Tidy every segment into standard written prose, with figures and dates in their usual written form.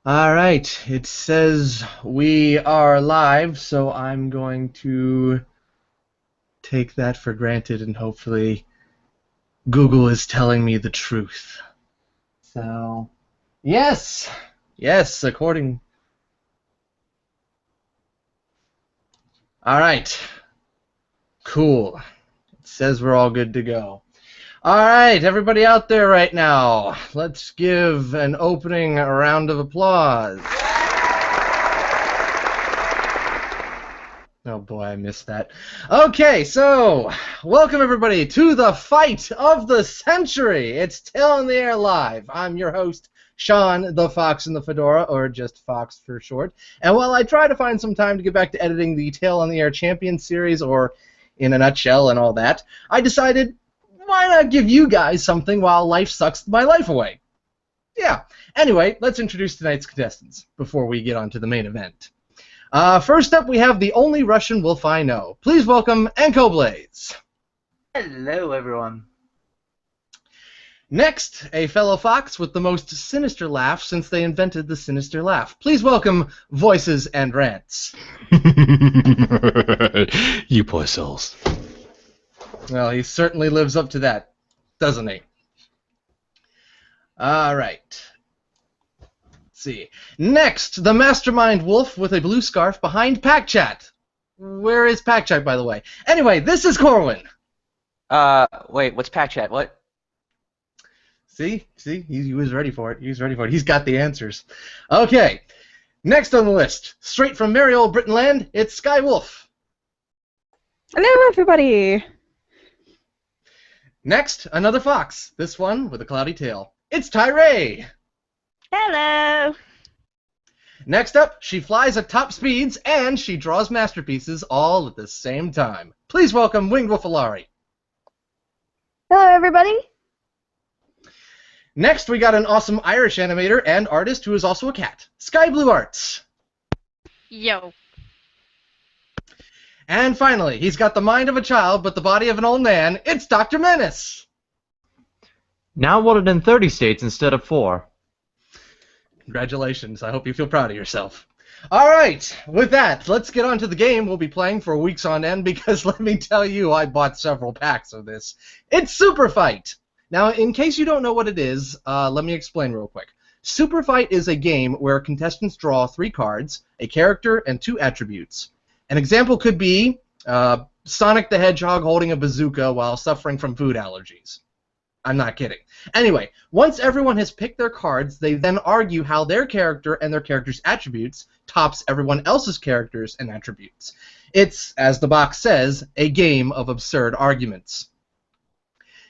All right, it says we are live, so I'm going to take that for granted and hopefully Google is telling me the truth. So, yes, yes, according. All right, cool. It says we're all good to go. All right, everybody out there right now, let's give an opening round of applause. Oh boy, I missed that. Okay, so welcome everybody to the fight of the century. It's Tail in the Air Live. I'm your host, Sean, the Fox in the Fedora, or just Fox for short. And while I try to find some time to get back to editing the Tail on the Air Champion series, or in a nutshell and all that, I decided, why not give you guys something while life sucks my life away? Yeah. Anyway, let's introduce tonight's contestants before we get on to the main event. First up, we have the only Russian wolf I know. Please welcome AnKoBlaze. Hello, everyone. Next, a fellow fox with the most sinister laugh since they invented the sinister laugh. Please welcome VoicesAndRants. You poor souls. Well, he certainly lives up to that, doesn't he? All right. See. Next, the mastermind wolf with a blue scarf behind PackChat. Where is PackChat, by the way? Anyway, ThisIsCorwin. Wait, what's PackChat? What? See, he was ready for it. He was ready for it. He's got the answers. Okay. Next on the list, straight from merry old Britain land, it's Skywolf. Hello, everybody. Next, another fox. This one with a cloudy tail. It's Thai-Rei. Hello. Next up, she flies at top speeds, and she draws masterpieces all at the same time. Please welcome Winged Wolfalari. Hello, everybody. Next, we got an awesome Irish animator and artist who is also a cat, SkyBlueArts. Yo. And finally, he's got the mind of a child but the body of an old man. It's Dr. Menace. Now wanted in 30 states instead of 4. Congratulations. I hope you feel proud of yourself. All right. With that, let's get on to the game we'll be playing for weeks on end because let me tell you, I bought several packs of this. It's Superfight. Now, in case you don't know what it is, let me explain real quick. Superfight is a game where contestants draw 3 cards, a character, and 2 attributes. An example could be Sonic the Hedgehog holding a bazooka while suffering from food allergies. I'm not kidding. Anyway, once everyone has picked their cards, they then argue how their character and their character's attributes tops everyone else's characters and attributes. It's, as the box says, a game of absurd arguments.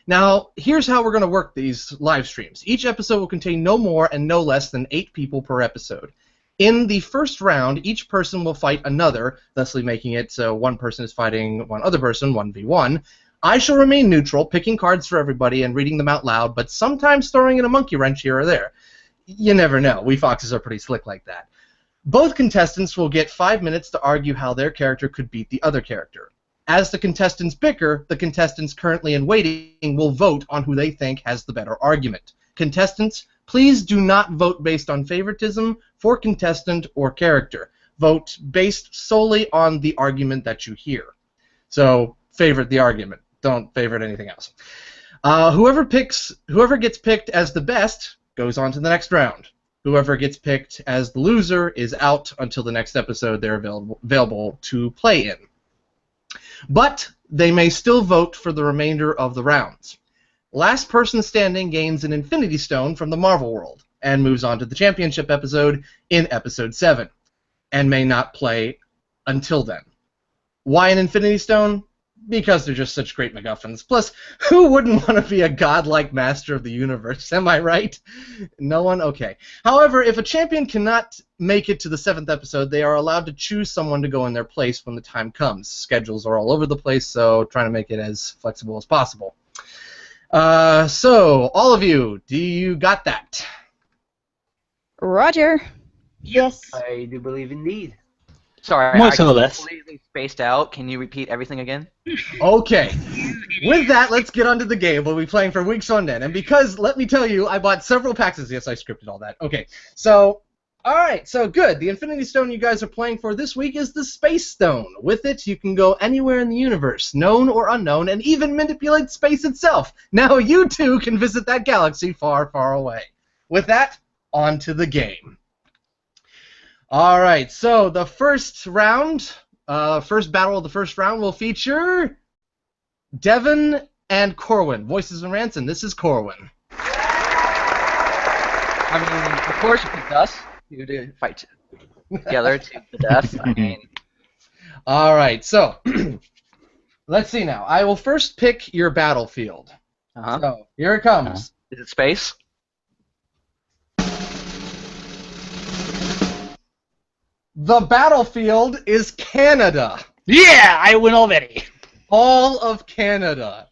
Now, here's how we're going to work these live streams. Each episode will contain no more and no less than 8 people per episode. In the first round, each person will fight another, thusly making it so one person is fighting one other person, 1v1. I shall remain neutral, picking cards for everybody and reading them out loud, but sometimes throwing in a monkey wrench here or there. You never know. We foxes are pretty slick like that. Both contestants will get 5 minutes to argue how their character could beat the other character. As the contestants bicker, the contestants currently in waiting will vote on who they think has the better argument. Contestants, please do not vote based on favoritism for contestant or character. Vote based solely on the argument that you hear. So, favorite the argument. Don't favorite anything else. Whoever gets picked as the best goes on to the next round. Whoever gets picked as the loser is out until the next episode they're available to play in. But they may still vote for the remainder of the rounds. Last person standing gains an Infinity Stone from the Marvel world and moves on to the championship episode in episode 7 and may not play until then. Why an Infinity Stone? Because they're just such great MacGuffins. Plus, who wouldn't want to be a godlike master of the universe? Am I right? No one? Okay. However, if a champion cannot make it to the 7th episode, they are allowed to choose someone to go in their place when the time comes. Schedules are all over the place, so trying to make it as flexible as possible. So, all of you, do you got that? Roger. Yes. I do believe indeed. Sorry, More I so less. completely spaced out. Can you repeat everything again? Okay. With that, let's get on to the game. We'll be playing for weeks on end. And because, let me tell you, I bought several packs. Yes, I scripted all that. Okay. So, All right, so good. The Infinity Stone you guys are playing for this week is the Space Stone. With it, you can go anywhere in the universe, known or unknown, and even manipulate space itself. Now you too can visit that galaxy far, far away. With that, on to the game. All right, so the first round, first battle of the first round will feature Devin and Corwin. Voices and Rants, and this is Corwin. I mean, of course you picked us. You to fight together to the death. I mean, all right, so let's see now. I will first pick your battlefield. So here it comes. Is it space? The battlefield is Canada. Yeah, I win already. All of Canada.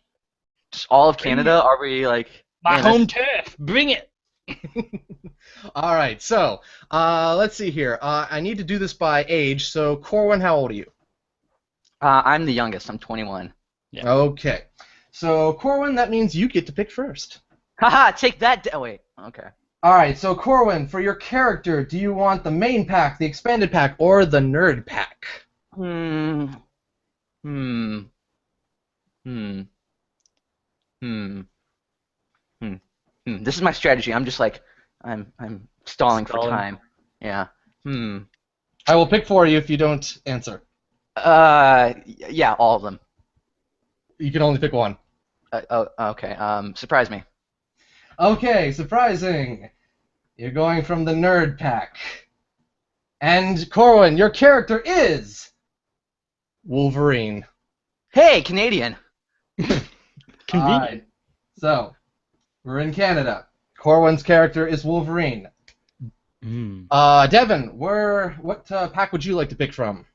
Just all of Canada? Are we like My home turf. Bring it. All right, so let's see here. I need to do this by age. So, Corwin, how old are you? I'm the youngest. I'm 21. Yeah. Okay. So, Corwin, that means you get to pick first. Haha! Take that. Wait. Okay. All right. So, Corwin, for your character, do you want the main pack, the expanded pack, or the nerd pack? This is my strategy. I'm just like, I'm stalling for time. Yeah. I will pick for you if you don't answer. Yeah, all of them. You can only pick one. Okay. Surprise me. Okay, surprising. You're going from the nerd pack. And Corwin, your character is Wolverine. Hey, Canadian. Convenient. All right. So, we're in Canada. Corwin's character is Wolverine. Devin, what pack would you like to pick from?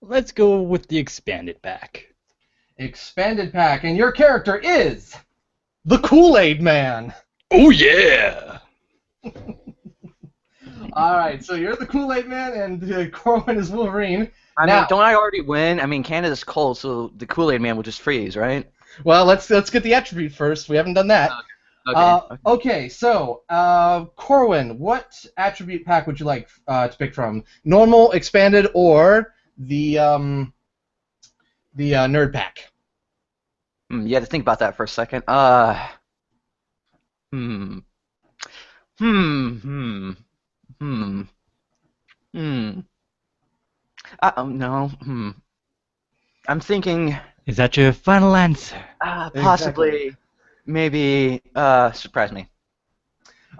Let's go with the expanded pack. Expanded pack, and your character is the Kool-Aid Man. Oh yeah. All right, so you're the Kool-Aid Man, and Corwin is Wolverine. I mean, don't I already win? I mean, Canada's cold, so the Kool-Aid Man will just freeze, right? Well, let's get the attribute first. We haven't done that. Okay. So, Corwin, what attribute pack would you like to pick from? Normal, expanded, or the nerd pack? You had to think about that for a second. No. I'm thinking. Is that your final answer? Possibly. Maybe. Surprise me.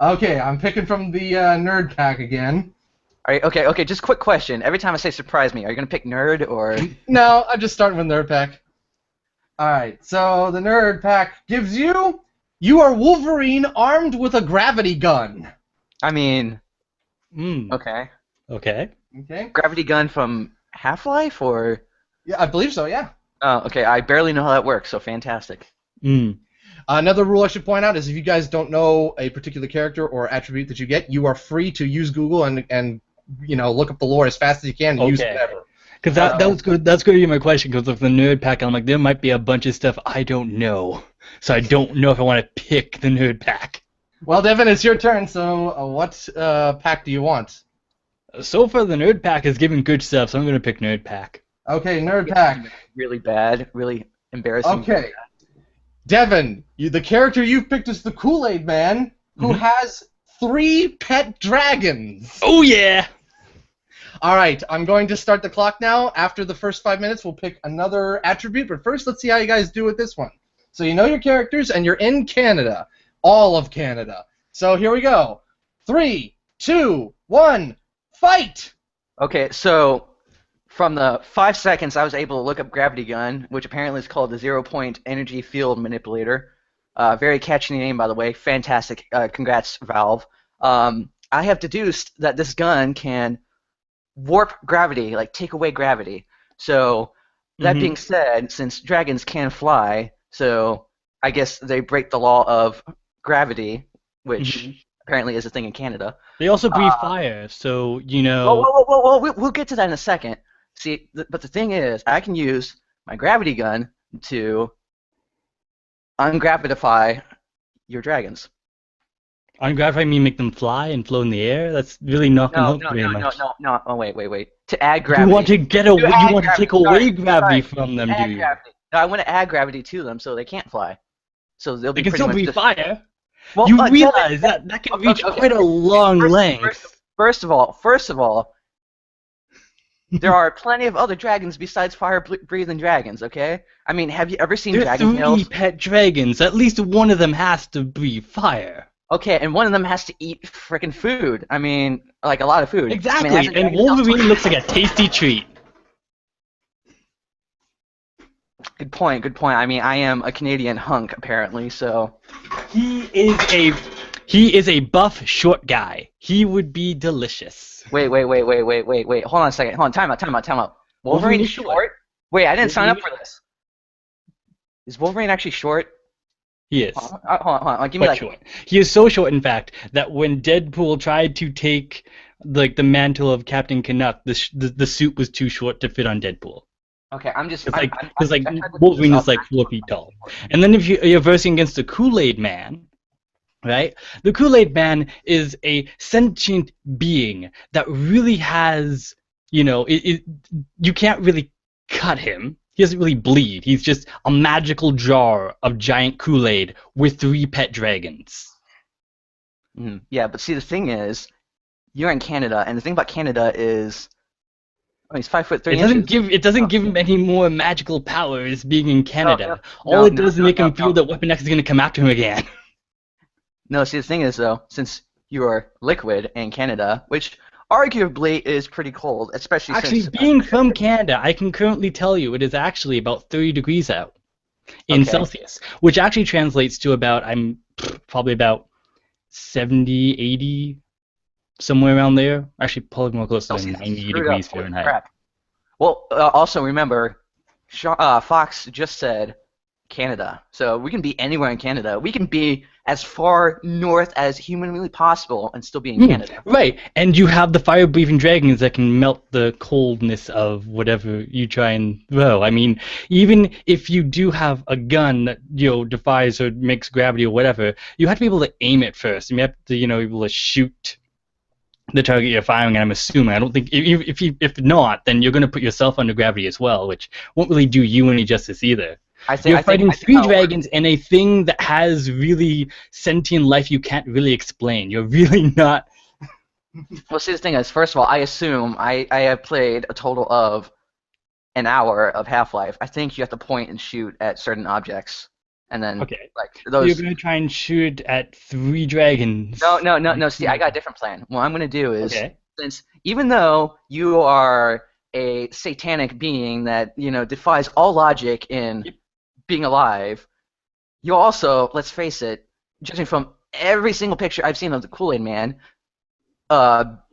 Okay, I'm picking from the nerd pack again. All right. Okay. Just a quick question. Every time I say surprise me, are you gonna pick nerd or? No, I'm just starting with nerd pack. All right. So the nerd pack gives you are Wolverine armed with a gravity gun. I mean. Okay. Okay. Okay. Gravity gun from Half-Life or? Yeah, I believe so. Yeah. Oh, okay. I barely know how that works, so fantastic. Another rule I should point out is if you guys don't know a particular character or attribute that you get, you are free to use Google and look up the lore as fast as you can and use whatever. Because that was good. That's going to be my question. Because with the nerd pack, I'm like, there might be a bunch of stuff I don't know, so I don't know if I want to pick the nerd pack. Well, Devin, it's your turn. So, what pack do you want? So far, the nerd pack is giving good stuff, so I'm going to pick nerd pack. Okay, nerd pack. Really bad. Really embarrassing. Okay. Devin, the character you've picked is the Kool-Aid Man, who has 3 pet dragons. Oh, yeah! All right, I'm going to start the clock now. After the first 5 minutes, we'll pick another attribute, but first, let's see how you guys do with this one. So you know your characters, and you're in Canada. All of Canada. So here we go. 3, 2, 1, fight! Okay, so from the 5 seconds, I was able to look up gravity gun, which apparently is called the 0-point energy field manipulator. Very catchy name, by the way. Fantastic. Congrats, Valve. I have deduced that this gun can warp gravity, like take away gravity. So that being said, since dragons can fly, so I guess they break the law of gravity, which apparently is a thing in Canada. They also breathe fire, so, Whoa, we'll get to that in a second. See, but the thing is, I can use my gravity gun to ungravitify your dragons. On gravity, I mean make them fly and float in the air. That's really not going to help very no, much. no. Oh, wait. To add gravity. You want to get away. You want to take away gravity from them, do you? Gravity. No, I want to add gravity to them so they can't fly. So they'll be They can still breathe fire. Well, you realize that can reach quite a long length. First of all, there are plenty of other dragons besides fire-breathing dragons. Okay, I mean, have you ever seen dragon tails? There are 3 pet dragons. At least one of them has to breathe fire. Okay, and one of them has to eat frickin' food. I mean, like a lot of food. Exactly, I mean, and Wolverine looks like a tasty treat. Good point. I mean, I am a Canadian hunk apparently, so. He is a buff short guy. He would be delicious. Wait. Hold on a second. Hold on. Time out. Wolverine is short? Wait, I didn't sign up for this. Is Wolverine actually short? He is. Hold on. Give me like. Short. He is so short, in fact, that when Deadpool tried to take the mantle of Captain Canuck, the suit was too short to fit on Deadpool. Okay, I'm just. Because Wolverine is like 4 feet tall. And then if you're versing against the Kool-Aid Man, right? The Kool-Aid Man is a sentient being that really has, you can't really cut him. He doesn't really bleed. He's just a magical jar of giant Kool-Aid with 3 pet dragons. Yeah, but see, the thing is, you're in Canada, and the thing about Canada is, he's 5'3". It doesn't give him any more magical powers being in Canada. All it does is make him feel that Weapon X is going to come after him again. No, see, the thing is, though, since you are liquid in Canada, which arguably is pretty cold, especially since... Actually, being from Canada, I can currently tell you it is actually about 30 degrees out in Celsius, which actually translates to probably about 70, 80, somewhere around there. Actually, probably more close to 90 degrees Fahrenheit. Crap. Well, also remember, Fox just said Canada, so we can be anywhere in Canada. We can be as far north as humanly possible and still be in Canada. Right, and you have the fire-breathing dragons that can melt the coldness of whatever you try and throw. I mean, even if you do have a gun that defies or makes gravity or whatever, you have to be able to aim it first. You have to be able to shoot the target you're firing, and I'm assuming. I don't think if not, then you're going to put yourself under gravity as well, which won't really do you any justice either. You're fighting 3 dragons and a thing that has really sentient life you can't really explain. You're really not... Well, see, the thing is, first of all, I assume I have played a total of an hour of Half-Life. I think you have to point and shoot at certain objects, and then like those. You're gonna try and shoot at 3 dragons. No. See, I got a different plan. What I'm gonna do is, since even though you are a satanic being that defies all logic in being alive, you also, let's face it, judging from every single picture I've seen of the Kool-Aid Man,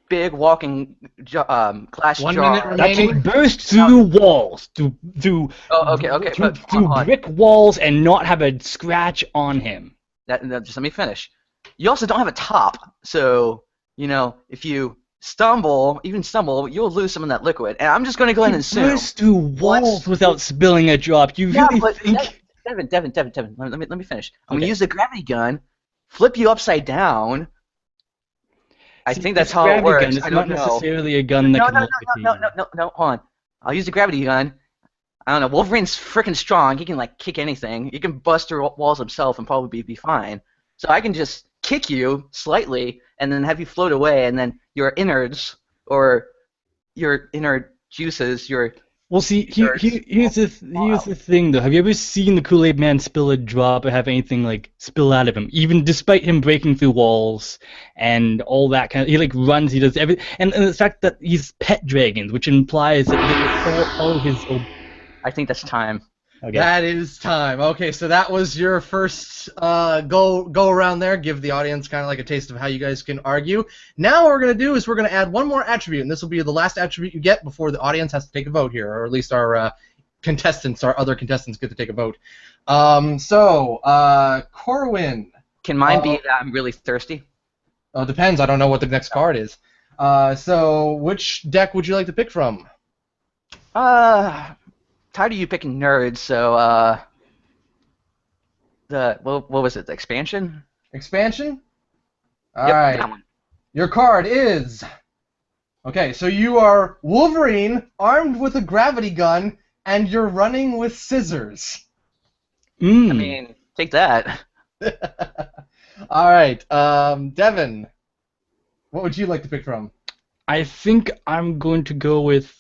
big walking glass 1 jar minute remaining. That can burst through walls, through brick walls, and not have a scratch on him. Just let me finish. You also don't have a top, so if you stumble, you'll lose some of that liquid. And I'm just going to go ahead and assume. Burst through walls without spilling a drop. You really think? Devin, let me finish. I'm going to use the gravity gun, flip you upside down. I think that's how it works. It's not necessarily a gun that can No, hold on. I'll use the gravity gun. I don't know. Wolverine's freaking strong. He can kick anything. He can bust through walls himself and probably be fine. So I can just kick you slightly and then have you float away, and then your innards or your inner juices, Well, see, here's the thing, though. Have you ever seen the Kool-Aid Man spill a drop or have anything spill out of him? Even despite him breaking through walls and all that kind of, he runs, he does everything, and the fact that he's pet dragons, which implies that all his. I think that's time. Okay. That is time. Okay, so that was your first go around there. Give the audience kind of a taste of how you guys can argue. Now what we're going to do is we're going to add one more attribute, and this will be the last attribute you get before the audience has to take a vote here, or at least our other contestants get to take a vote. Corwin. Can mine be that I'm really thirsty? Depends. I don't know what the next card is. So which deck would you like to pick from? Tired of you picking nerds, so what was it? The expansion? Expansion? All Yep, right. that one. Your card is... Okay, so you are Wolverine, armed with a gravity gun, and you're running with scissors. I mean, take that. All right, Devin, what would you like to pick from? I think I'm going to go with...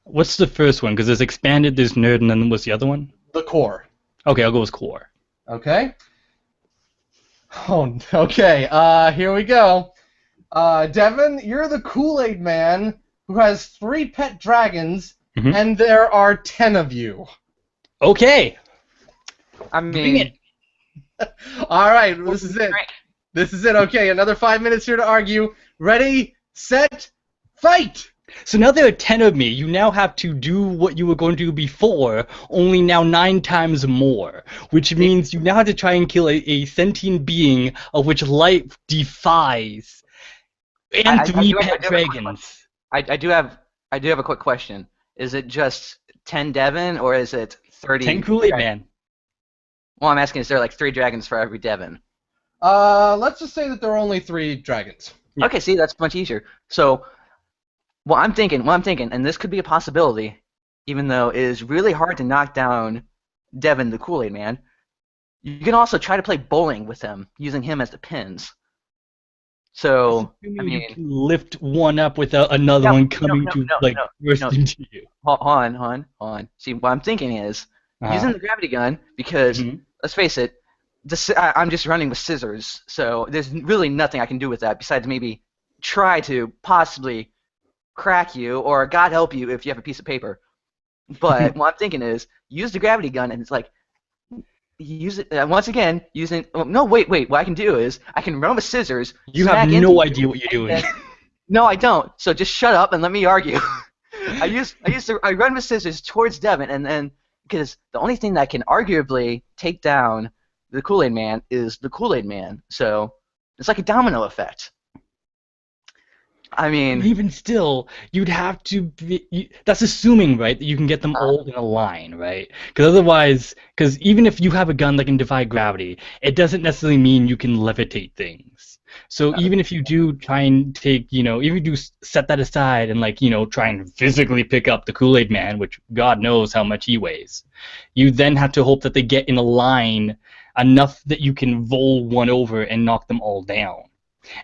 What's the first one? Because there's Expanded, there's Nerd, and then what's the other one? The core. Okay, I'll go with Core. Okay. Oh, okay. Here we go. Devin, you're the Kool-Aid Man who has 3 pet dragons, and there are 10 of you. Okay. I mean, All right, this is it. This is it. Okay, another 5 minutes here to argue. Ready, set, fight! So now there are 10 of me. You now have to do what you were going to do before, only now 9 times more. Which means you now have to try and kill a sentient being of which life defies. And 3 pet dragons. I do have a quick question. Is it just 10 Devin, or is it 30? 10 Kool-Aid Man. Well, I'm asking, is there like 3 dragons for every Devin? Let's just say that there are only 3 dragons. Yeah. Okay, see, that's much easier. So, what I'm thinking, and this could be a possibility, even though it is really hard to knock down Devin, the Kool-Aid Man, you can also try to play bowling with him, using him as the pins. So, I mean, you can lift one up without another one coming burst into you. Hold on. See, what I'm thinking is using the gravity gun, because let's face it, I'm just running with scissors, so there's really nothing I can do with that besides maybe try to possibly crack you, or God help you if you have a piece of paper. But what I'm thinking is use the gravity gun, and it's like use it once again using. Oh, no, wait. What I can do is I can run with scissors. You have no idea what you're doing. No, I don't. So just shut up and let me argue. I run with scissors towards Devin, and then because the only thing that can arguably take down the Kool-Aid Man is the Kool-Aid Man. So it's like a domino effect. I mean, even still, you'd have to be. That's assuming, right, that you can get them all in a line, right? Because otherwise, even if you have a gun that can defy gravity, it doesn't necessarily mean you can levitate things. So even if you do try and take, even if you do set that aside and try and physically pick up the Kool-Aid Man, which God knows how much he weighs, you then have to hope that they get in a line enough that you can roll one over and knock them all down.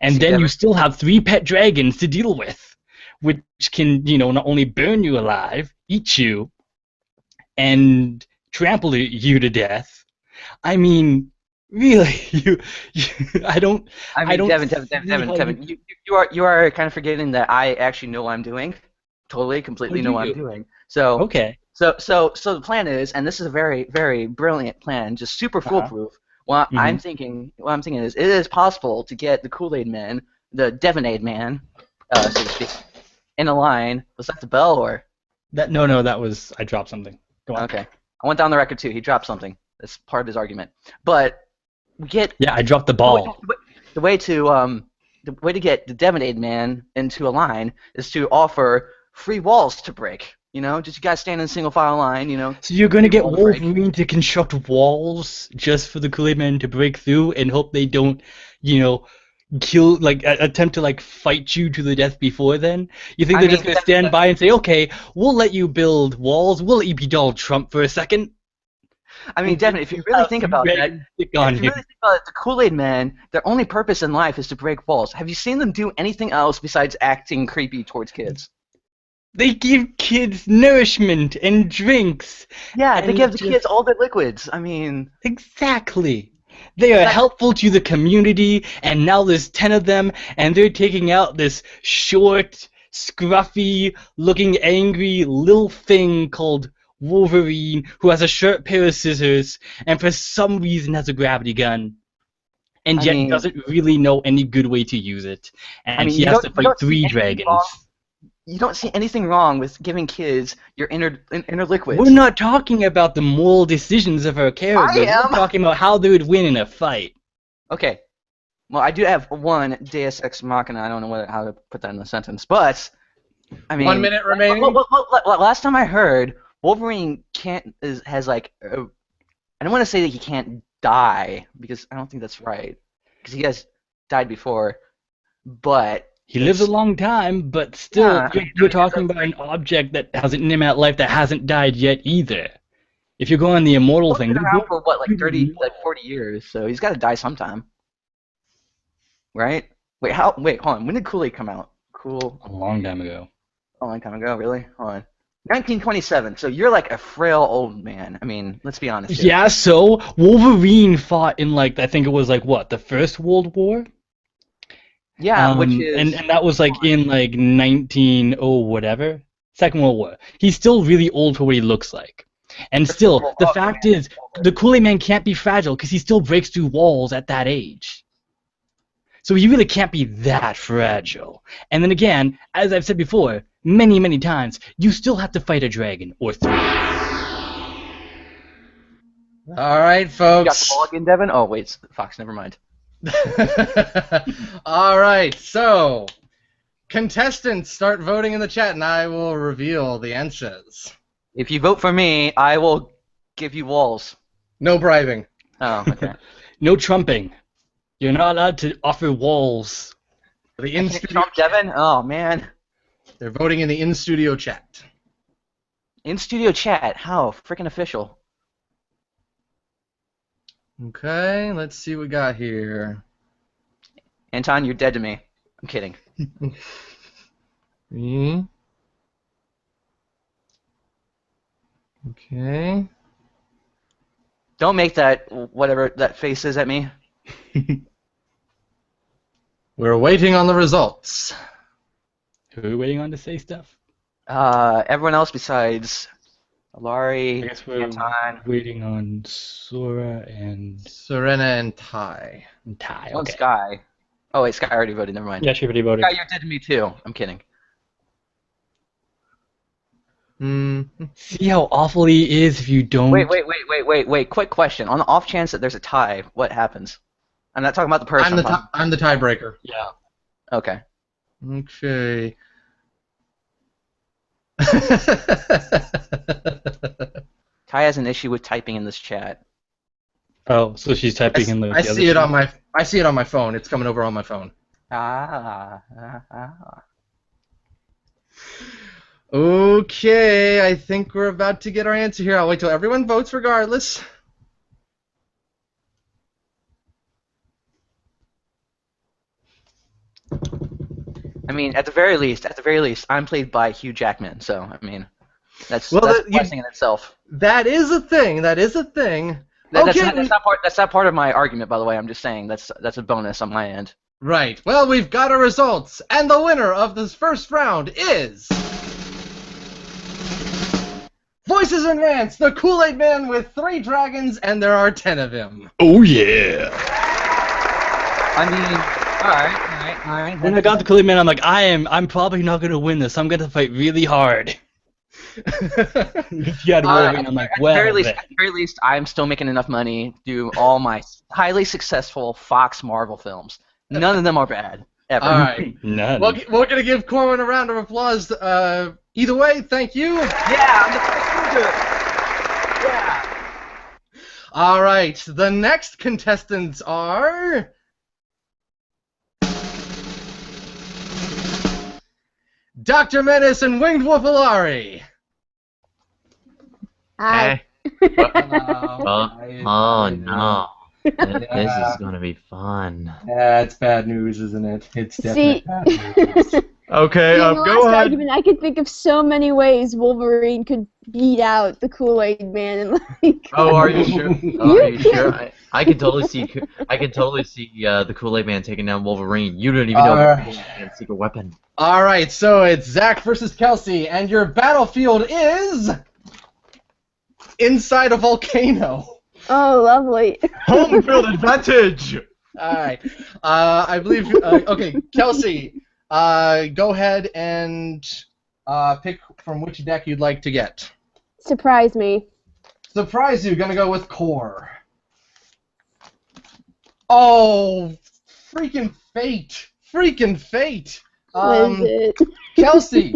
And then you still have 3 pet dragons to deal with, which can, not only burn you alive, eat you, and trample you to death. I mean, really, I don't. Devin, you are kind of forgetting that I actually know what I'm doing. Totally, completely know what I'm doing. So okay. So the plan is, and this is a very, very brilliant plan, just super foolproof. What I'm thinking is, it is possible to get the Kool-Aid Man, the Devin-Aid Man, so to speak, in a line. Was that the bell or? No, that was I dropped something. Go on. Okay, I went down the record too. He dropped something. That's part of his argument. But we get. Yeah, I dropped the ball. The way to get the Devin-Aid Man into a line is to offer free walls to break. Just you guys stand in a single file line, So you're going to get Wolverine to construct walls just for the Kool-Aid Man to break through and hope they don't, kill, attempt to, fight you to the death before then? You think they're just going to stand by and say, okay, we'll let you build walls, we'll let you be Donald Trump for a second? I mean, Devin, if you really think about that, the Kool-Aid Man, their only purpose in life is to break walls. Have you seen them do anything else besides acting creepy towards kids? They give kids nourishment and drinks. Yeah, they give the kids all their liquids. I mean... Exactly. They are helpful to the community, and now there's 10 of them, and they're taking out this short, scruffy, looking angry little thing called Wolverine, who has a short pair of scissors, and for some reason has a gravity gun. And yet doesn't really know any good way to use it. And he has to fight 3 dragons. You don't see anything wrong with giving kids your inner liquids. We're not talking about the moral decisions of our characters. I am. We're talking about how they would win in a fight. Okay. Well, I do have one Deus Ex Machina. I don't know how to put that in a sentence, but I mean. 1 minute remaining. Last time I heard, Wolverine has I don't want to say that he can't die because I don't think that's right because he has died before. but He lives a long time, but still, Yeah, I mean, you're talking about an object that has an inanimate life that hasn't died yet either. If you're going the immortal he's thing, been you around don't- for what, like you 30, don't like 40 years, so he's got to die sometime, right? Wait, Wait, hold on. When did Kool-Aid come out? a long time ago. A long time ago, really? Hold on. 1927. So you're like a frail old man. I mean, let's be honest here. Yeah, so Wolverine fought in like I think it was like what, the First World War? Yeah, which is and that was like in like 19 whatever, Second World War. He's still really old for what he looks like. And still, the fact is, the Kool-Aid Man can't be fragile because he still breaks through walls at that age. So he really can't be that fragile. And then again, as I've said before, many, many times, you still have to fight a dragon or three. All right, You got the folks. ball again, Devin? Oh wait, Fox. Never mind. All right, so contestants, start voting in the chat, and I will reveal the answers. If you vote for me, I will give you walls. No bribing. Oh, okay. No trumping. You're not allowed to offer walls. The in studio, Trump Devin? Oh man. they're voting in the in-studio chat. In studio chat. How freaking official. Okay, let's see what we got here. Anton, you're dead to me. I'm kidding. Okay. Don't make that whatever that face is at me. We're waiting on the results. Who are we waiting on to say stuff? Everyone else besides I Alari, guess we're Anton, waiting on Sora and Serena and Ty. Ty. on Okay. Sky. Oh wait, Sky already voted. Never mind. Yeah, she already voted. Sky, you're dead to me too. I'm kidding. See how awful he is if you don't. Wait. Quick question. On the off chance that there's a tie, what happens? I'm not talking about the person. I'm the tiebreaker. Yeah. Okay. Okay. Ty has an issue with typing in this chat. Oh, so she's typing in the. I the see it other on my. I see it on my phone. It's coming over on my phone. Okay, I think we're about to get our answer here. I'll wait till everyone votes regardless. I mean, at the very least, I'm played by Hugh Jackman. So I mean, that's Well, a blessing in itself. That is a thing. That is a thing. That's Okay. not part of my argument, by the way. I'm just saying that's a bonus on my end. Right. Well, we've got our results, and the winner of this first round is Voices and Rants, the Kool-Aid Man with 3 dragons, and there are 10 of him. Oh yeah. I mean, all right. When I got the Kool-Aid Man, I'm like, I'm probably not gonna win this. I'm gonna fight really hard. If you had Wolverine, I'm like, At the well, very then. least, I'm still making enough money to do all my highly successful Fox Marvel films. None of them are bad, ever. All right. None. We're going to give Corwin a round of applause. Either way, thank you. Yeah, I'm the first one to it. Yeah. All right. The next contestants are Dr. Menace and Winged Wolfalari. Hi. Oh no. This is gonna be fun. Yeah, it's bad news, isn't it? It's See, definitely bad news. Okay, in the go last ahead. argument, I could think of so many ways Wolverine could beat out the Kool-Aid Man, and like. Oh, are you sure? Oh, are you sure? I can totally see. I can totally see the Kool-Aid Man taking down Wolverine. You don't even know Alright. the secret weapon. All right, so it's Zach versus Kelsey, and your battlefield is inside a volcano. Oh, lovely. Home field advantage. All right. I believe. Okay, Kelsey, go ahead and pick from which deck you'd like to get. Surprise me. Surprise you. Gonna go with core. Oh, freaking fate! Freaking fate! What is it? Kelsey,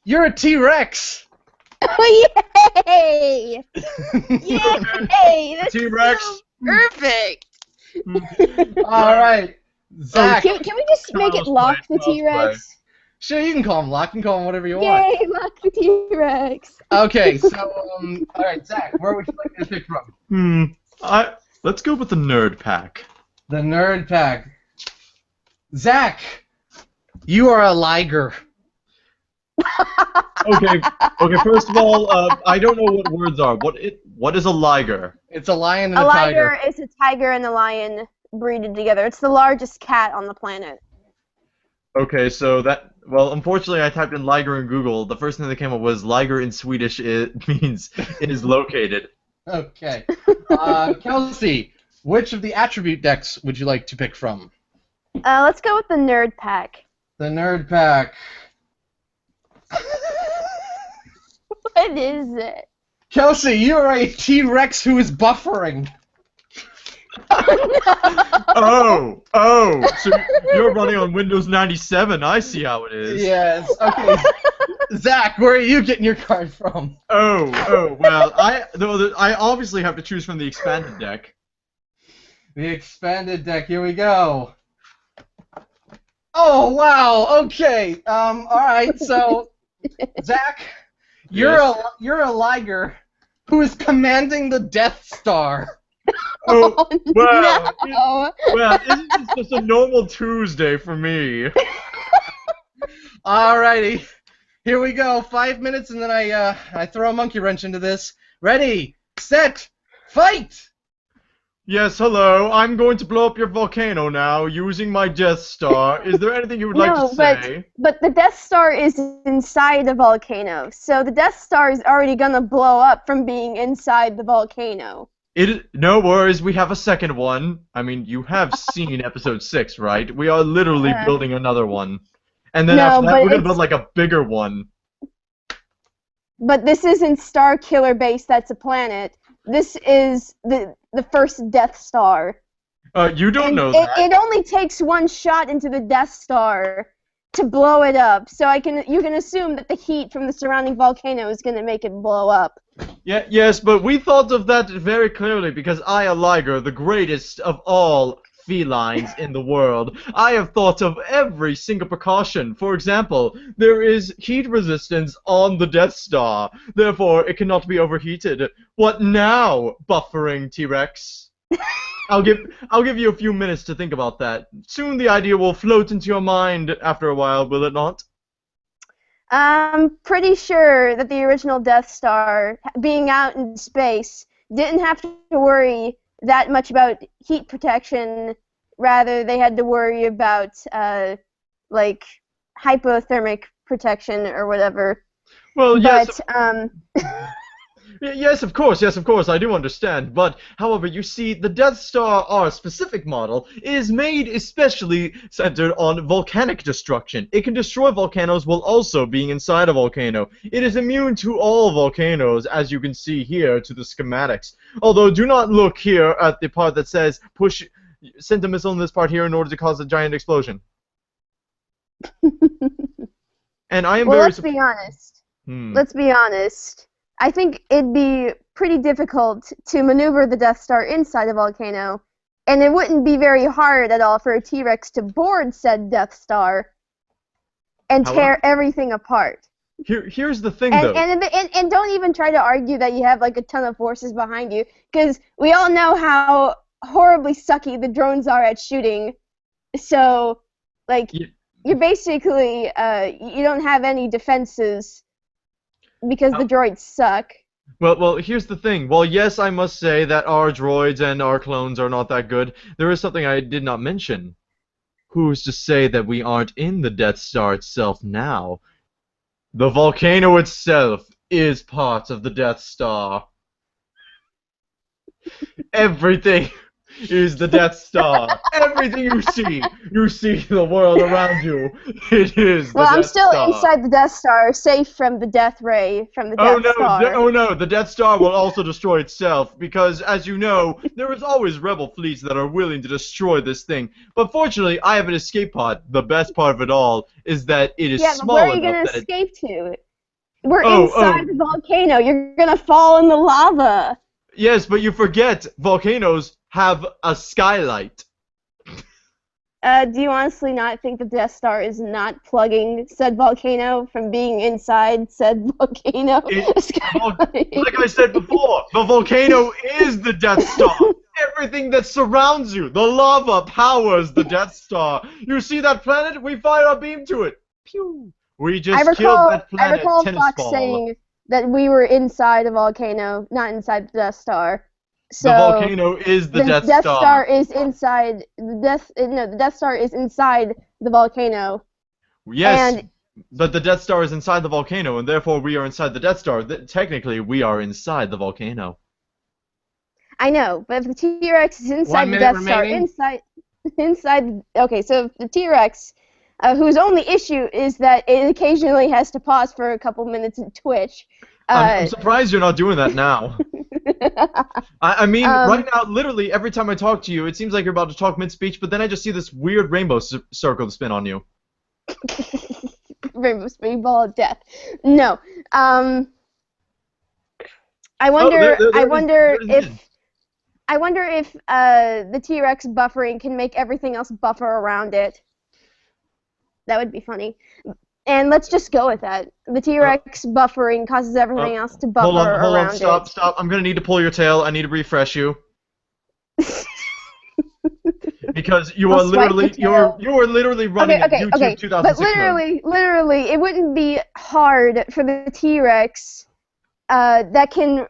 you're a T-Rex. Oh, yay! Yay! That's T-Rex. so perfect. All right. Zach. Can we just make it Child's Lock play, the child's T-Rex? Sure, you can call him Lock. You can call him whatever you want. Yay, Lock the T-Rex. Okay, so, all right, Zach, where would you like me to pick from? Let's go with the Nerd Pack. The Nerd Pack. Zach, you are a liger. Okay. First of all, I don't know what words are. What is a liger? It's a lion and A a liger tiger. is a tiger and a lion breeded together. It's the largest cat on the planet. Okay, so unfortunately, I typed in liger in Google. The first thing that came up was liger in Swedish. It means it is located. Okay. Kelsey, which of the attribute decks would you like to pick from? Let's go with the Nerd Pack. The Nerd Pack. What is it? Kelsey, you are a T-Rex who is buffering. Oh, so you're running on Windows 97. I see how it is. Yes. Okay. Zach, where are you getting your card from? Oh, well, I obviously have to choose from the expanded deck. The expanded deck. Here we go. Oh wow. Okay. All right. So, Zach, you're a liger who is commanding the Death Star. Oh, well, No. well, isn't this just a normal Tuesday for me? Alrighty. Here we go. 5 minutes, and then I throw a monkey wrench into this. Ready, set, fight! Yes, hello. I'm going to blow up your volcano now using my Death Star. Is there anything you would like to say? But the Death Star is inside the volcano, so the Death Star is already gonna blow up from being inside the volcano. No worries, we have a second one. I mean, you have seen episode 6, right? We are literally building another one. And then after that, we're going to build like a bigger one. But this isn't Star Killer Base, that's a planet. This is the first Death Star. You don't know that. that. It only takes one shot into the Death Star to blow it up. So you can assume that the heat from the surrounding volcano is going to make it blow up. Yes, but we thought of that very clearly because I, a liger, the greatest of all felines in the world, I have thought of every single precaution. For example, there is heat resistance on the Death Star, therefore it cannot be overheated. What now, buffering T-Rex? I'll give you a few minutes to think about that. Soon the idea will float into your mind after a while, will it not? I'm pretty sure that the original Death Star, being out in space, didn't have to worry that much about heat protection. Rather, they had to worry about, like, hypothermic protection or whatever. Well, yes. But, yes, of course, I do understand. But, however, you see, the Death Star, our specific model, is made especially centered on volcanic destruction. It can destroy volcanoes while also being inside a volcano. It is immune to all volcanoes, as you can see here, to the schematics. Although, do not look here at the part that says, send a missile in this part here in order to cause a giant explosion. And I am well, very... let's be honest. Let's be honest. I think it'd be pretty difficult to maneuver the Death Star inside a volcano, and it wouldn't be very hard at all for a T-Rex to board said Death Star and tear everything apart. Here's the thing, though. And don't even try to argue that you have like a ton of forces behind you, because we all know how horribly sucky the drones are at shooting. So, like, you're basically, you don't have any defenses because the droids suck. Well, here's the thing. Well, yes, I must say that our droids and our clones are not that good. There is something I did not mention. Who's to say that we aren't in the Death Star itself now? The volcano itself is part of the Death Star. Everything is the Death Star. Everything you see the world around you. It is the Death Star. Well, I'm still inside the Death Star, safe from the Death Ray from the Death Star. Oh no, the Death Star will also destroy itself, because, as you know, there is always rebel fleets that are willing to destroy this thing. But fortunately, I have an escape pod. The best part of it all is that it is small enough. Yeah, but where are you going to escape to? We're inside the volcano. You're going to fall in the lava. Yes, but you forget volcanoes have a skylight. Do you honestly not think the Death Star is not plugging said volcano from being inside said volcano? Like I said before, the volcano is the Death Star. Everything that surrounds you, the lava powers the Death Star. You see that planet? We fire a beam to it. Pew. We just killed that planet. I recall tennis Fox ball. saying that we were inside a volcano, not inside the Death Star. So the volcano is the Death Star. The Death Star is inside the Death Star is inside the volcano. Yes, but the Death Star is inside the volcano, and therefore we are inside the Death Star. Technically, we are inside the volcano. I know, but if the T-Rex is inside the Death Star, inside. Okay, so if the T-Rex, whose only issue is that it occasionally has to pause for a couple minutes and twitch. I'm surprised you're not doing that now. I mean, right now, literally, every time I talk to you, it seems like you're about to talk mid-speech, but then I just see this weird rainbow circle spin on you. Rainbow spinning ball of death. No. I wonder. I wonder if the T-Rex buffering can make everything else buffer around it. That would be funny. And let's just go with that. The T-Rex buffering causes everything else to buffer around it. Hold on, stop. I'm gonna need to pull your tail. I need to refresh you. Because you are literally you are literally running YouTube 2006 But literally, it wouldn't be hard for the T-Rex that can.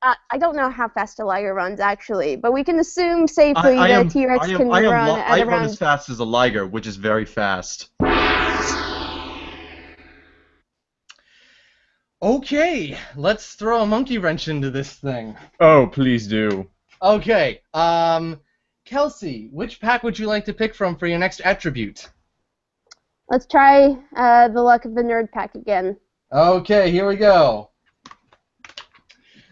I don't know how fast a liger runs actually, but we can assume safely that a T-Rex can run at around. I run as fast as a liger, which is very fast. Okay, let's throw a monkey wrench into this thing. Oh, please do. Okay, Kelsey, which pack would you like to pick from for your next attribute? Let's try the luck of the nerd pack again. Okay, here we go.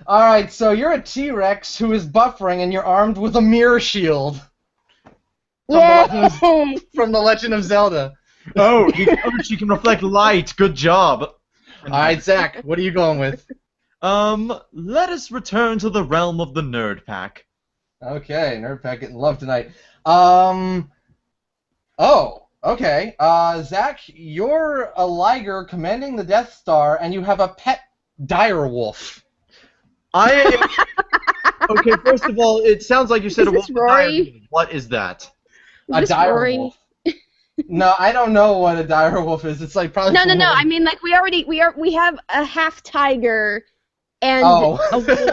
Alright, so you're a T-Rex who is buffering and you're armed with a mirror shield. Yay! From The Legend of Zelda. Oh, she can reflect light. Good job. Alright, Zach, what are you going with? Let us return to the realm of the nerd pack. Okay, nerd pack getting love tonight. Oh, okay. Zach, you're a liger commanding the Death Star, and you have a pet dire wolf. Okay, first of all, it sounds like you said a wolf. Rory? What is that? A dire wolf. No, I don't know what a dire wolf is. It's like probably. No. I mean, like we have a half tiger and a wolf. Okay.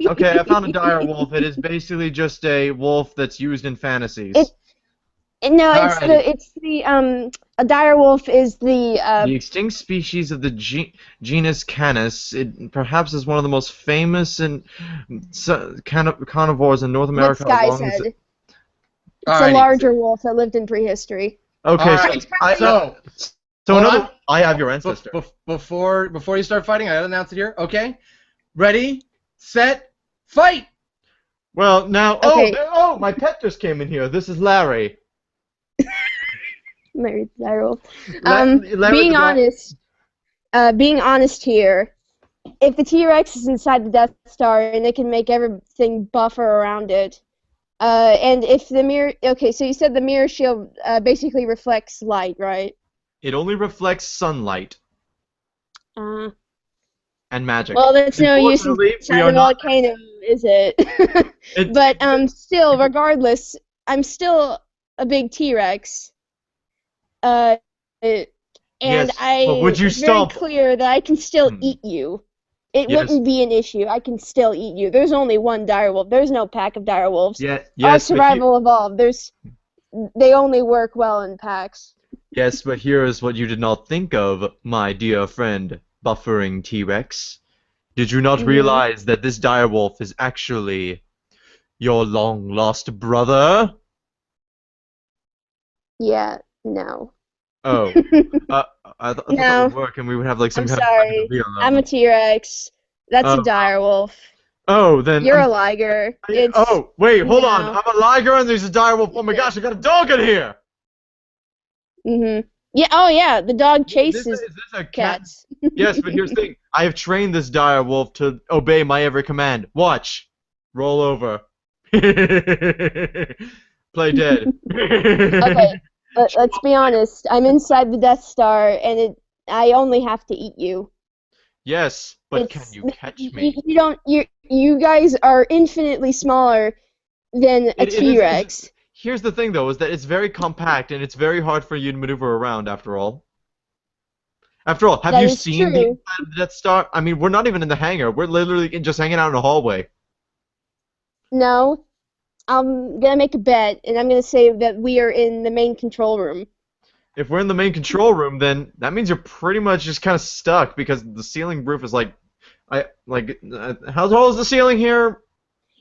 Okay, I found a dire wolf. It is basically just a wolf that's used in fantasies. A dire wolf is the extinct species of the genus Canis. It perhaps is one of the most famous and carnivores in North America. What Sky said. It's a larger wolf that lived in prehistory. Okay, so I have your ancestor. Before you start fighting, I gotta announce it here. Okay, ready, set, fight. Well, now, Okay. my pet just came in here. This is Larry. Larry the dire wolf. Larry Being honest here, if the T-Rex is inside the Death Star and it can make everything buffer around it. And if the mirror... Okay, so you said the mirror shield basically reflects light, right? It only reflects sunlight. And magic. Well, that's no use inside the volcano, is it? But still, regardless, I'm still a big T-Rex. And yes, it's very clear that I can still eat you. It wouldn't be an issue. I can still eat you. There's only one dire wolf. There's no pack of dire wolves. Our survival evolved. They only work well in packs. Yes, but here is what you did not think of, my dear friend, buffering T-Rex. Did you not realize that this dire wolf is actually your long-lost brother? Yeah, no. Oh. I thought that would work and we would have like some kind sorry. of I'm a T-Rex. That's a dire wolf. Oh, then you're a liger. Oh, wait, hold on. I'm a liger and there's a dire wolf. Oh my gosh, I got a dog in here. Yeah. Oh yeah, the dog chases is this a cats. Yes, but here's the thing. I have trained this dire wolf to obey my every command. Watch. Roll over. Play Play dead. Okay, let's be honest. I'm inside the Death Star, and I only have to eat you. Yes, but can you catch me? You don't. You guys are infinitely smaller than a T-Rex. Here's the thing, though, is that it's very compact, and it's very hard for you to maneuver around, after all. After all, have you seen the inside of the Death Star? I mean, we're not even in the hangar. We're literally just hanging out in a hallway. No. I'm gonna make a bet, and I'm gonna say that we are in the main control room. If we're in the main control room, then that means you're pretty much just kind of stuck, because the ceiling roof is how tall is the ceiling here?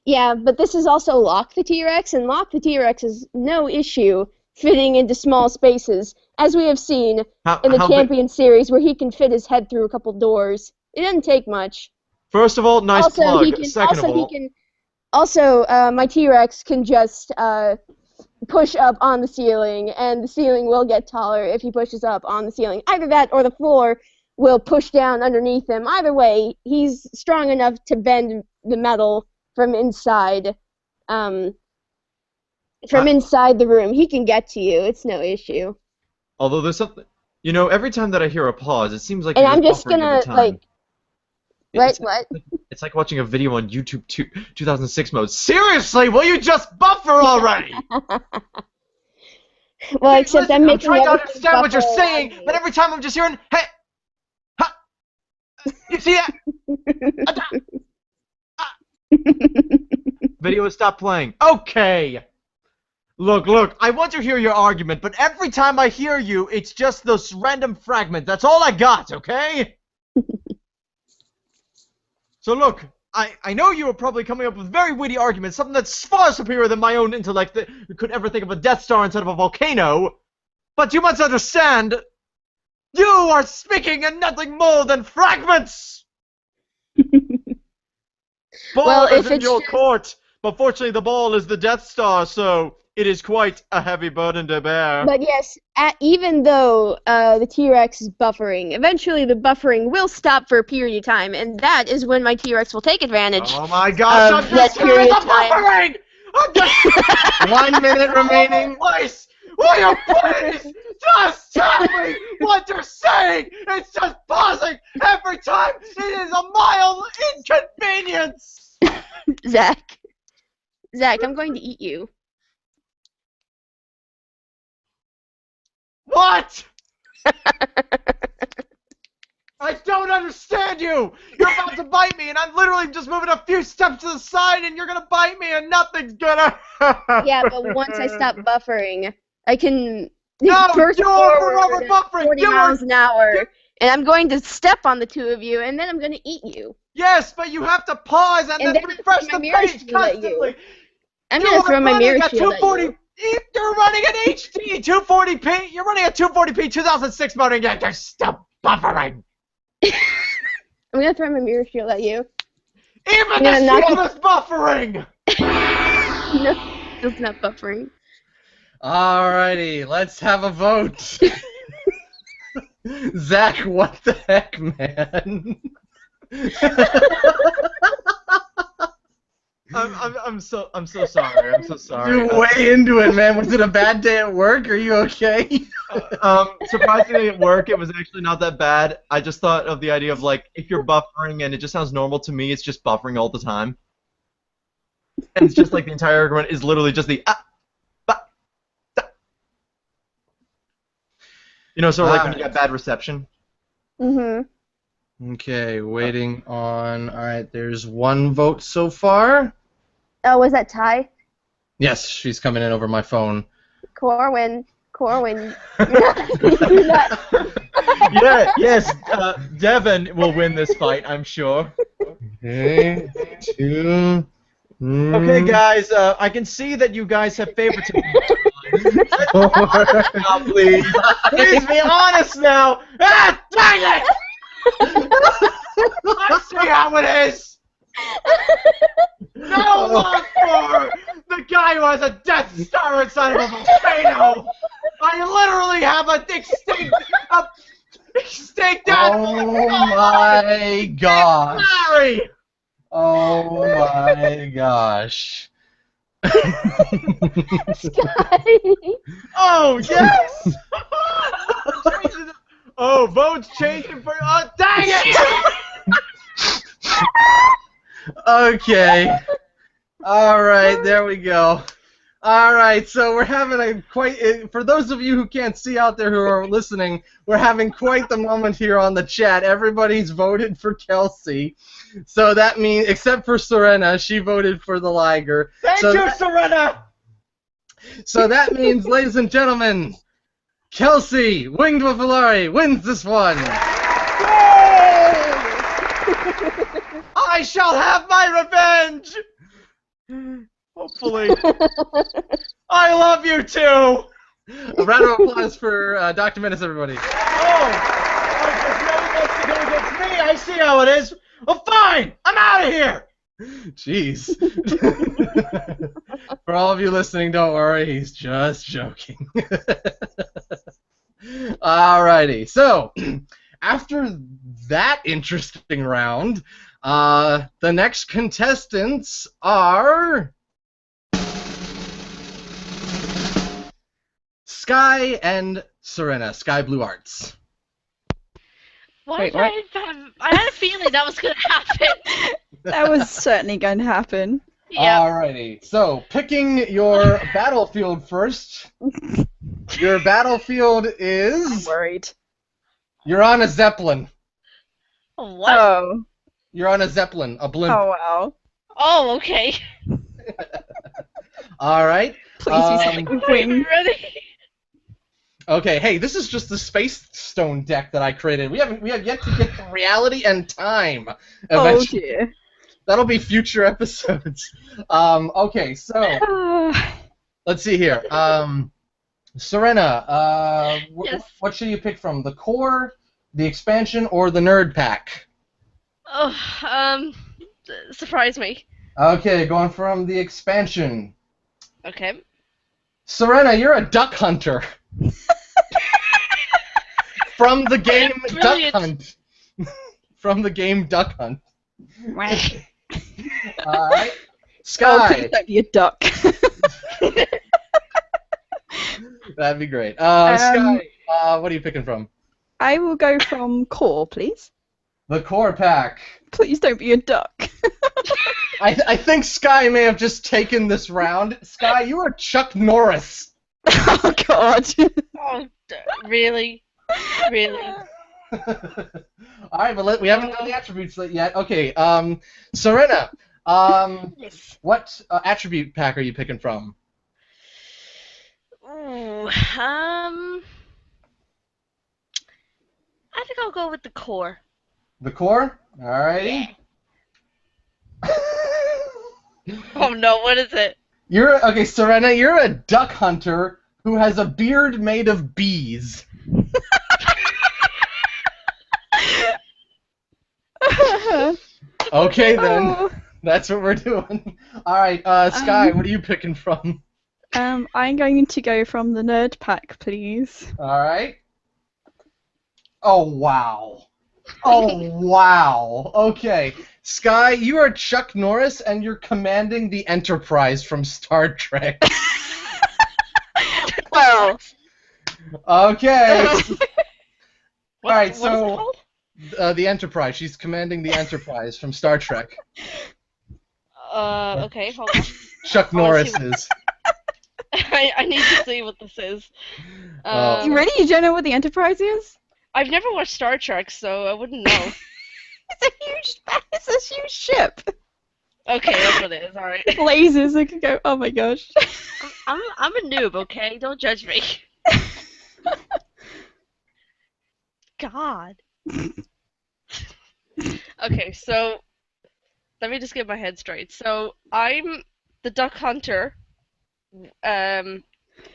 Yeah, but this is also Lock the T-Rex, and Lock the T-Rex is no issue fitting into small spaces, as we have seen in the Champion series, where he can fit his head through a couple doors. It doesn't take much. First of all, nice plug. Second of all... Also, my T-Rex can just push up on the ceiling, and the ceiling will get taller if he pushes up on the ceiling. Either that or the floor will push down underneath him. Either way, he's strong enough to bend the metal from inside inside the room. He can get to you. It's no issue. Although there's something... You know, every time that I hear a pause, it seems like... And I'm just gonna, like... What? It's like watching a video on YouTube 2006 mode. Seriously, will you just buffer already? Well, except I'm making trying to understand what you're saying, but every time I'm just hearing, hey, ha, you see that? Video has stopped playing. Okay. Look, I want to hear your argument, but every time I hear you, it's just those random fragments. That's all I got, okay? So look, I know you were probably coming up with very witty arguments, something that's far superior than my own intellect that could ever think of a Death Star instead of a volcano, but you must understand, you are speaking in nothing more than fragments! Ball is in your court, but fortunately the ball is the Death Star, so it is quite a heavy burden to bear. But yes, even though the T-Rex is buffering, eventually the buffering will stop for a period of time, and that is when my T-Rex will take advantage. Oh my gosh, I'm just hearing the buffering! I'm just 1 minute remaining. Please, will you please just tell me what you're saying? It's just pausing every time. It is a mild inconvenience. Zach, I'm going to eat you. What? I don't understand you! You're about to bite me, and I'm literally just moving a few steps to the side, and you're gonna bite me, and nothing's gonna... Yeah, but once I stop buffering, I can... No, burst you're forward forever buffering! 40 miles an hour, and I'm going to step on the two of you, and then I'm going to eat you. Yes, but you have to pause and then refresh the page constantly! I'm going to throw my mirror shield at you. You're running at HD 240p. You're running at 240p 2006 mode, and you're still buffering. I'm gonna throw my mirror shield at you. Even the shield is buffering. No, it's not buffering. Alrighty, let's have a vote. Zach, what the heck, man? I'm so sorry. I'm so sorry. You're way into it, man. Was it a bad day at work? Are you okay? Surprisingly at work, it was actually not that bad. I just thought of the idea of, like, if you're buffering, and it just sounds normal to me, it's just buffering all the time. And it's just like the entire argument is literally just the you know, sort of like when you got bad reception. Mm-hmm. Okay, waiting on... Alright, there's one vote so far. Oh, was that Ty? Yes, she's coming in over my phone. Corwin. Yeah, yes, Devin will win this fight, I'm sure. Okay, two... Okay, guys, I can see that you guys have favoritism. Now, please. Please be honest now. Ah, dang it! I see how it is. No love for the guy who has a Death Star inside of a volcano. I literally have a extinct Oh my gosh. Sorry. Oh my gosh. Sky. Oh, yes! Oh, votes changing for. Oh, dang it! Okay. All right, there we go. All right, so we're having a for those of you who can't see out there who are listening, we're having quite the moment here on the chat. Everybody's voted for Kelsey. So that means, except for Serena, she voted for the Liger. Thank you, Serena! So that means, ladies and gentlemen, Kelsey, Winged Waffalari, wins this one. I shall have my revenge! Hopefully. I love you too! A round of applause for Dr. Menace, everybody. Oh! If no one wants to go against me, I see how it is. Well, fine! I'm out of here! Jeez. For all of you listening, don't worry, he's just joking. Alrighty, so after that interesting round, the next contestants are Sky and Serena, SkyBlueArts. Wait, what? I had a feeling that was going to happen. That was certainly going to happen. Yeah. Alrighty, so picking your battlefield first. Your battlefield I'm is. worried. You're on a Zeppelin. What? Oh. You're on a Zeppelin, a blimp. Oh, wow. Oh, okay. Alright. Please be something with wings. Ready? Okay, hey, this is just the Space Stone deck that I created. We have yet to get to reality and time. Oh, Eventually. dear. That'll be future episodes. Okay, so let's see here. Serena, Yes. what should you pick from? The core, the expansion, or the nerd pack? Oh, surprise me. Okay, going from the expansion. Okay. Serena, you're a duck hunter. From the game Brilliant. Duck Hunt. From the game Duck Hunt. Alright. Oh, Sky. please don't be a duck. That'd be great. Sky, what are you picking from? I will go from core, please. The core pack. Please don't be a duck. I think Sky may have just taken this round. Sky, you are Chuck Norris. Oh, God. Oh, really? Really? Alright, but we haven't done the attributes yet. Okay, Serena, Yes. what attribute pack are you picking from? Ooh, I think I'll go with the core. The core? Alrighty. Oh no, what is it? Okay, Serena, you're a duck hunter who has a beard made of bees. Okay then, Oh. that's what we're doing. Alright, Sky, what are you picking from? I'm going to go from the nerd pack, please. Alright. Oh, wow. Oh, wow. Okay. Sky, you are Chuck Norris, and you're commanding the Enterprise from Star Trek. Well. Okay. What, Alright, what is it so called? the Enterprise. She's commanding the Enterprise from Star Trek. Okay, hold on. Chuck I wanna Norris see is. I need to see what this is. Oh. You ready? You don't know what the Enterprise is? I've never watched Star Trek, so I wouldn't know. It's a huge ship. Okay, that's what it is. All right. Lasers that can go. Oh my gosh. I'm a noob. Okay, don't judge me. God. Okay, so let me just get my head straight. So I'm the duck hunter,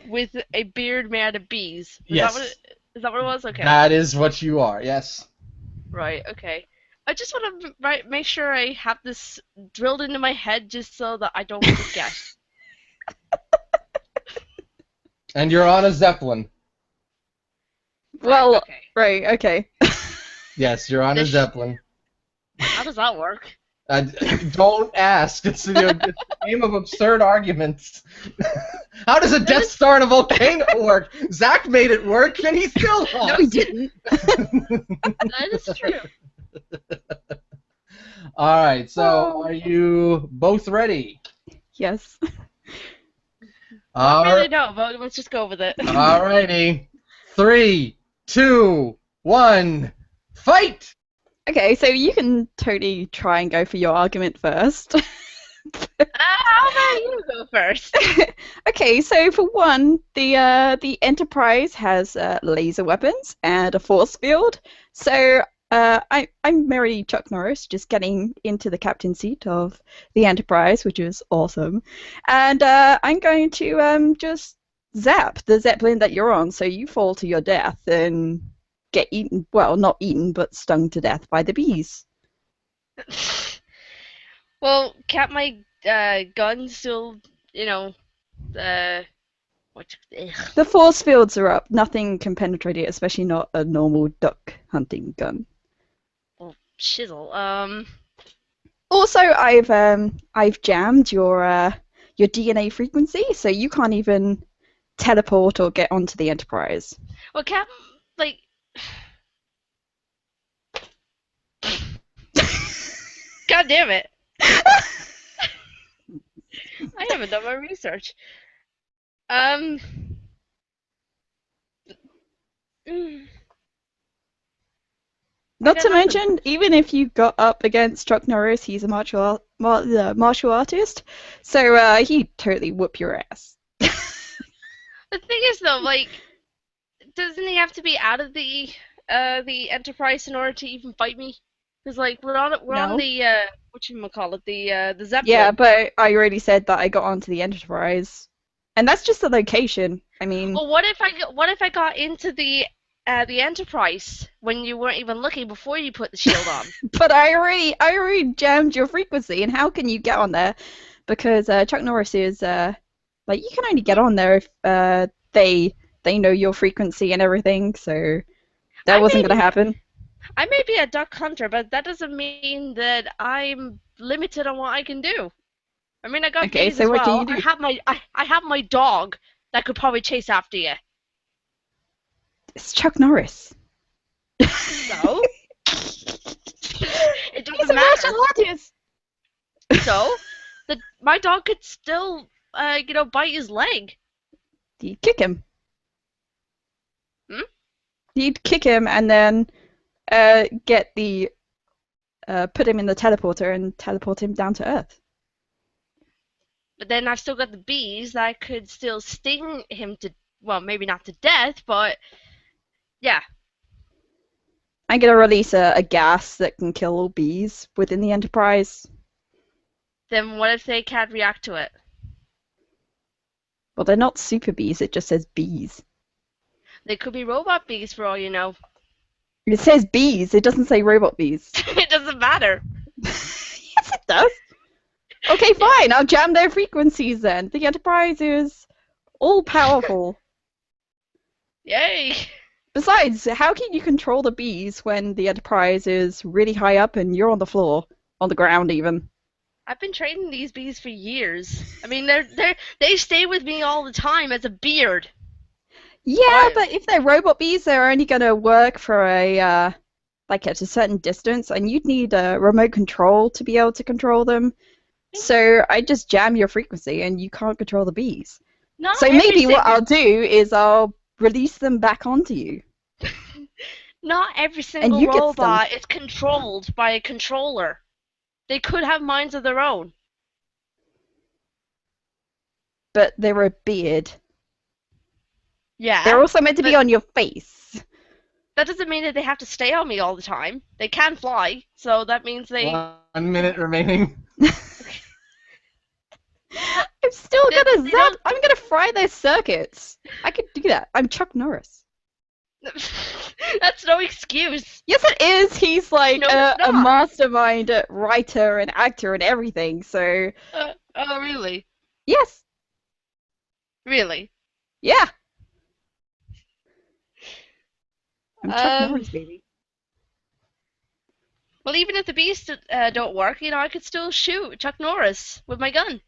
with a beard made out of bees. Yes. Is that what it was? Okay. That is what you are, yes. Right. Okay. I just want to make sure I have this drilled into my head just so that I don't forget. And you're on a Zeppelin. Well, Okay. right. Okay. Yes, you're on a This- Zeppelin. How does that work? Don't ask. It's a game of absurd arguments. How does a Death Star in a volcano work? Zach made it work, and he still lost. No, he didn't. That is true. All right, so are you both ready? Yes. Not really, no, but let's just go with it. All righty. 3, 2, 1, fight! Okay, so you can totally try and go for your argument first. How about you go first? Okay, so for one, the Enterprise has laser weapons and a force field. So I'm merely Chuck Norris, just getting into the captain seat of the Enterprise, which is awesome. And I'm going to just zap the Zeppelin that you're on, so you fall to your death and get eaten. Well, not eaten, but stung to death by the bees. Well, can't my gun still, what? The force fields are up. Nothing can penetrate it, especially not a normal duck hunting gun. Oh, shizzle. Also, I've jammed your DNA frequency, so you can't even teleport or get onto the Enterprise. Well, can't, like... God damn it. I haven't done my research. Not to mention, even if you got up against Chuck Norris, he's a martial artist, so he'd totally whoop your ass. The thing is, though, like, doesn't he have to be out of the Enterprise in order to even fight me? Because, like, we're on the whatchamacallit, the Zeppelin. Yeah, but I already said that I got onto the Enterprise, and that's just the location. I mean, Well, what if I got into the Enterprise when you weren't even looking before you put the shield on? but I already jammed your frequency, and how can you get on there? Because Chuck Norris is like, you can only get on there if they know your frequency and everything. So that wasn't gonna happen. I may be a duck hunter, but that doesn't mean that I'm limited on what I can do. I mean, I got bees so as what well. can you do? I have my dog that could probably chase after you. It's Chuck Norris. So it He's doesn't a matter. martial artist. So my dog could still, bite his leg. You'd kick him. Hmm? You'd kick him and then get the put him in the teleporter and teleport him down to Earth. But then I've still got the bees that could still sting him to, well, maybe not to death, but yeah. I'm gonna release a gas that can kill all bees within the Enterprise. Then what if they can't react to it? Well, they're not super bees. It just says bees. They could be robot bees for all you know. It says bees. It doesn't say robot bees. It doesn't matter. Yes, it does. Okay, fine. I'll jam their frequencies then. The Enterprise is all powerful. Yay! Besides, how can you control the bees when the Enterprise is really high up and you're on the floor, on the ground even? I've been training these bees for years. I mean, they stay with me all the time as a beard. Yeah, but if they're robot bees, they're only gonna work for a like at a certain distance, and you'd need a remote control to be able to control them. So I just jam your frequency, and you can't control the bees. Not So every maybe what single- I'll do is I'll release them back onto you. Not every single you get robot is controlled by a controller. They could have minds of their own. But they're a beard. Yeah. They're also meant to be but on your face. that doesn't mean that they have to stay on me all the time. They can fly, so that means they. 1 minute remaining. I'm still They- gonna they zap. don't- I'm gonna fry their circuits. I could do that. I'm Chuck Norris. That's no excuse. Yes, it is. He's like No, it's a not. mastermind writer and actor and everything. So Oh, really? yes, Really? yeah. I'm Chuck Um, Norris, baby. Well, even if the bees don't work, I could still shoot Chuck Norris with my gun.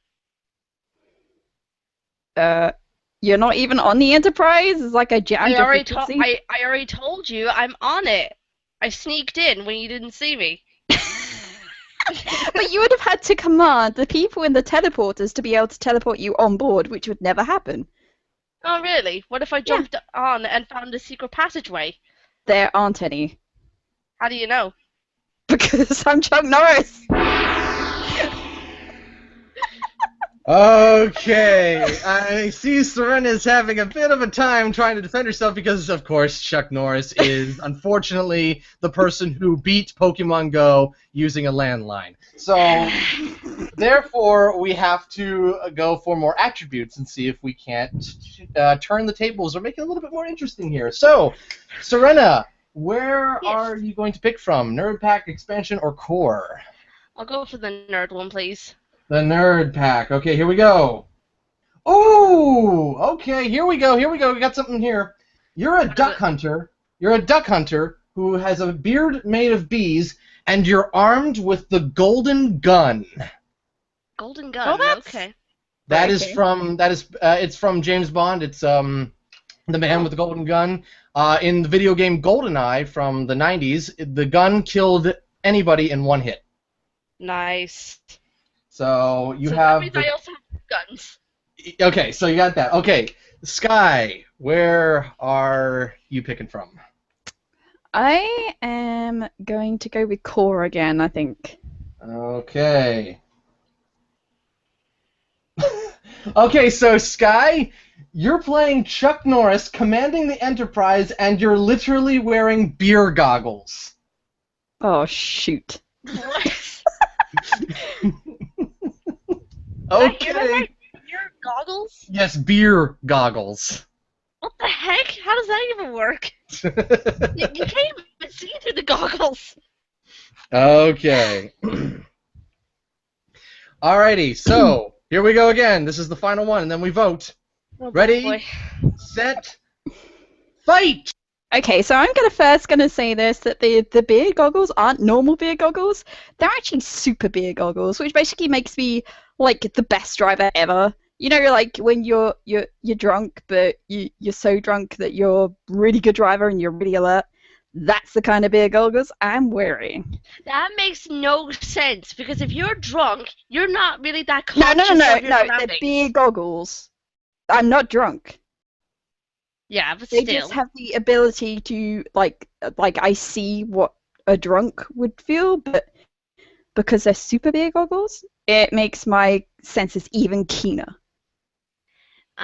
You're not even on the Enterprise? It's like a jammed your frequency? I already told you I'm on it. I sneaked in when you didn't see me. But you would have had to command the people in the teleporters to be able to teleport you on board, which would never happen. Oh, really? What if I jumped on and found a secret passageway? There aren't any. How do you know? Because I'm Chuck Norris. Okay, I see Serena is having a bit of a time trying to defend herself because, of course, Chuck Norris is, unfortunately, the person who beat Pokemon Go using a landline. So, therefore, we have to go for more attributes and see if we can't turn the tables or make it a little bit more interesting here. So, Serena, where are you going to pick from? Nerd Pack, Expansion, or Core? I'll go for the nerd one, please. The Nerd Pack. Okay, here we go. Ooh! Okay, here we go. We got something here. You're a duck hunter. You're a duck hunter who has a beard made of bees, and you're armed with the golden gun. Golden gun. Oh, okay. It's from James Bond. It's the man with the golden gun. In the video game GoldenEye from the 90s, the gun killed anybody in one hit. Nice. So that means I also have guns. Okay, so you got that. Okay, Sky, where are you picking from? I am going to go with Core again, I think. Okay. Okay, so Sky, you're playing Chuck Norris, commanding the Enterprise, and you're literally wearing beer goggles. Oh, shoot. What? Okay. Beer goggles? Yes, beer goggles. What the heck? How does that even work? you can't even see through the goggles. Okay. Alrighty, so here we go again. This is the final one, and then we vote. Oh, ready, boy. Set, fight! Okay, so I'm gonna say this, that the beer goggles aren't normal beer goggles. They're actually super beer goggles, which basically makes me like the best driver ever. You know, like when you're drunk, but you're so drunk that you're a really good driver and you're really alert. That's the kind of beer goggles I'm wearing. That makes no sense, because if you're drunk, you're not really that conscious No, of your they're surroundings. beer goggles. I'm not drunk. Yeah, but They still. just have the ability to, like I see what a drunk would feel, but because they're super beer goggles, it makes my senses even keener.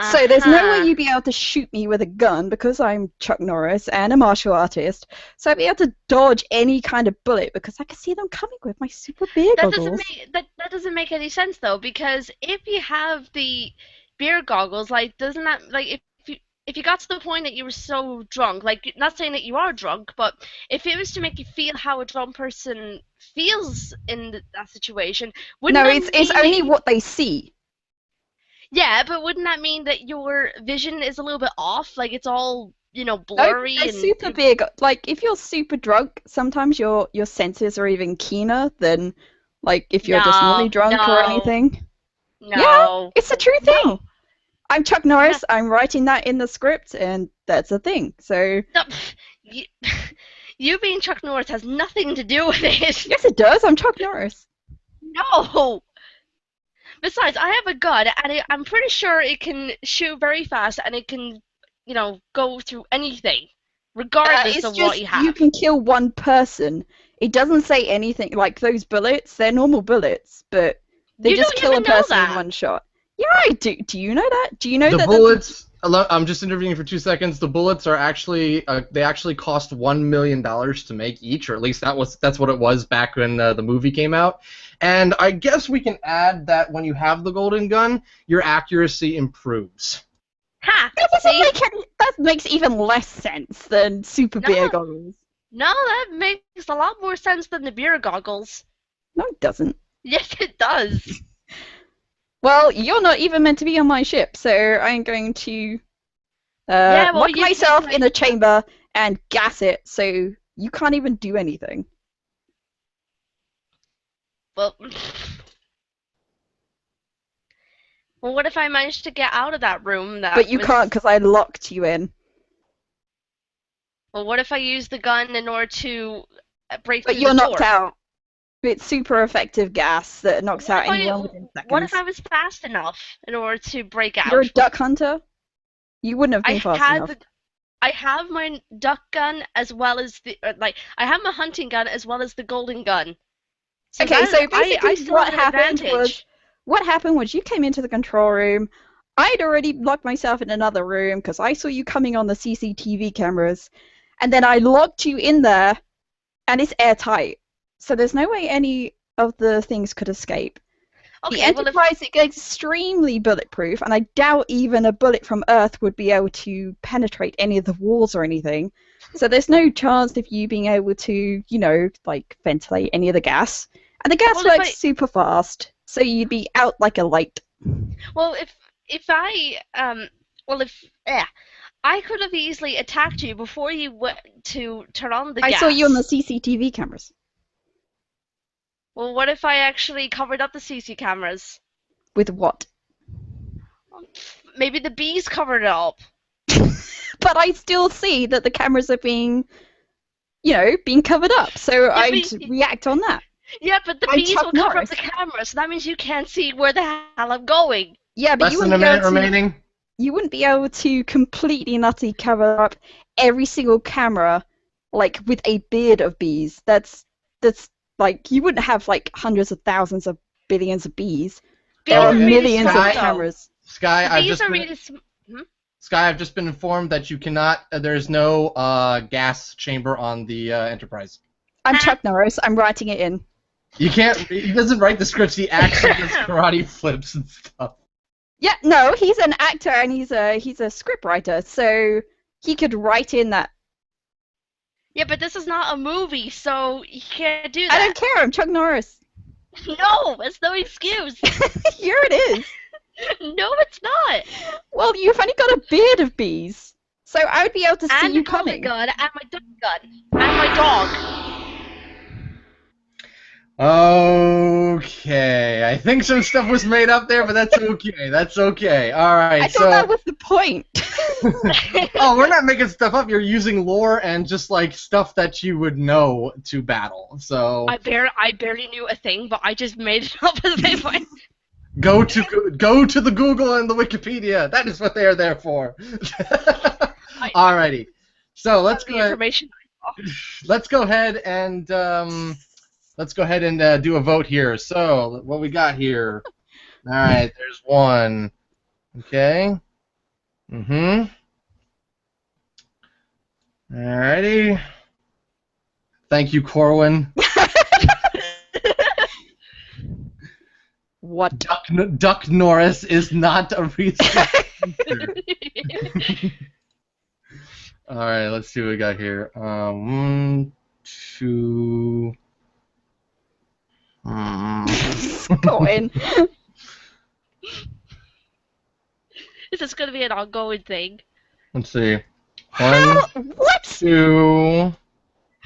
So there's no way you'd be able to shoot me with a gun because I'm Chuck Norris and a martial artist. So I'd be able to dodge any kind of bullet because I can see them coming with my super beer goggles. That doesn't make any sense though, because if you have the beer goggles, like doesn't that like if you got to the point that you were so drunk, like not saying that you are drunk, but if it was to make you feel how a drunk person feels in that situation, wouldn't No, that it's mean only what they see. Yeah, but wouldn't that mean that your vision is a little bit off? Like it's all, blurry No, and super big. Like if you're super drunk, sometimes your senses are even keener than like if you're just normally drunk or anything. No. Yeah, it's a true thing. No. I'm Chuck Norris. I'm writing that in the script, and that's a thing. So No, you being Chuck Norris has nothing to do with it. yes, it does. I'm Chuck Norris. No. Besides, I have a gun, and I'm pretty sure it can shoot very fast, and it can, go through anything, regardless of what you have. You can kill one person. It doesn't say anything like those bullets. They're normal bullets, but they just kill a person in one shot. Yeah, I do. Do you know that? Do you know that? The bullets. I'm just interviewing for 2 seconds. The bullets are actually they actually cost $1 million to make each, or at least that's what it was back when the movie came out. And I guess we can add that when you have the golden gun, your accuracy improves. Ha! That makes even less sense than super beer goggles. No, that makes a lot more sense than the beer goggles. No, it doesn't. Yes, it does. Well, you're not even meant to be on my ship, so I'm going to lock myself in a chamber and gas it, so you can't even do anything. Well, well, what if I managed to get out of that room? But you can't because I locked you in. Well, what if I use the gun in order to break But through you're the knocked door? out. It's super effective gas that knocks What out if I- anyone within seconds. What if I was fast enough in order to break out? You're a duck hunter? You wouldn't have been fast enough. I have my duck gun as well as the I have my hunting gun as well as the golden gun. So Okay, so I basically still what have an happened advantage. was you came into the control room. I'd already locked myself in another room because I saw you coming on the CCTV cameras, and then I locked you in there, and it's airtight. So there's no way any of the things could escape. Okay, The Enterprise is extremely bulletproof, and I doubt even a bullet from Earth would be able to penetrate any of the walls or anything. So there's no chance of you being able to, ventilate any of the gas. And the gas works super fast, so you'd be out like a light. Well, I could have easily attacked you before you went to turn on the gas. I saw you on the CCTV cameras. Well, what if I actually covered up the CC cameras? With what? Maybe the bees covered it up. But I still see that the cameras are being covered up, so I'd react on that. Yeah, but the bees will cover up the camera, so that means you can't see where the hell I'm going. Yeah, but Less than a minute remaining. You wouldn't be able to completely and utterly cover up every single camera, with a beard of bees. That's you wouldn't have hundreds of thousands of billions of bees. There are millions of cameras. Sky, I've just been informed that you cannot. There's no gas chamber on the Enterprise. I'm Chuck Norris. I'm writing it in. You can't. He doesn't write the scripts. He actually does karate flips and stuff. Yeah, no, he's an actor and he's a script writer, so he could write in that. Yeah, but this is not a movie, so you can't do that. I don't care. I'm Chuck Norris. No, that's no excuse. Here it is. No, it's not. Well, you've only got a beard of bees, so I would be able to see you coming. And my gun, and my duck gun, and my dog. Okay, I think some stuff was made up there, but that's okay. That's okay. All right. I thought that was the point. Oh, we're not making stuff up. You're using lore and just stuff that you would know to battle. So I barely knew a thing, but I just made it up as I went. Go to the Google and the Wikipedia. That is what they are there for. Alrighty. So let's go ahead. Let's go ahead and do a vote here. So what we got here? All right. There's one. Okay. Alrighty. Thank you, Corwin. What? Duck Norris is not a reason. All right, let's see what we got here. 1, 2. Go in. This is gonna be an ongoing thing. Let's see. 1, 2,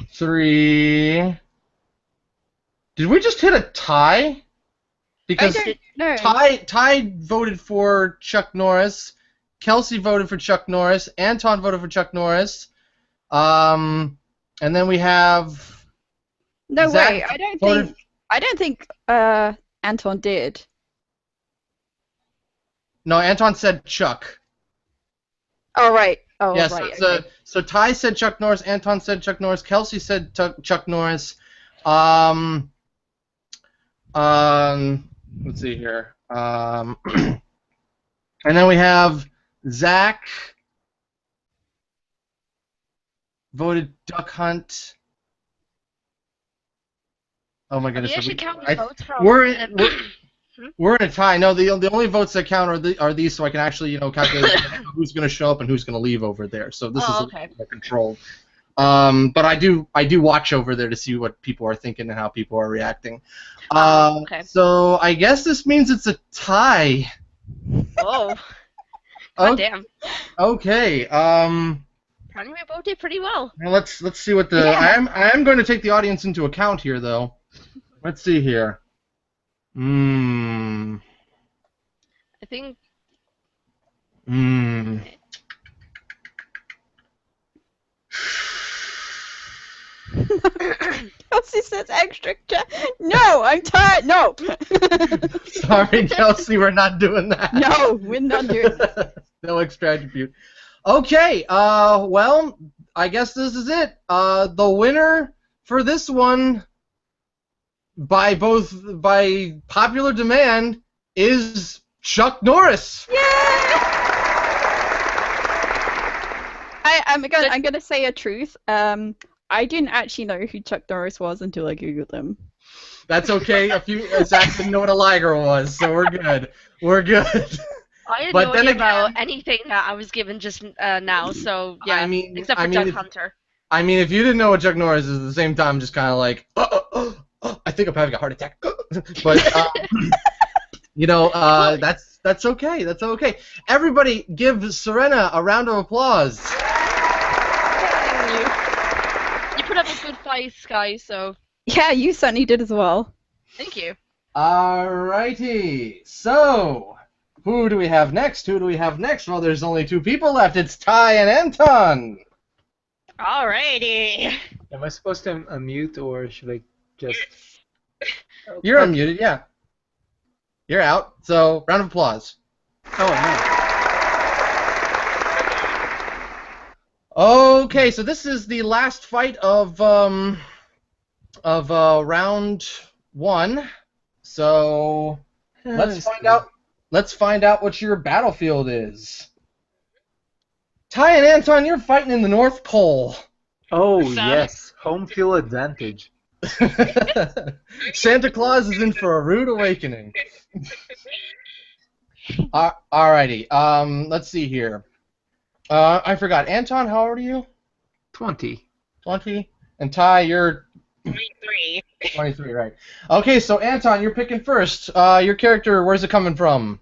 3. Did we just hit a tie? Because Ty voted for Chuck Norris, Kelsey voted for Chuck Norris, Anton voted for Chuck Norris, and then we have. No Zach way! I don't think Anton did. No, Anton said Chuck. Oh right. Oh yeah, right. So Ty said Chuck Norris, Anton said Chuck Norris, Kelsey said Chuck Norris. Let's see here. And then we have Zach voted Duck Hunt. Oh my goodness. We're in a tie. No, the only votes that count are these, so I can actually calculate who's going to show up and who's going to leave over there. So this is controlled. But I do watch over there to see what people are thinking and how people are reacting. So I guess this means it's a tie. Oh. God damn. Okay. Apparently we both did pretty well. Now let's see what the I am going to take the audience into account here though. Let's see here. Mmm. I think. Mmm. Kelsey says extra. No, I'm tired. No. Sorry, Kelsey, we're not doing that. No, we're not doing that. No extra attribute. Okay, well, I guess this is it. The winner for this one, by popular demand, is Chuck Norris. Yay! I'm gonna say a truth. I didn't actually know who Chuck Norris was until I googled him. That's okay. Zach didn't know what a liger was, so we're good. We're good. I had But no then idea again- about anything that I was given just now, so yeah, I mean- except I for mean, Doug if- Hunter. I mean, if you didn't know what Chuck Norris is, at the same time, just kind of like, I think I'm having a heart attack. But you know, that's okay. That's okay. Everybody, give Serena a round of applause. You put up a good fight, Sky, so Yeah, you certainly did as well. thank you. Alrighty. So, who do we have next? Well, there's only two people left. It's Ty and Anton. Alrighty. Am I supposed to unmute or should I just? You're unmuted, yeah. You're out. So, round of applause. Oh no. Okay, so this is the last fight of round 1. So let's find out. Let's find out what your battlefield is. Ty and Anton, you're fighting in the North Pole. Oh yes, home field advantage. Santa Claus is in for a rude awakening. Alrighty. Let's see here. I forgot. Anton, how old are you? 20. 20. And Ty, you're 23. 23, right. Okay, so Anton, you're picking first. Your character, where's it coming from?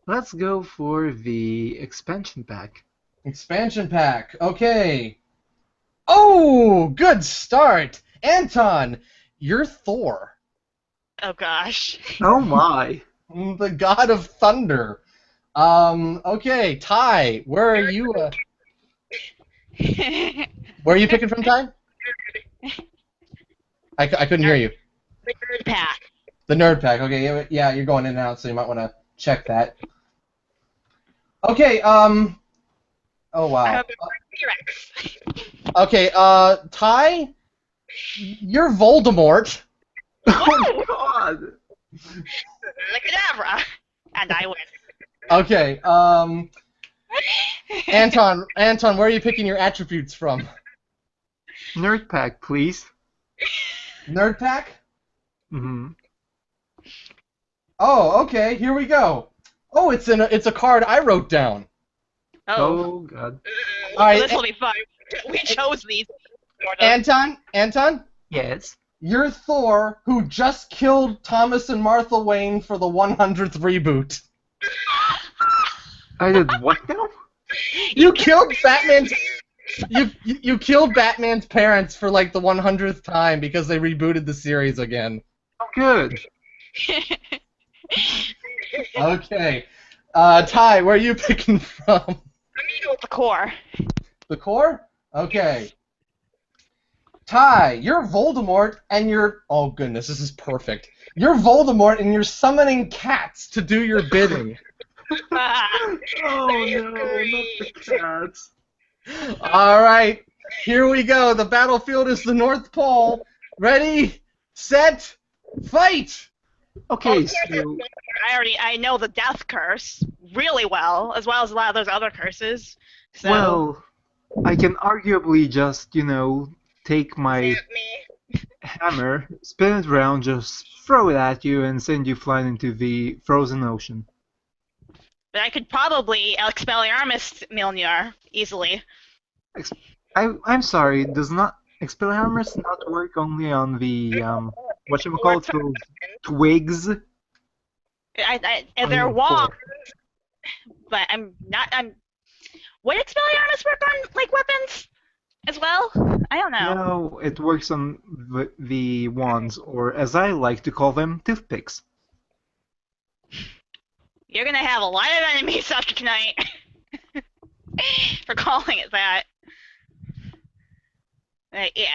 Let's go for the expansion pack. Expansion pack. Okay. Oh, good start. Anton, you're Thor, Oh gosh. Oh my. the god of thunder. Okay, Ty, where are you? Where are you picking from, Ty? I couldn't hear you. The Nerd Pack. The nerd pack. Okay, yeah, you're going in and out, so you might want to check that. Okay. Oh wow. T-Rex. Okay. Ty, you're Voldemort. Oh god. The Cadabra. And I win. Okay. Anton, where are you picking your attributes from? Nerd pack, please. Nerd pack. Mm-hmm. Oh, okay. Here we go. Oh, it's a card I wrote down. Oh god. All right, This will be fun. We chose these. Anton, Yes. you're Thor, who just killed Thomas and Martha Wayne for the 100th reboot. I did what now? You killed Batman's. You killed Batman's parents for like the 100th time because they rebooted the series again. Oh good. Okay. Ty, where are you picking from? I'm gonna go with the core. The core? Okay. Ty, you're Voldemort and you're... Oh goodness, this is perfect. You're Voldemort and you're summoning cats to do your bidding. Oh no, not the cats. Alright, here we go. The battlefield is the North Pole. Ready, set, fight! Okay, so I know the death curse really well as a lot of those other curses. So well, I can arguably just, take my hammer, spin it around, just throw it at you, and send you flying into the frozen ocean. but I could probably Expelliarmus Mjolnir easily. I'm sorry, does not Expelliarmus not work only on the whatchamacallit, those twigs? They're wands, but I'm not. Would Expelliarmus work on like weapons? as well? I don't know. No, it works on the wands, or as I like to call them, toothpicks. You're gonna have a lot of enemies after tonight for calling it that. Yeah.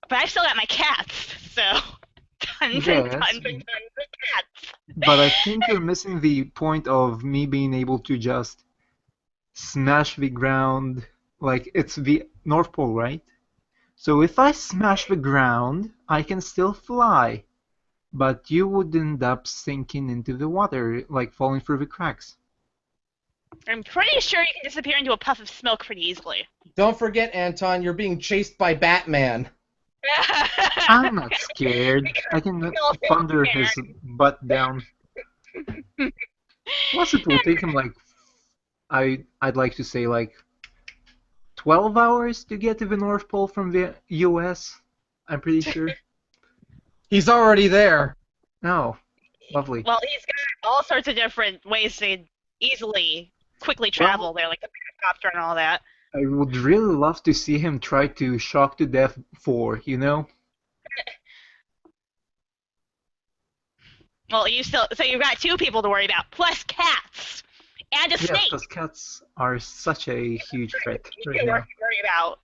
But I've still got my cats, so tons and Yes, tons and tons of cats. but I think you're missing the point of me being able to just smash the ground. Like, it's the North Pole, right? So if I smash the ground, I can still fly. But you would end up sinking into the water, like falling through the cracks. I'm pretty sure you can disappear into a puff of smoke pretty easily. Don't forget, Anton, you're being chased by Batman. I'm not scared. I can thunder his butt down. Plus, it will take him like I'd like to say like 12 hours to get to the North Pole from the U.S. I'm pretty sure. He's already there. Oh, lovely. Well, he's got all sorts of different ways to easily, quickly travel there, like the helicopter and all that. I would really love to see him try to shock to death 4, you know? Well, so you've got 2 people to worry about, plus cats and a Yeah, snake. because cats are such a huge threat You right can now. worry about.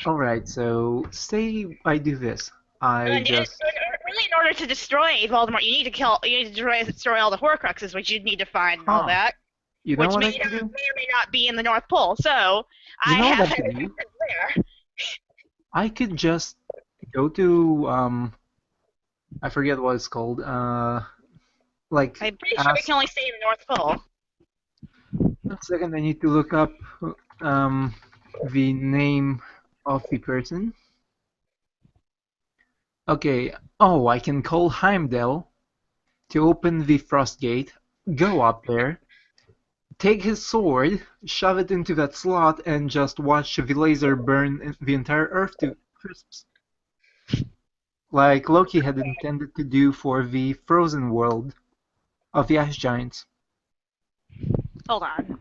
Alright, so say I do this. Really, in order to destroy Voldemort, you need to destroy all the Horcruxes, which you'd need to find and all that. You know Which what may I can do? or may not be in the North Pole. So You I know what have I can do? there. I could just go to I forget what it's called. Like I'm pretty sure we can only stay in the North Pole. 1 second, I need to look up the name of the person. Okay. Oh, I can call Heimdall to open the frost gate. Go up there. Take his sword, shove it into that slot, and just watch the laser burn the entire Earth to crisps. Like Loki had intended to do for the frozen world of the Ice Giants. Hold on.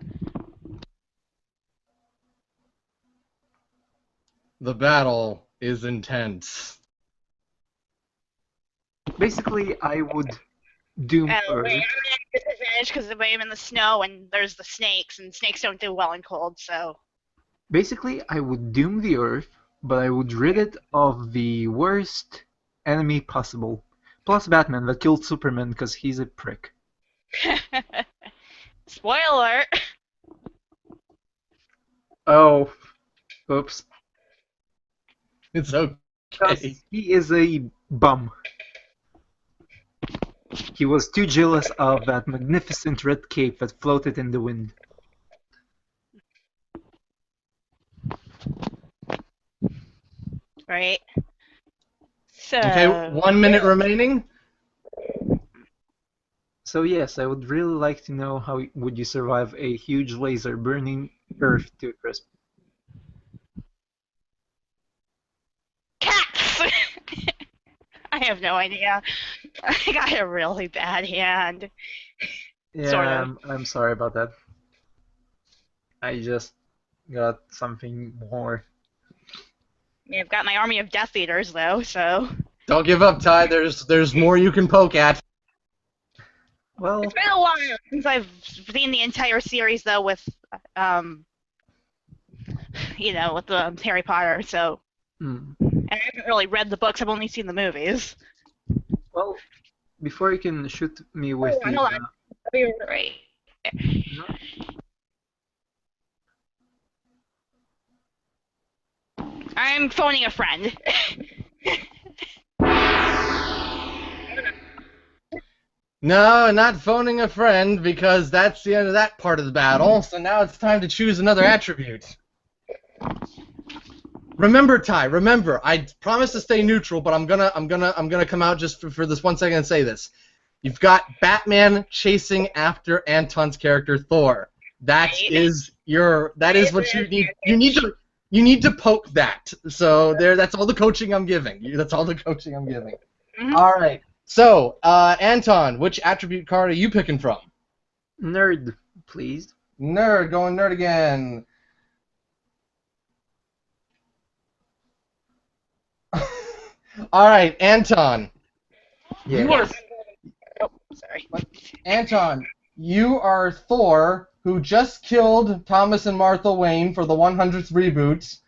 The battle is intense. Basically, I would doom Oh, Earth. wait, I'm at a disadvantage because I'm in the snow and there's the snakes, and snakes don't do well in cold, so. Basically, I would doom the Earth, but I would rid it of the worst enemy possible. Plus Batman that killed Superman because he's a prick. Spoiler! Oh, oops. It's okay. 'Cause he is a bum. He was too jealous of that magnificent red cape that floated in the wind. Right. So. Okay, 1 minute remaining. So yes, I would really like to know how would you survive a huge laser burning Earth to a crisp. Cats! I have no idea. I got a really bad hand. Yeah, Sort of. I'm sorry about that. I just got something more. I've got my army of Death Eaters, though, so. Don't give up, Ty. There's more you can poke at. Well, It's been a while since I've seen the entire series, though, with, with Harry Potter, so. And I haven't really read the books, I've only seen the movies. Well, before you can shoot me with Hold on. I'll be right. I'm phoning a friend. No, not phoning a friend, because that's the end of that part of the battle. So now it's time to choose another attribute. Remember, Ty. Remember, I promise to stay neutral, but I'm gonna come out just for this 1 second and say this. You've got Batman chasing after Anton's character Thor. That is what you need. You need to poke that. So that's all the coaching I'm giving. That's all the coaching I'm giving. Mm-hmm. All right. So, Anton, which attribute card are you picking from? Nerd, please. Nerd, going nerd again. All right, Anton. Yeah. You are Oh, sorry. Anton. You are Thor, who just killed Thomas and Martha Wayne for the 100th reboot,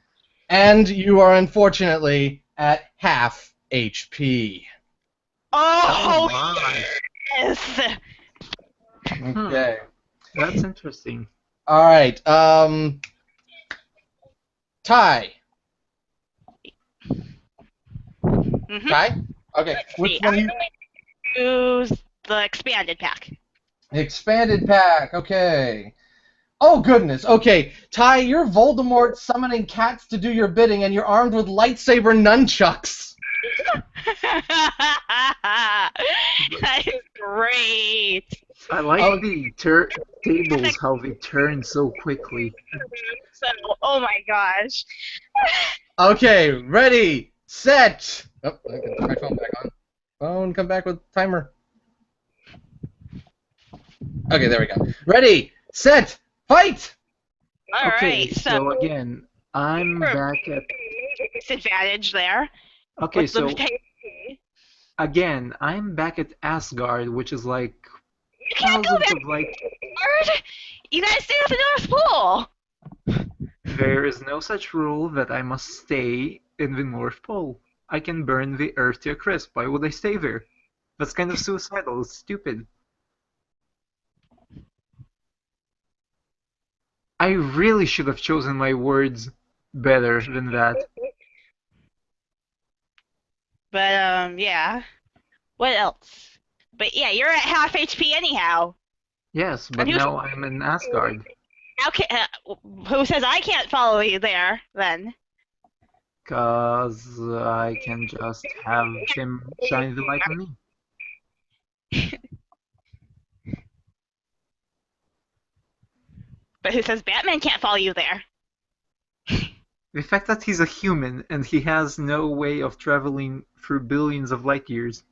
and you are unfortunately at half HP. Oh, my. yes! Okay. That's interesting. All right. Ty. Mm-hmm. Ty. Okay. Which one? I'm going to use the expanded pack. Expanded pack. Okay. Oh goodness. Okay, Ty, you're Voldemort summoning cats to do your bidding, and you're armed with lightsaber nunchucks. That is great. I like the tables, how they turn so quickly. So, oh my gosh. Okay, ready, set. Oh, I can put my phone back on. Phone, come back with timer. Okay, there we go. Ready, set, fight. All Okay, right. so again, I'm back at. Disadvantage there. Okay, with the so again, I'm back at Asgard, which is like You can't go thousands there. of light. You guys stay at the North Pole. There is no such rule that I must stay in the North Pole. I can burn the Earth to a crisp. Why would I stay there? That's kind of suicidal. It's stupid. I really should have chosen my words better than that. But yeah. What else? But yeah, you're at half HP anyhow. Yes, but now I'm in Asgard. How can, who says I can't follow you there then? Cause I can just have him shine the light on me. But who says Batman can't follow you there? The fact that he's a human and he has no way of traveling through billions of light years.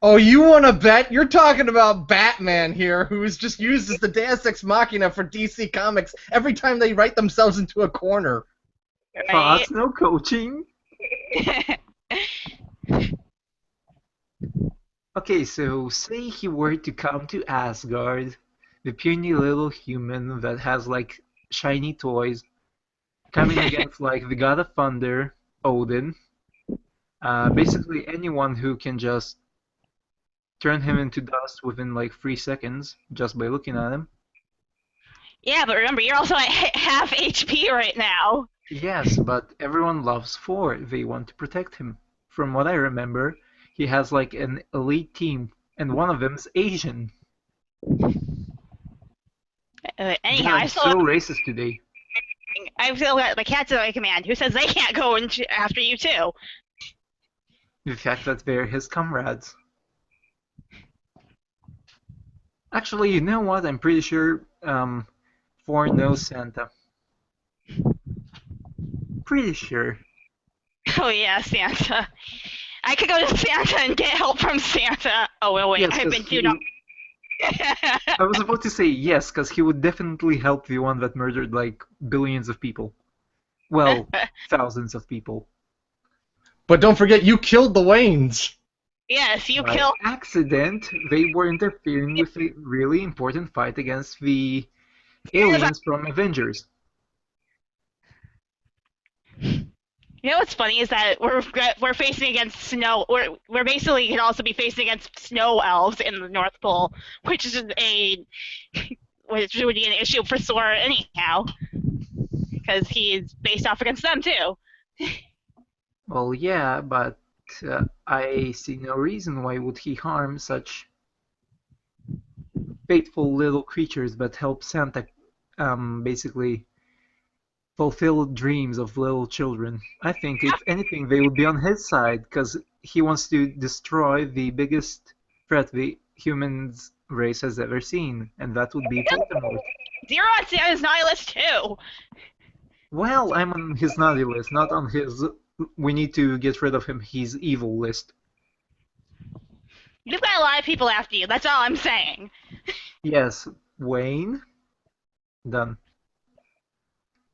Oh, you want to bet? You're talking about Batman here, who's just used as the Deus Ex Machina for DC Comics every time they write themselves into a corner. Oh, that's no coaching. Okay, so say he were to come to Asgard, the puny little human that has like shiny toys, coming against like the god of thunder, Odin, basically anyone who can just turn him into dust within like 3 seconds just by looking at him. Yeah, but remember, you're also at half HP right now. Yes, but everyone loves Thor. They want to protect him. From what I remember, he has like an elite team, and one of them's Asian. Anyhow, I'm so racist today. I feel that the cat's at my command. Who says they can't go after you too? The fact that they're his comrades. Actually, you know what? I'm pretty sure Thor knows Santa. Pretty sure. Oh yeah, Santa. I could go to Santa and get help from Santa. Oh well, wait, Yes, I've 'cause been tuned up. I was about to say yes, because he would definitely help the one that murdered like billions of people. Well, thousands of people. But don't forget, you killed the Waynes. Yes, you By killed. accident, they were interfering with a really important fight against the aliens from Avengers. You know what's funny is that we're facing against snow. We're basically can also be facing against snow elves in the North Pole, which is which would be an issue for Thor anyhow, because he's based off against them too. Well, yeah, but I see no reason why would he harm such faithful little creatures that help Santa basically fulfill dreams of little children. I think if anything they would be on his side because he wants to destroy the biggest threat the humans race has ever seen, and that would be Voldemort. Zero on Santa's naughty list too. Well, I'm on his naughty list, not on his we need to get rid of him, he's evil list. You've got a lot of people after you. That's all I'm saying. Yes, Wayne. Done.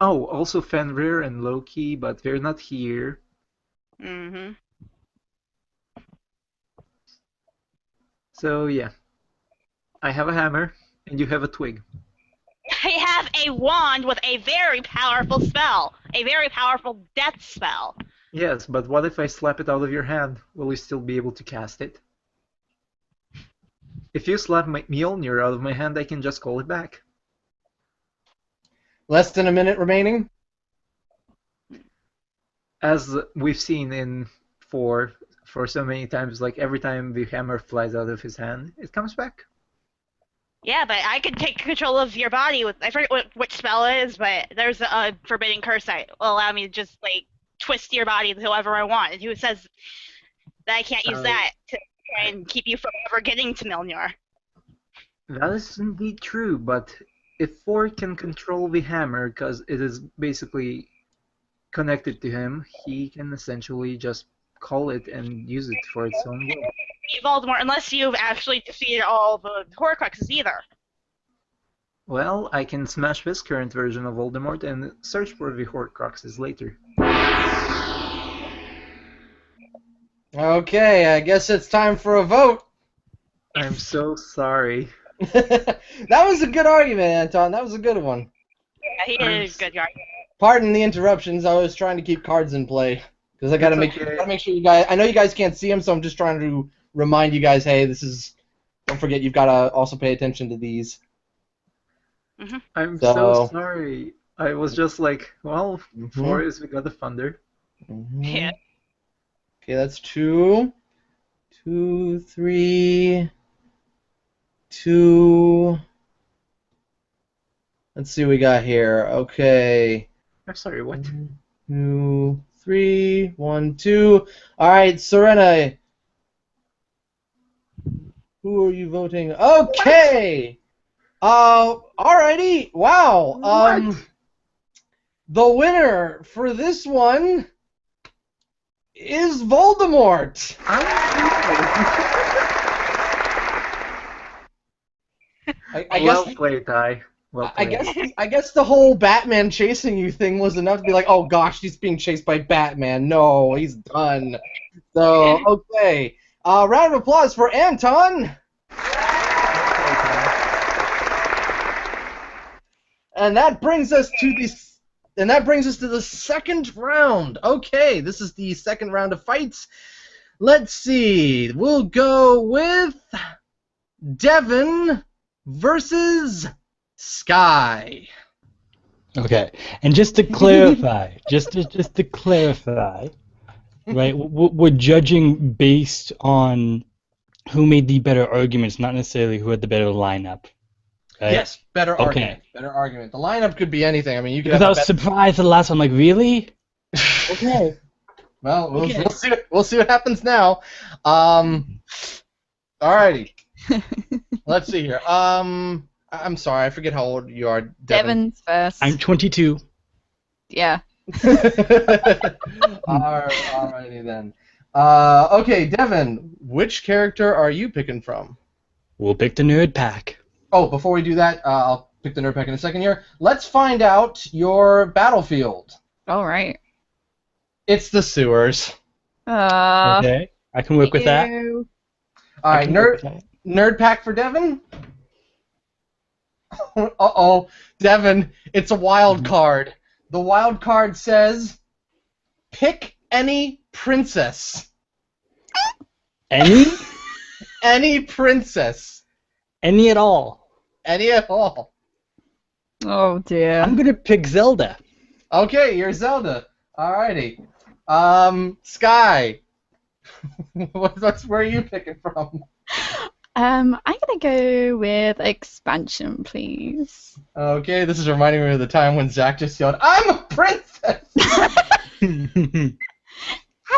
Oh, also Fenrir and Loki, but they're not here. Mm-hmm. So yeah, I have a hammer, and you have a twig. I have a wand with a very powerful spell. A very powerful death spell. Yes, but what if I slap it out of your hand? Will you still be able to cast it? If you slap my Mjolnir out of my hand, I can just call it back. Less than a minute remaining? As we've seen in 4 for so many times, like every time the hammer flies out of his hand, it comes back. Yeah, but I could take control of your body with, I forget which spell it is, but there's a forbidden curse that will allow me to just like twist your body to whoever I want. And who says that I can't use that to try and keep you from ever getting to Mjolnir? That is indeed true, but if 4 can control the hammer because it is basically connected to him, he can essentially just call it and use it for its own will. Voldemort, unless you've actually defeated all the Horcruxes either. Well, I can smash this current version of Voldemort and search for the Horcruxes later. Okay, I guess it's time for a vote. I'm so sorry. That was a good argument, Anton. That was a good one. Yeah, he did a good job. Pardon the interruptions. I was trying to keep cards in play because I gotta make sure you guys. I know you guys can't see them, so I'm just trying to remind you guys. Hey, this is. Don't forget, you've got to also pay attention to these. Mm-hmm. I'm so sorry. I was just like, well, 4 is the God of Thunder. Yeah. Okay, that's 2, 2, 3, 2. Let's see what we got here. Okay. I'm sorry, what? 2, 3, 1, 2. All right, Serena. Who are you voting? Okay. Alrighty. Wow. The winner for this one is Voldemort. Well played, Ty. Well played. I guess the whole Batman chasing you thing was enough to be like, oh gosh, he's being chased by Batman. No, he's done. So okay. Round of applause for Anton. And that brings us to the second round. Okay, this is the second round of fights. Let's see. We'll go with Devin versus Sky. Okay, and just to clarify, just to clarify, right? We're judging based on who made the better arguments, not necessarily who had the better lineup. Right? Yes, better argument. Better argument. The lineup could be anything. I mean, you could. Because I was surprised at the last one. Like, really? Okay. Well, we'll see what happens now. Alrighty. Let's see here. I'm sorry, I forget how old you are, Devin. Devin's first. I'm 22. Yeah. Alrighty then. Okay, Devin, which character are you picking from? We'll pick the nerd pack. Oh, before we do that, I'll pick the nerd pack in a second here. Let's find out your battlefield. All right. It's the sewers. Okay, I can work with that. All right, nerd pack for Devin. Uh-oh, Devin, it's a wild card. The wild card says, pick any princess. Any? Any princess. Any at all. Any at all. Oh dear. I'm gonna pick Zelda. Okay, you're Zelda. Alrighty. Sky. Where are you picking from? I'm gonna go with expansion, please. Okay, this is reminding me of the time when Zach just yelled, "I'm a princess!" I'm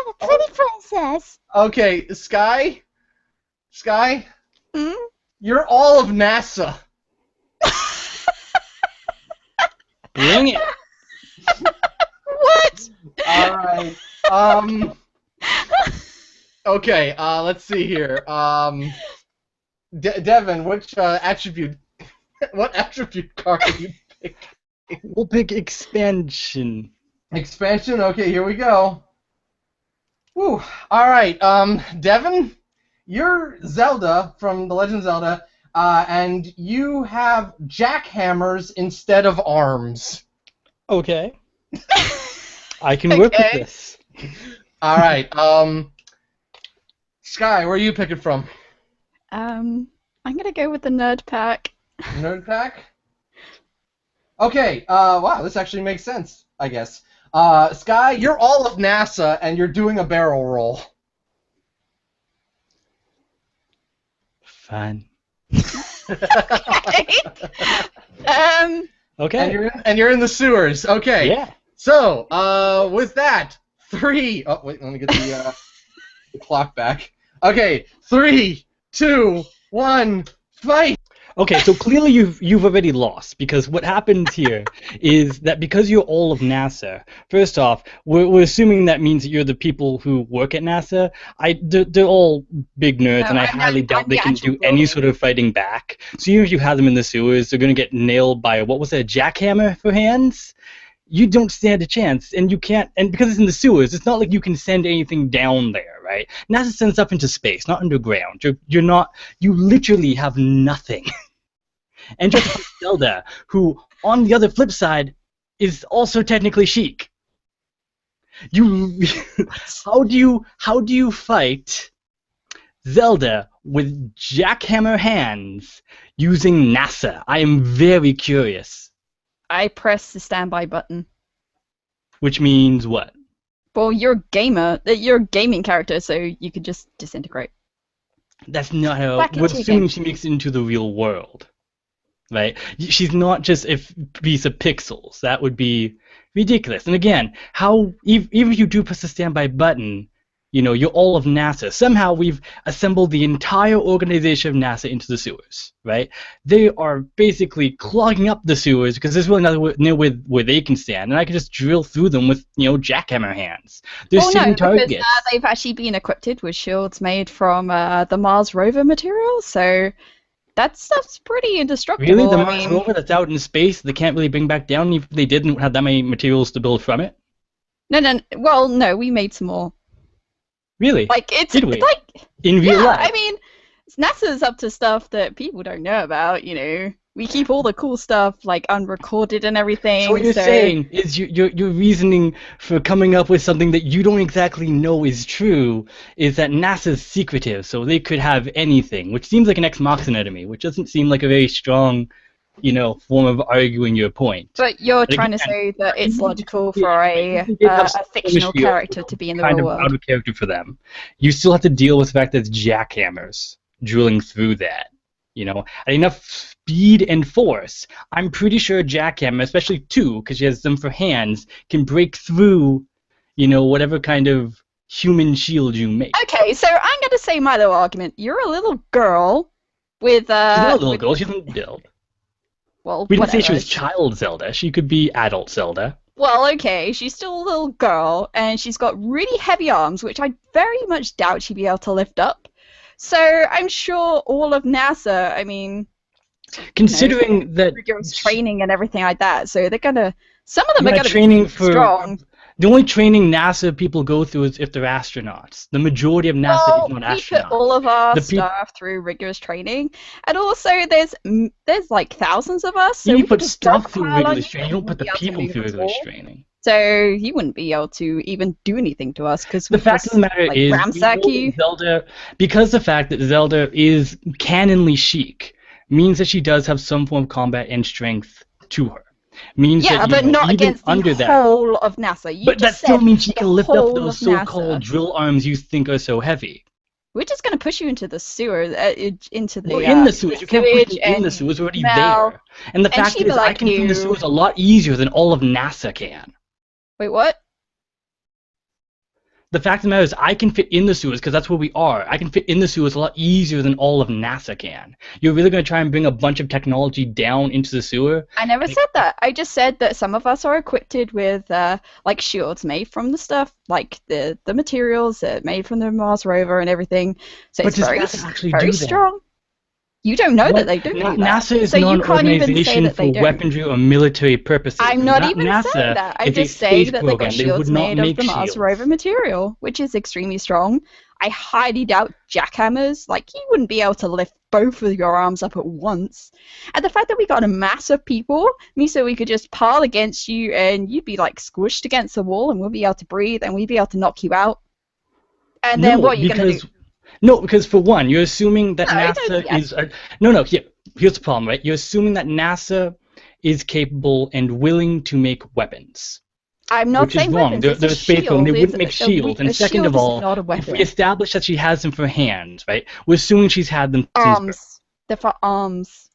a pretty princess. Okay, Sky. Sky. Hmm? You're all of NASA. Bring it. What? All right. Okay. Let's see here. Devin, which attribute? What attribute card are you picking? We'll pick expansion. Expansion. Okay, here we go. Whew. All right. Devin, you're Zelda from The Legend of Zelda, and you have jackhammers instead of arms. Okay. I can work with this. All right. Sky, where are you picking from? I'm gonna go with the nerd pack. Nerd pack? Okay. Wow, this actually makes sense, I guess. Sky, you're all of NASA, and you're doing a barrel roll. Fine. Okay. And you're in the sewers. Okay. Yeah. So, with that, 3. Oh wait, let me get the clock back. Okay, 3, 2, 1, fight. Okay, so clearly you've already lost, because what happens here is that because you're all of NASA, first off, we're assuming that means that you're the people who work at NASA. They're all big nerds, and I highly doubt they can do any sort of fighting back. So even if you have them in the sewers, they're going to get nailed by, what was it, a jackhammer for hands? You don't stand a chance, and you can't, and because it's in the sewers, it's not like you can send anything down there, right? NASA sends up into space, not underground. You literally have nothing. And just like Zelda, who, on the other flip side, is also technically chic. How do you fight Zelda with jackhammer hands using NASA? I am very curious. I press the standby button. Which means what? Well, you're a gamer. You're a gaming character, so you could just disintegrate. That's not how. Back We're into assuming game. she makes it into the real world. Right? She's not just a piece of pixels. That would be ridiculous. And again, even if you do press the standby button, you're all of NASA. Somehow we've assembled the entire organization of NASA into the sewers, right? They are basically clogging up the sewers because there's really nothing where they can stand, and I can just drill through them with, jackhammer hands. They're shooting targets. Because they've actually been equipped with shields made from the Mars rover material, so that stuff's pretty indestructible. Really? The Mars rover that's out in space, they can't really bring back down even if they didn't have that many materials to build from it? No. Well, no, we made some more. Really? Did we? In real life? I mean, NASA's up to stuff that people don't know about, We keep all the cool stuff, unrecorded and everything. So what you're saying is your reasoning for coming up with something that you don't exactly know is true is that NASA's secretive, so they could have anything, which seems like an ex machina to me, which doesn't seem like a very strong, form of arguing your point. But you're trying to say that it's logical for a fictional character to be in the real world. Out of character for them. You still have to deal with the fact that it's jackhammers drilling through that. At enough speed and force, I'm pretty sure a jackhammer, especially 2, because she has them for hands, can break through, whatever kind of human shield you make. Okay, so I'm going to say my little argument. You're a little girl with... She's not a little girl, she's an adult. Well, we didn't say she was child Zelda. She could be adult Zelda. Well, okay, she's still a little girl, and she's got really heavy arms, which I very much doubt she'd be able to lift up. So I'm sure all of NASA, considering that rigorous training and everything like that, so they're gonna. Some of them are gonna training be strong. The only training NASA people go through is if they're astronauts. The majority of NASA is not astronauts. We put all of our staff through rigorous training, and also there's thousands of us. So you put stuff through rigorous training. You don't put the people through rigorous training. So he wouldn't be able to even do anything to us because the fact of the matter is Zelda, because the fact that Zelda is canonly chic means that she does have some form of combat and strength to her. Means that, but not against the whole of NASA. But that still means she can lift up those so-called drill arms you think are so heavy. We're just going to push you into the sewer, into the in the sewers. You can't push me in the sewers. We're already there. And the fact is, I can fit in the sewers a lot easier than all of NASA can. Wait, what? The fact of the matter is, I can fit in the sewers because that's where we are. I can fit in the sewers a lot easier than all of NASA can. You're really going to try and bring a bunch of technology down into the sewer? I never said that. I just said that some of us are equipped with shields made from the stuff, the materials made from the Mars rover and everything. So it's very strong. You don't know that they do that. NASA is not an organization for weaponry or military purposes. I'm not even saying that. I'm just saying that they've got shields made of the Mars rover material, which is extremely strong. I highly doubt jackhammers. Like, you wouldn't be able to lift both of your arms up at once. And the fact that we got a mass of people means that we could just pile against you and you'd be like squished against the wall and we'll be able to breathe and we'd be able to knock you out. And then what are you going to do? No, because for one, you're assuming that NASA yes. is... No, here's the problem, right? You're assuming that NASA is capable and willing to make weapons. I'm not saying weapons. They're a space shield. They wouldn't make shields. And second of all, if we establish that she has them for hands, right? We're assuming she's had them since birth. They're for arms.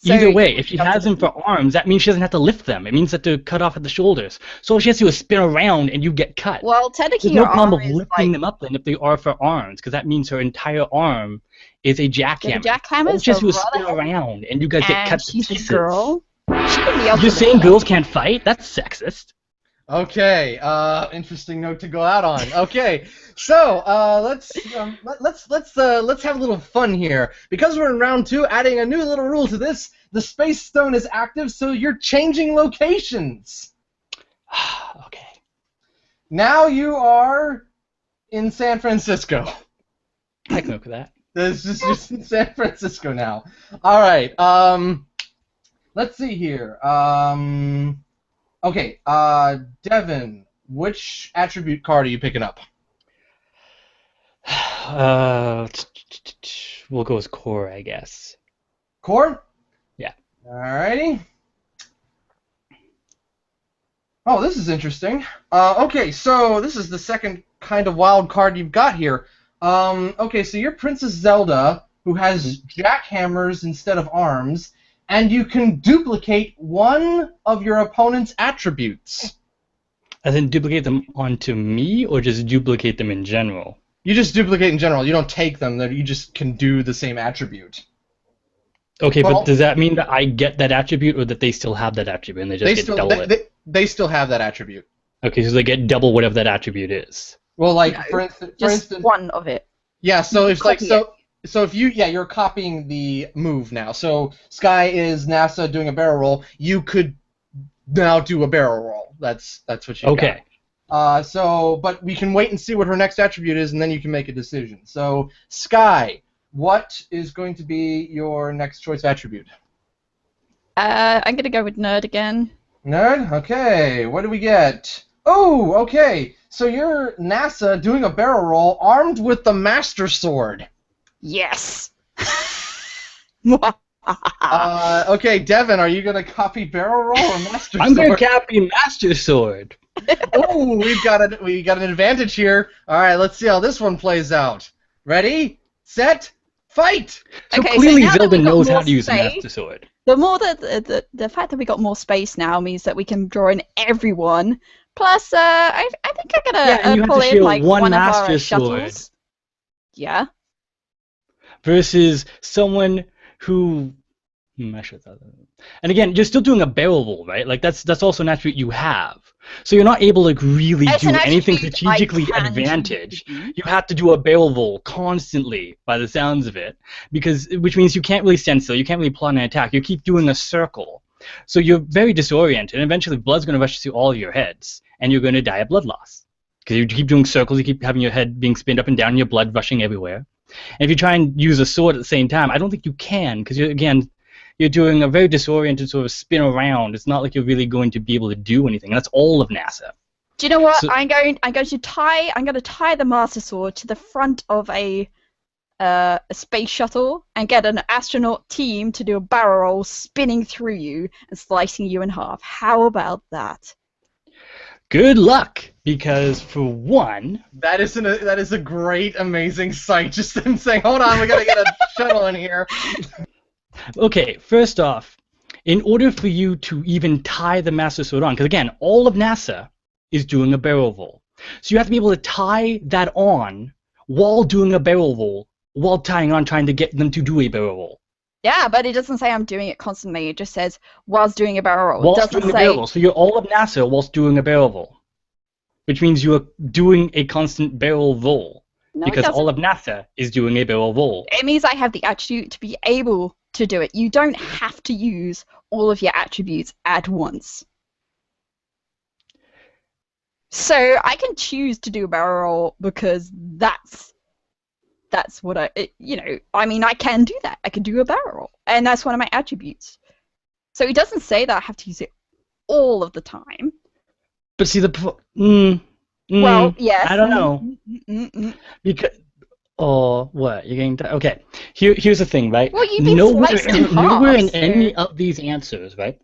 Either way, if she has them for arms, that means she doesn't have to lift them. It means that they're cut off at the shoulders. So all she has to do is spin around and you get cut. Well, technically, there's no problem of lifting them up then if they are for arms, because that means her entire arm is a jackhammer. All she has to do is spin around and you guys get cut to pieces. Girl. You're saying girls can't fight? That's sexist. Okay, interesting note to go out on. Okay, so let's have a little fun here. Because we're in round 2, adding a new little rule to this. The space stone is active, so you're changing locations. Okay. Now you are in San Francisco. I can work with that. This is just in San Francisco now. All right. Let's see here. Okay, Devin, which attribute card are you picking up? We'll go with core, I guess. Core? Yeah. Alrighty. Oh, this is interesting. Okay, so this is the second kind of wild card you've got here. Okay, so you're Princess Zelda, who has jackhammers instead of arms, and you can duplicate one of your opponent's attributes. As in duplicate them onto me, or just duplicate them in general? You just duplicate in general. You don't take them. You just can do the same attribute. Okay, but does that mean that I get that attribute, or that they still have that attribute and they just get double it? They still have that attribute. Okay, so they get double whatever that attribute is. Well, like for instance, one of it. Yeah. So if So if you're copying the move now. So Sky is NASA doing a barrel roll. You could now do a barrel roll. That's what you okay. got. But we can wait and see what her next attribute is, and then you can make a decision. So Sky, what is going to be your next choice attribute? I'm gonna go with nerd again. Nerd? Okay. What do we get? Oh, okay. So you're NASA doing a barrel roll, armed with the Master Sword. Yes. Okay, Devin, are you gonna copy barrel roll or Master Sword? I'm gonna copy Master Sword. Oh, we got an advantage here. All right, let's see how this one plays out. Ready, set, fight. So clearly Zelda knows how to use Master Sword. The fact that we got more space now means that we can draw in everyone. Plus, I think I'm gonna pull in like one of our shuttles. Yeah. Versus someone who, and again, you're still doing a barrel roll, right? Like that's also an attribute you have. So you're not able to really do anything strategically advantaged. You have to do a barrel roll constantly, by the sounds of it, which means you can't really stand still. You can't really plan an attack. You keep doing a circle, so you're very disoriented. And eventually, blood's going to rush through all of your heads, and you're going to die of blood loss because you keep doing circles. You keep having your head being spinned up and down, and your blood rushing everywhere. And if you try and use a sword at the same time, I don't think you can, because you're doing a very disoriented sort of spin around. It's not like you're really going to be able to do anything. And that's all of NASA. Do you know what? So, I'm going to tie the Master Sword to the front of a space shuttle and get an astronaut team to do a barrel roll, spinning through you and slicing you in half. How about that? Good luck, because for one, that is a great, amazing sight. Just them saying, "Hold on, we gotta get a shuttle in here." Okay, first off, in order for you to even tie the Master Sword on, because again, all of NASA is doing a barrel roll, so you have to be able to tie that on while doing a barrel roll, while tying on, trying to get them to do a barrel roll. Yeah, but it doesn't say I'm doing it constantly. It just says whilst doing a barrel roll. Whilst doing a barrel roll. So you're all of NASA whilst doing a barrel roll, which means you are doing a constant barrel roll, because all of NASA is doing a barrel roll. It means I have the attribute to be able to do it. You don't have to use all of your attributes at once. So I can choose to do a barrel roll because that's that's what I mean, I can do that. I can do a barrel roll, and that's one of my attributes. So it doesn't say that I have to use it all of the time. But see, Well, yes. I don't know. Because, what? You're getting... Okay, here's the thing, right? Well, you've been sliced in half, nowhere in so... any of these answers, right?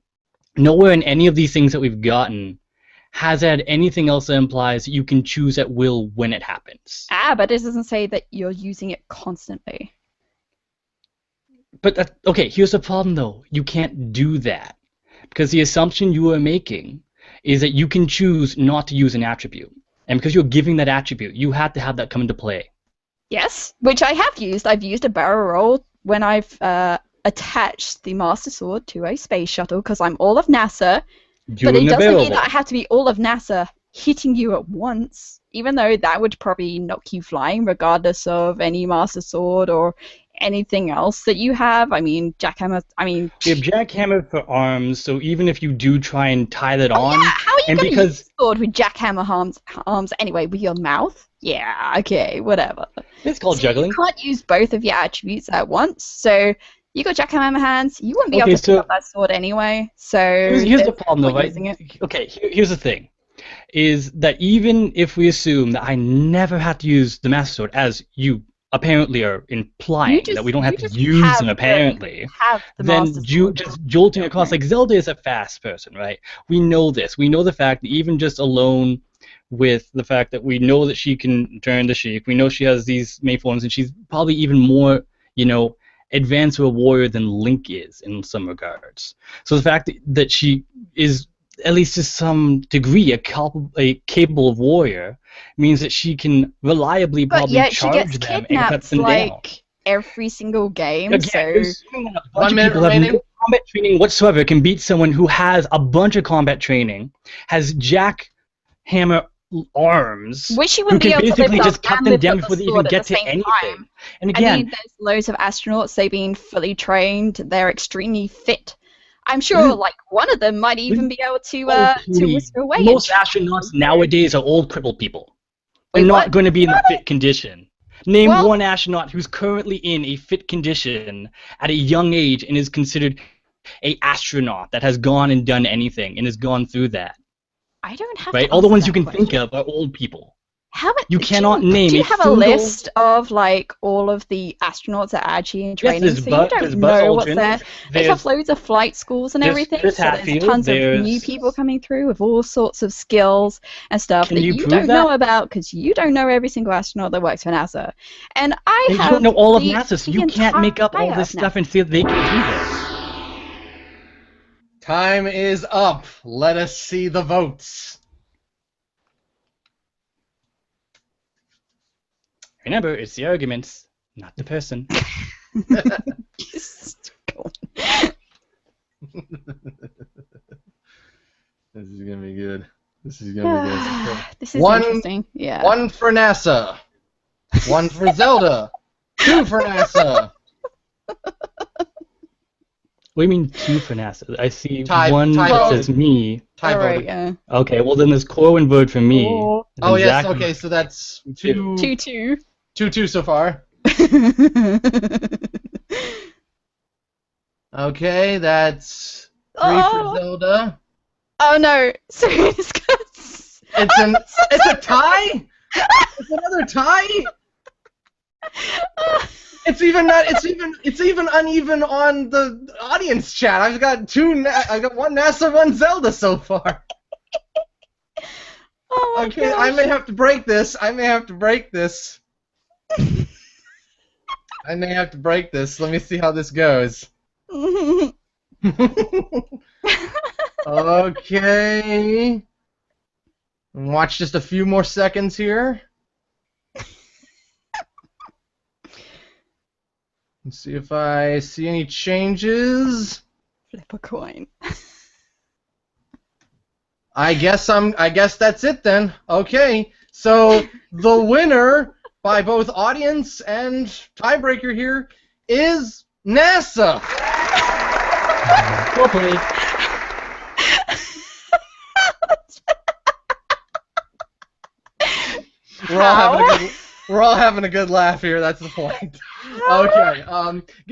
Nowhere in any of these things that we've gotten has had anything else that implies that you can choose at will when it happens. But it doesn't say that you're using it constantly. But, okay, here's the problem, though. You can't do that. Because the assumption you are making is that you can choose not to use an attribute. And because you're giving that attribute, you have to have that come into play. Yes, which I have used. I've used a barrel roll when I've attached the Master Sword to a space shuttle because I'm all of NASA. But it doesn't mean that I have to be all of NASA hitting you at once, even though that would probably knock you flying regardless of any Master Sword or anything else that you have. I mean, jackhammer. You have jackhammer for arms, so even if you do try and tie that on, yeah, how are you going to use a sword with jackhammer arms anyway? With your mouth? Yeah, okay, whatever. It's called juggling. You can't use both of your attributes at once, so you got jackhammer hands. You wouldn't be able to pick up that sword anyway. So here's the problem, though, right? Okay, here's the thing: is that even if we assume that I never have to use the Master Sword, as you apparently are implying that we don't have to use them apparently, then just jolting across, like Zelda is a fast person, right? We know this. We know the fact that even just alone with the fact that we know that she can turn the Sheik, we know she has these many forms, and she's probably even more, advanced to a warrior than Link is in some regards. So the fact that she is, at least to some degree, a capable of warrior means that she can reliably probably charge them and cut them down. Every single game. Again, so a bunch of people have no combat training whatsoever can beat someone who has a bunch of combat training, has jackhammer arms, who can basically just cut them down before they even get to anything. Time. And again, there's loads of astronauts. They've been fully trained. They're extremely fit. I'm sure, one of them might even be able to whisk away. Most astronauts nowadays are old, crippled people. They're not going to be in a fit condition. Name one astronaut who's currently in a fit condition at a young age and is considered an astronaut that has gone and done anything and has gone through that. I don't have. Right, all the ones you can think of are old people. You cannot name. Do you have a list of all of the astronauts that are actually in training? Yes, so you don't know what's there. They have loads of flight schools and everything. There's tons of new people coming through with all sorts of skills and stuff that you don't know about because you don't know every single astronaut that works for NASA. And you don't know all of NASA, so you can't make up all this stuff and say that they can do this. Time is up. Let us see the votes. Remember, it's the arguments, not the person. This is gonna be good. This is gonna be good. This is interesting. Yeah. 1 for NASA. 1 for Zelda. 2 for NASA. What do you mean 2 for NASA? I see one that says me. Right, yeah. Okay, well then there's Corwin vote for me. Oh yes, okay, so that's 2. 2-2. 2-2 so far. Okay, that's 3 for Zelda. Oh no! Serious cuts. It's a tie. It's another tie. It's even uneven on the audience chat. I've got one NASA, 1 Zelda so far. Okay, gosh. I may have to break this. Let me see how this goes. Okay. Watch just a few more seconds here. Let's see if I see any changes. Flip a coin. I guess that's it then. Okay. So the winner by both audience and tiebreaker here is NASA. Well played. We're all having a good We're all having a good laugh here. That's the point. Okay.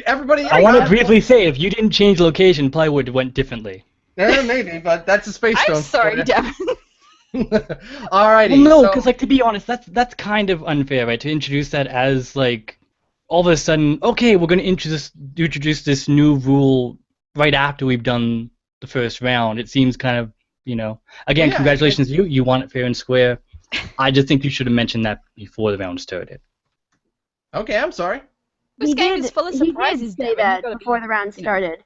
Everybody. I want to briefly say, if you didn't change location, probably would have went differently. Maybe, but that's a space stone. I'm sorry, Devin. Alrighty. Well, no, so- because like to be honest, that's kind of unfair, right? To introduce that as like all of a sudden, okay, we're going to introduce this new rule right after we've done the first round. It seems kind of, again, Yeah, congratulations to you. You want it fair and square. I just think you should have mentioned that before the round started. Okay, I'm sorry. This game is full of surprises. He did say Devin. that before the round started.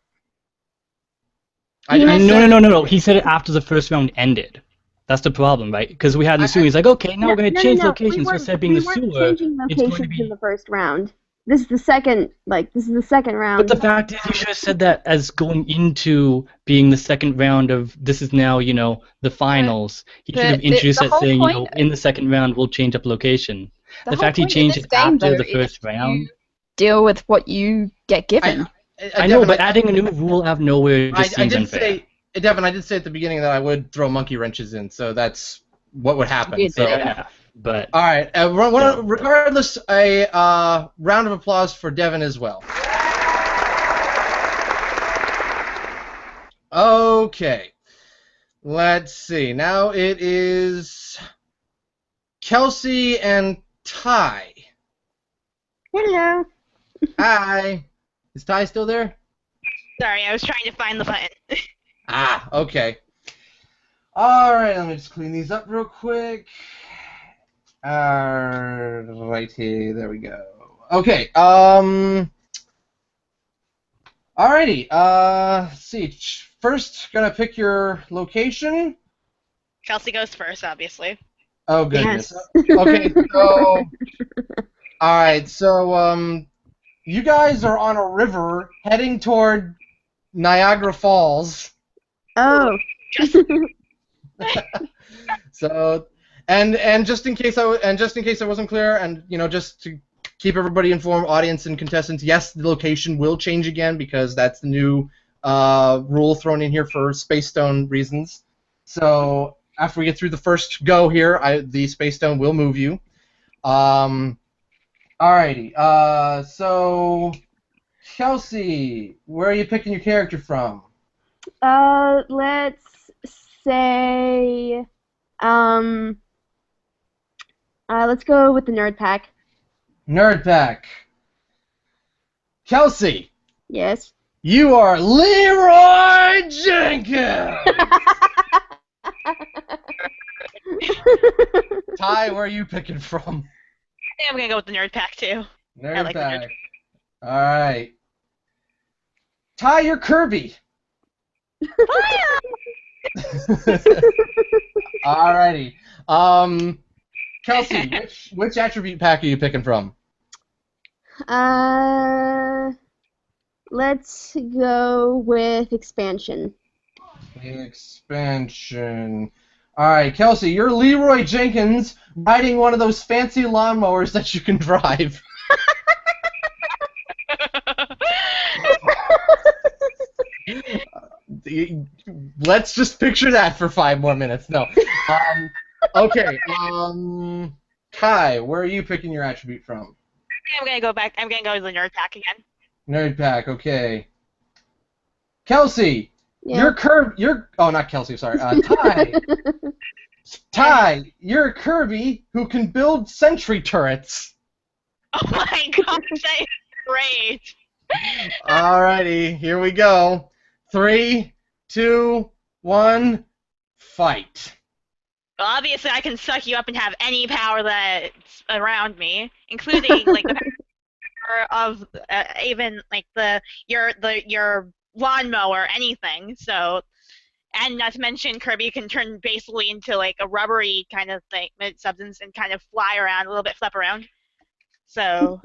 No. He said it after the first round ended. That's the problem, right? Because we had the sewer. He's like, okay, now we're going to change locations. So instead of being the sewer, we weren't changing it's going to locations be. in the first round. This is the second. This is the second round. But the fact is, you should have said that as going into being the second round of this is now, the finals. He should have introduced that saying, in the second round we'll change up location. The fact he changed it after the first round. Deal with what you get given. I know, but adding a new rule out of nowhere just seems unfair. Devin, I did say at the beginning that I would throw monkey wrenches in, so that's what would happen. Yeah, but all right. Regardless, a round of applause for Devin as well. Okay. Let's see. Now it is Kelsey and Ty. Hello. Hi. Is Ty still there? Sorry, I was trying to find the button. Okay. Alright, let me just clean these up real quick. Right here, there we go. Okay, alrighty, let's see. First, gonna pick your location. Kelsey goes first, obviously. Oh, goodness. Yes. Okay, so... Alright, so, you guys are on a river heading toward Niagara Falls. Oh. So, and just in case I wasn't clear, and just to keep everybody informed, audience and contestants, yes, the location will change again because that's the new rule thrown in here for Space Stone reasons. So after we get through the first go here, the Space Stone will move you. Alrighty. So Kelsey, where are you picking your character from? Let's say, let's go with the Nerd Pack. Nerd Pack. Kelsey. Yes. You are Leroy Jenkins. Ty, where are you picking from? I think I'm gonna go with the Nerd Pack too. Nerd I like Pack. the Nerd. All right. Ty, you're Kirby. Alrighty. Kelsey, which attribute pack are you picking from? Let's go with expansion. Expansion. Alright, Kelsey, you're Leroy Jenkins riding one of those fancy lawnmowers that you can drive. Let's just picture that for 5 more minutes. No. Okay. Kai, where are you picking your attribute from? I'm gonna go back. I'm gonna go to the Nerd Pack again. Nerd Pack. Okay. Kelsey, Yeah. Oh, not Kelsey. Sorry. Ty. Ty, you're a Kirby who can build sentry turrets. Oh my gosh, that is great. Alrighty, here we go. 3, 2, 1, fight. Well, obviously, I can suck you up and have any power that's around me, including like the power of even like your lawnmower, anything. So, and not to mention, Kirby can turn basically into like a rubbery kind of thing, substance, and kind of fly around a little bit, flip around. So.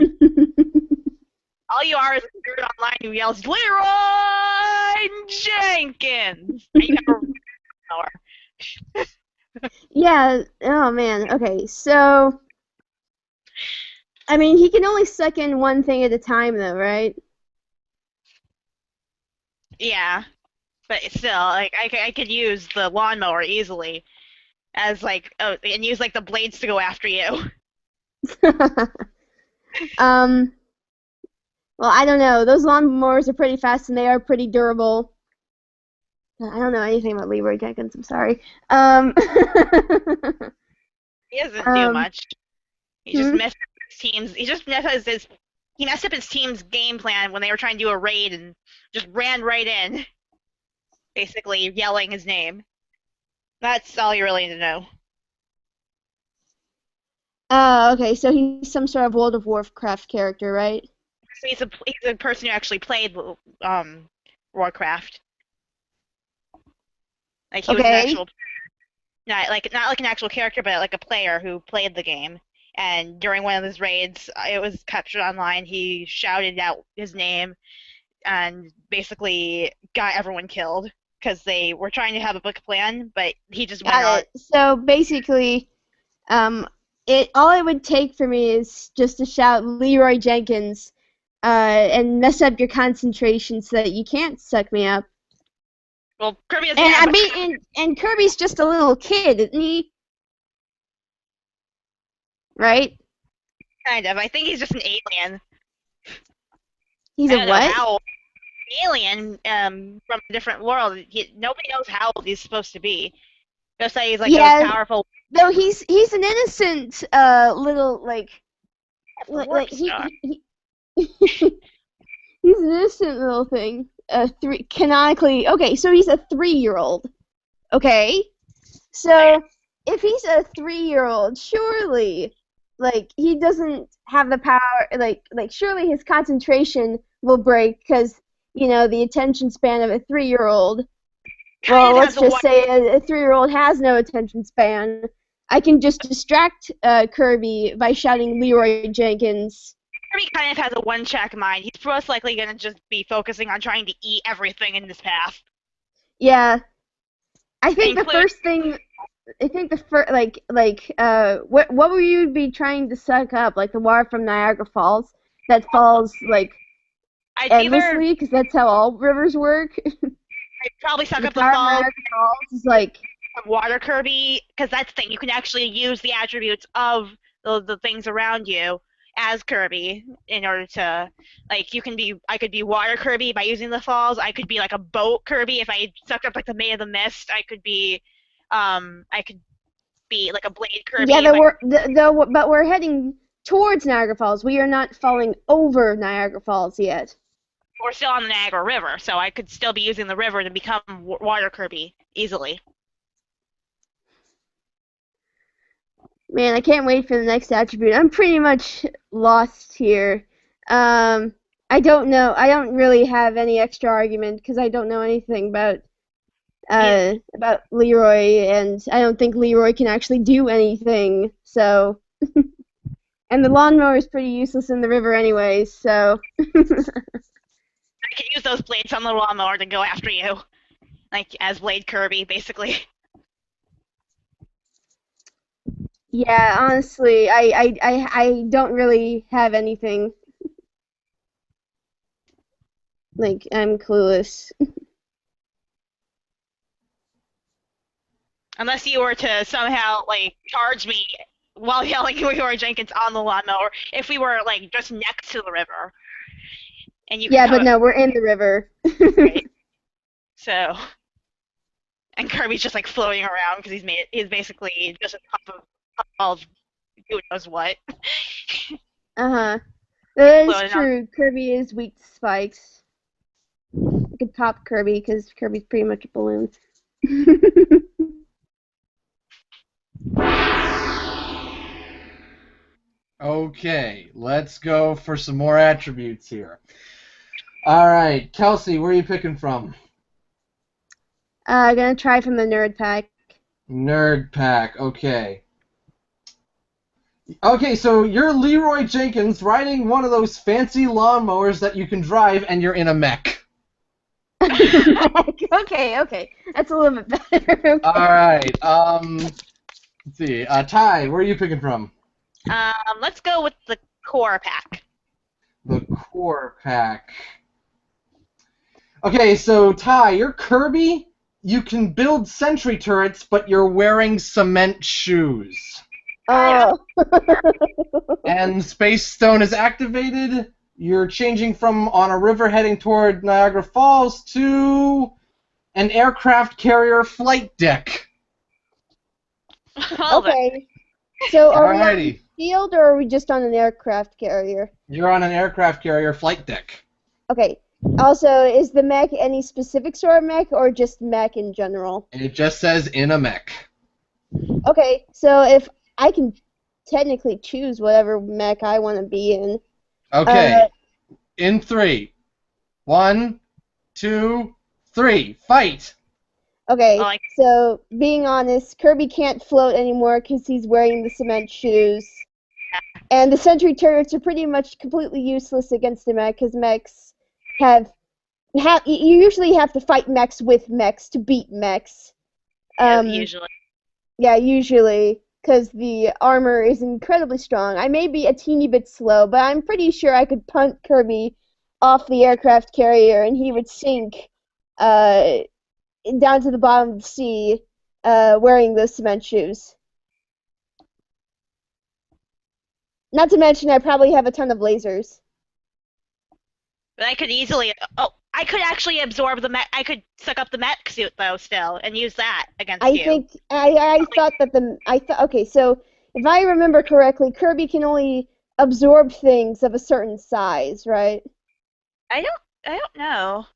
All you are is a dude online who yells, Leroy Jenkins! And you have a power. Yeah, oh man, okay, so... I mean, he can only suck in one thing at a time, though, right? Yeah, but still, like, I could use the lawnmower easily as, like, and use, like, the blades to go after you. Well, I don't know. Those lawnmowers are pretty fast and they are pretty durable. I don't know anything about Leroy Jenkins. I'm sorry. He doesn't do much. He just Hmm? messed up his teams. He messed up his team's game plan when they were trying to do a raid and just ran right in, basically yelling his name. That's all you really need to know. Okay, so he's some sort of World of Warcraft character, right? So he's a person who actually played Warcraft. Like he was an Okay. actual, not like an actual character, but like a player who played the game. And during one of his raids, it was captured online. He shouted out his name and basically got everyone killed because they were trying to have a book plan, but he just went on. Got it. So basically, all it would take for me is just to shout Leroy Jenkins, and mess up your concentration so that you can't suck me up. Well, Kirby is. And I mean, and Kirby's just a little kid, isn't he? Right? Kind of. I think he's just an alien. He's I a don't know what? how alien from a different world. Nobody knows how old he's supposed to be. Just say he's like Yeah. those powerful. No, he's an innocent little like he he's an innocent little thing. Canonically, okay, so he's a 3-year-old. Okay, so if he's a 3-year-old, surely, like, he doesn't have the power. Like surely his concentration will break because the attention span of a 3-year-old. Well, let's just say a 3-year-old has no attention span. I can just distract Kirby by shouting Leroy Jenkins. Kirby kind of has a one-track mind. He's most likely going to just be focusing on trying to eat everything in his path. Yeah, I think the first thing. I think the first, what would you be trying to suck up? Like the water from Niagara Falls that falls like endlessly, because that's how all rivers work. I'd probably suck up the water from falls. Niagara Falls is like water Kirby, because that's the thing. You can actually use the attributes of the things around you as Kirby in order to, like, I could be water Kirby by using the falls. I could be like a boat Kirby if I sucked up like the Maid of the Mist. I could be like a blade Kirby. Yeah, but we're heading towards Niagara Falls. We are not falling over Niagara Falls yet. We're still on the Niagara River, so I could still be using the river to become water Kirby easily. Man, I can't wait for the next attribute. I'm pretty much lost here. I don't know. I don't really have any extra argument because I don't know anything about Leroy, and I don't think Leroy can actually do anything. So, and the lawnmower is pretty useless in the river anyways. So. I can use those blades on the lawnmower to go after you, like as Blade Kirby, basically. Yeah, honestly, I don't really have anything. Like, I'm clueless. Unless you were to somehow, like, charge me while yelling Leroy Jenkins on the lawnmower, if we were, like, just next to the river. And you Yeah, but no, we're in the river. Right. So, and Kirby's just, like, floating around because he's basically just on top of who knows what. Uh-huh. That Floating is true. Kirby is weak to spikes. I could top Kirby because Kirby's pretty much a balloon. Okay, let's go for some more attributes here. Alright, Kelsey, where are you picking from? I'm gonna try from the nerd pack. Nerd pack, okay. Okay, so you're Leroy Jenkins riding one of those fancy lawnmowers that you can drive, and you're in a mech. Okay. That's a little bit better. Okay. Alright, let's see. Ty, where are you picking from? Let's go with the core pack. The core pack. Okay, so Ty, you're Kirby. You can build sentry turrets, but you're wearing cement shoes. Oh. And Space Stone is activated. You're changing from on a river heading toward Niagara Falls to an aircraft carrier flight deck. Okay. So are we on Alrighty. the field or are we just on an aircraft carrier? You're on an aircraft carrier flight deck. Okay. Also, is the mech any specific sort of mech or just mech in general? It just says in a mech. Okay, so if I can technically choose whatever mech I want to be in. Okay. In 3. 1, 2, 3. Fight! Okay, so being honest, Kirby can't float anymore because he's wearing the cement shoes. And the sentry turrets are pretty much completely useless against the mech because mechs you usually have to fight mechs with mechs to beat mechs. Usually. Yeah, usually, because the armor is incredibly strong. I may be a teeny bit slow, but I'm pretty sure I could punt Kirby off the aircraft carrier and he would sink down to the bottom of the sea wearing those cement shoes. Not to mention, I probably have a ton of lasers. But I could easily. Oh, I could actually absorb the mech. I could suck up the mech suit though still and use that against you. I thought that okay, so if I remember correctly, Kirby can only absorb things of a certain size, right? I don't know.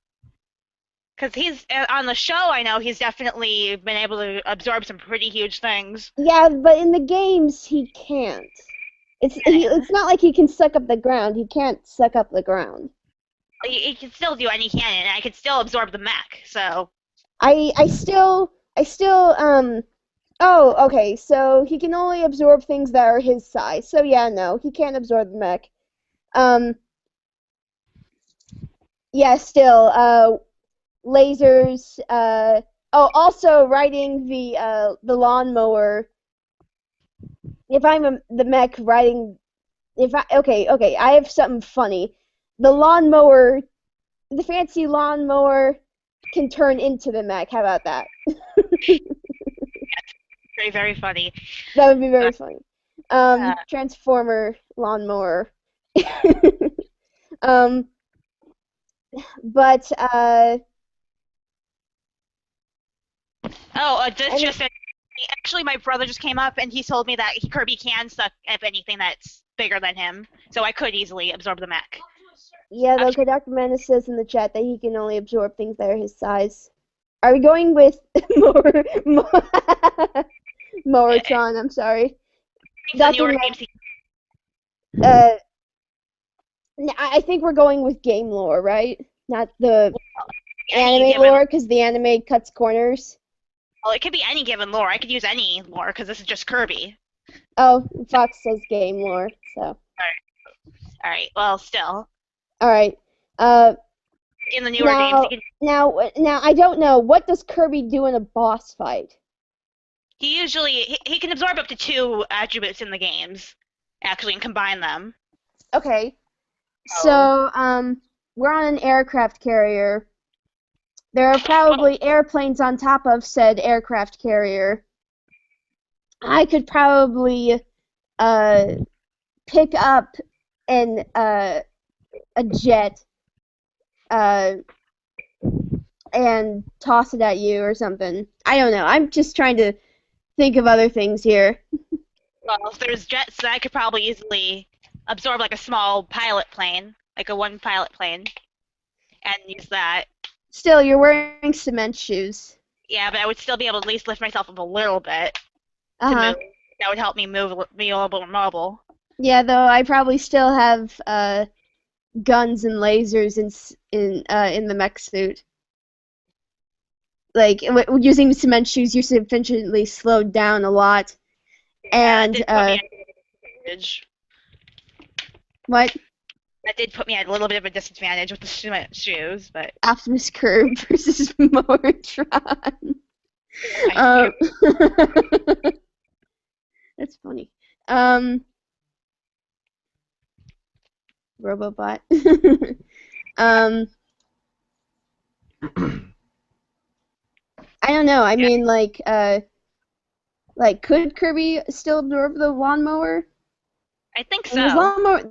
Because he's on the show, I know he's definitely been able to absorb some pretty huge things. Yeah, but in the games he can't. It's not like he can suck up the ground. He can't suck up the ground. He can still do any cannon, and I could still absorb the mech. So oh, okay. So he can only absorb things that are his size. So yeah, no, he can't absorb the mech. Yeah, still lasers. Also riding the lawnmower. If I'm the mech riding, okay, I have something funny. The lawnmower, the fancy lawnmower, can turn into the mech. How about that? very, very funny. That would be very funny. Transformer lawnmower. But actually, my brother just came up and he told me that Kirby can suck up anything that's bigger than him, so I could easily absorb the mech. Yeah, though, Dr. Menace says in the chat that he can only absorb things that are his size. Are we going with Moratron? I'm sorry. Dr. I think we're going with game lore, right? Not the anime lore, because the anime cuts corners. Well, it could be any given lore. I could use any lore, because this is just Kirby. Oh, Fox says game lore, so. Alright, well, still. Alright. In the newer games, you can... Now, I don't know. What does Kirby do in a boss fight? He usually... He can absorb up to 2 attributes in the games, actually, and combine them. Okay. So, we're on an aircraft carrier. There are probably airplanes on top of said aircraft carrier. I could probably pick up a jet and toss it at you or something. I don't know. I'm just trying to think of other things here. Well, if there's jets, then I could probably easily absorb like a small pilot plane, like a one pilot plane, and use that. Still, you're wearing cement shoes. Yeah, but I would still be able to at least lift myself up a little bit to move. That would help me be a little bit more mobile. Yeah, though I probably still have guns and lasers in the mech suit. Like using cement shoes, you're sufficiently slowed down a lot. And what? That did put me at a little bit of a disadvantage with the cement shoes, but Optimus Curve versus Moratron. That's funny. Robobot. I don't know. I mean, like, Like, could Kirby still absorb the lawnmower? I think And so.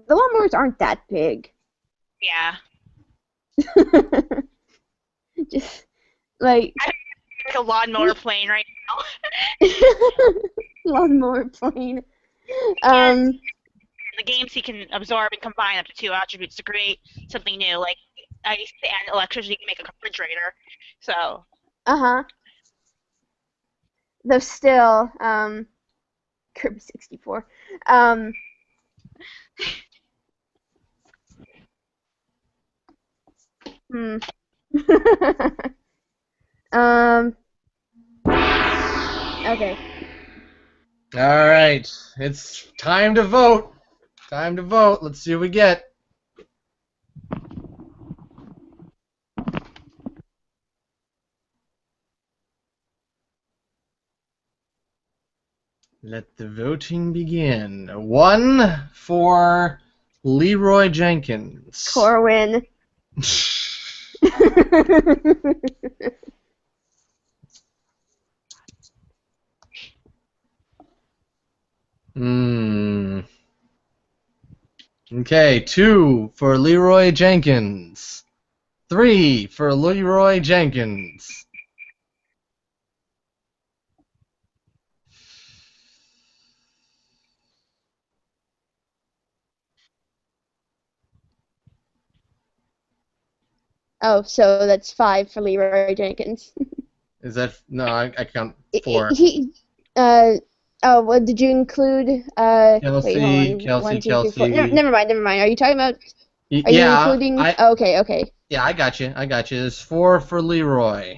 the lawnmowers aren't that big. Yeah. Just like Like a lawnmower plane right now. lawnmower plane. In the games, he can absorb and combine up to 2 attributes to create something new, like ice and electricity can make a refrigerator. So. Though still, Kirby 64. Okay. All right, it's time to vote. Time to vote. Let's see what we get. Let the voting begin. 1 for Leroy Jenkins. Corwin. Okay, 2 for Leroy Jenkins. 3 for Leroy Jenkins. Oh, so that's 5 for Leroy Jenkins. Is that no? I count 4. Oh, well, did you include Kelsey, wait, hold on. Kelsey. 1, 2, 3, 4. No, never mind. Are you talking about? Are you Yeah, including? Okay. Yeah, I got you. There's 4 for Leroy.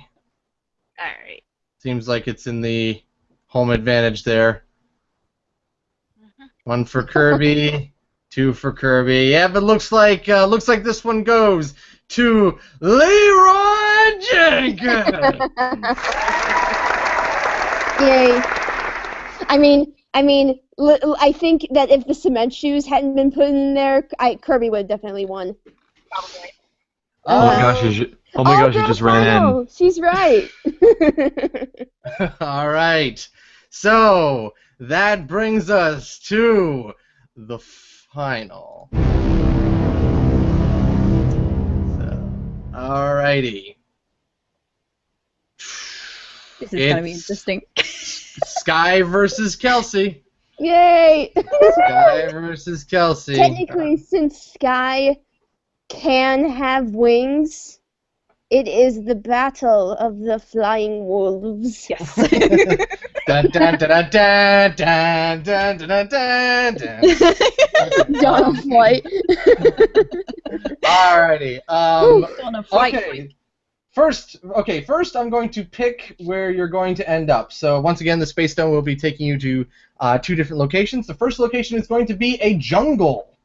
Alright. Seems like it's in the home advantage there. 1 for Kirby, 2 for Kirby. Yeah, but looks like this one goes to Leroy Jenkins. Yay! I mean, I think that if the cement shoes hadn't been put in there, Kirby would have definitely won. Probably. Oh my gosh, you just ran in. She's right. All right. So that brings us to the final. So, alrighty. This is going to be interesting. Sky versus Kelsey. Yay! Sky versus Kelsey. Technically, since Sky can have wings, it is the battle of the flying wolves. Yes. Dun, dun, dun, dun, dun, dun, dun, dun, dun. John Flight. Alrighty. On a flight. Okay. First, I'm going to pick where you're going to end up. So once again, the Space Stone will be taking you to 2 different locations. The first location is going to be a jungle.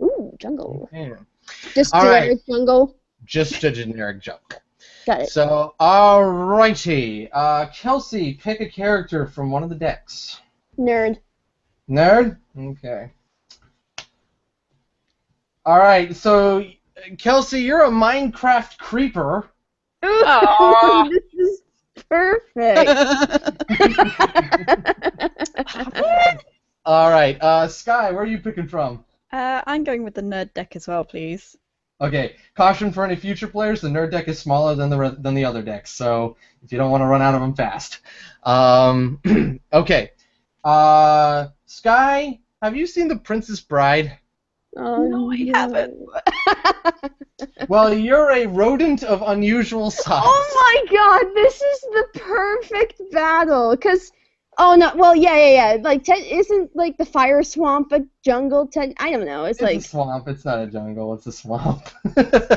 Ooh, jungle. Yeah. Just All generic jungle. Just a generic jungle. Got it. So, alrighty. Kelsey, pick a character from one of the decks. Nerd. Nerd? Okay. Alright, so, Kelsey, you're a Minecraft creeper. Ooh, this is perfect. Alright, Sky, where are you picking from? I'm going with the nerd deck as well, please. Okay, caution for any future players, the nerd deck is smaller than the other decks, so if you don't want to run out of them fast. Okay. Sky, have you seen The Princess Bride? Oh, No, I haven't. Well, you're a rodent of unusual size. Oh my god, this is the perfect battle, because... Oh, no, well, yeah. Like, isn't, like, the fire swamp a jungle? I don't know, it's like... a swamp, it's not a jungle, it's a swamp.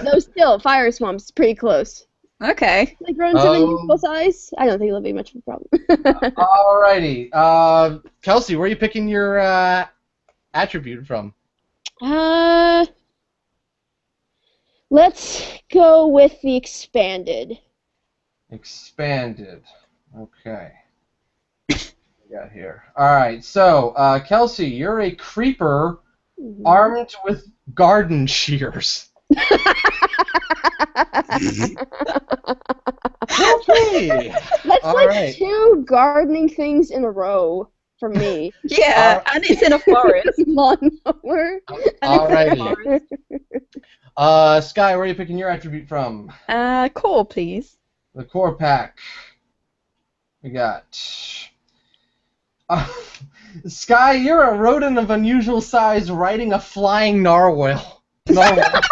No, still, fire swamp's pretty close. Okay. Like, rodents of unusual size? I don't think it'll be much of a problem. Alrighty. Kelsey, where are you picking your attribute from? Let's go with the expanded. Expanded. Okay. What we got here? Alright, so, Kelsey, you're a creeper armed with garden shears. Okay. That's All like right. 2 gardening things in a row for me. Yeah, and it's in a forest. Lawnmower. Alrighty. Sky, where are you picking your attribute from? Core, please. The core pack. We got. Sky, you're a rodent of unusual size riding a flying narwhal. Narwhal.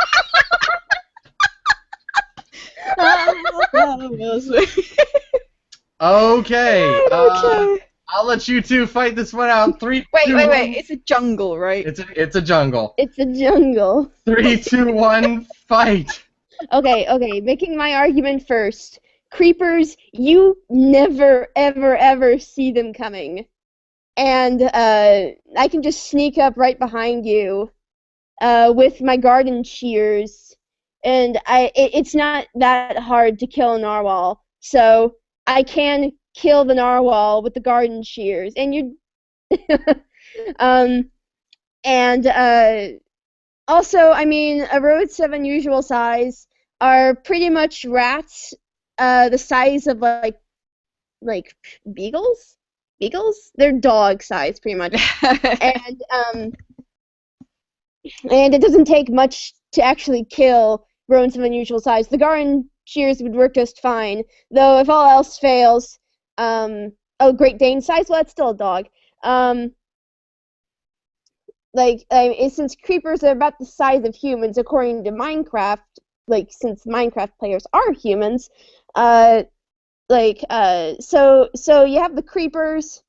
Okay. Okay. I'll let you two fight this one out. 3, Wait, 2, wait, 1. wait. It's a jungle, right? It's a jungle. It's a jungle. 3, 2, 1, fight. Okay, making my argument first. Creepers, you never, ever, ever see them coming. And I can just sneak up right behind you with my garden shears. And it's not that hard to kill a narwhal. So I can kill the narwhal with the garden shears. And you... also, I mean, rodents of unusual size are pretty much rats the size of, like beagles? Beagles? They're dog size, pretty much. And it doesn't take much to actually kill rodents of unusual size. The garden shears would work just fine, though if all else fails, Great Dane size? Well, that's still a dog. Since creepers are about the size of humans, according to Minecraft, since Minecraft players are humans, so you have the creepers.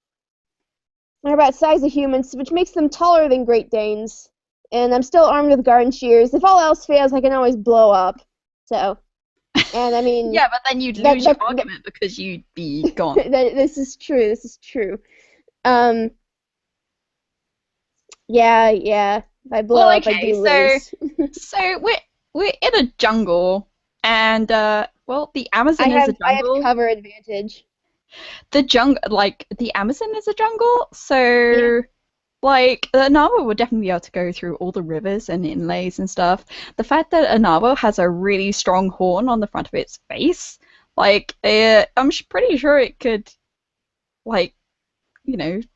They're about the size of humans, which makes them taller than Great Danes. And I'm still armed with garden shears. If all else fails, I can always blow up. So, and I mean... Yeah, but then you'd lose your argument because you'd be gone. This is true. Yeah. If I blow up, I do lose. So we're in a jungle, and the Amazon is a jungle. I have cover advantage. The Amazon is a jungle, so the narwhal would definitely be able to go through all the rivers and inlays and stuff. The fact that a narwhal has a really strong horn on the front of its face, I'm pretty sure it could,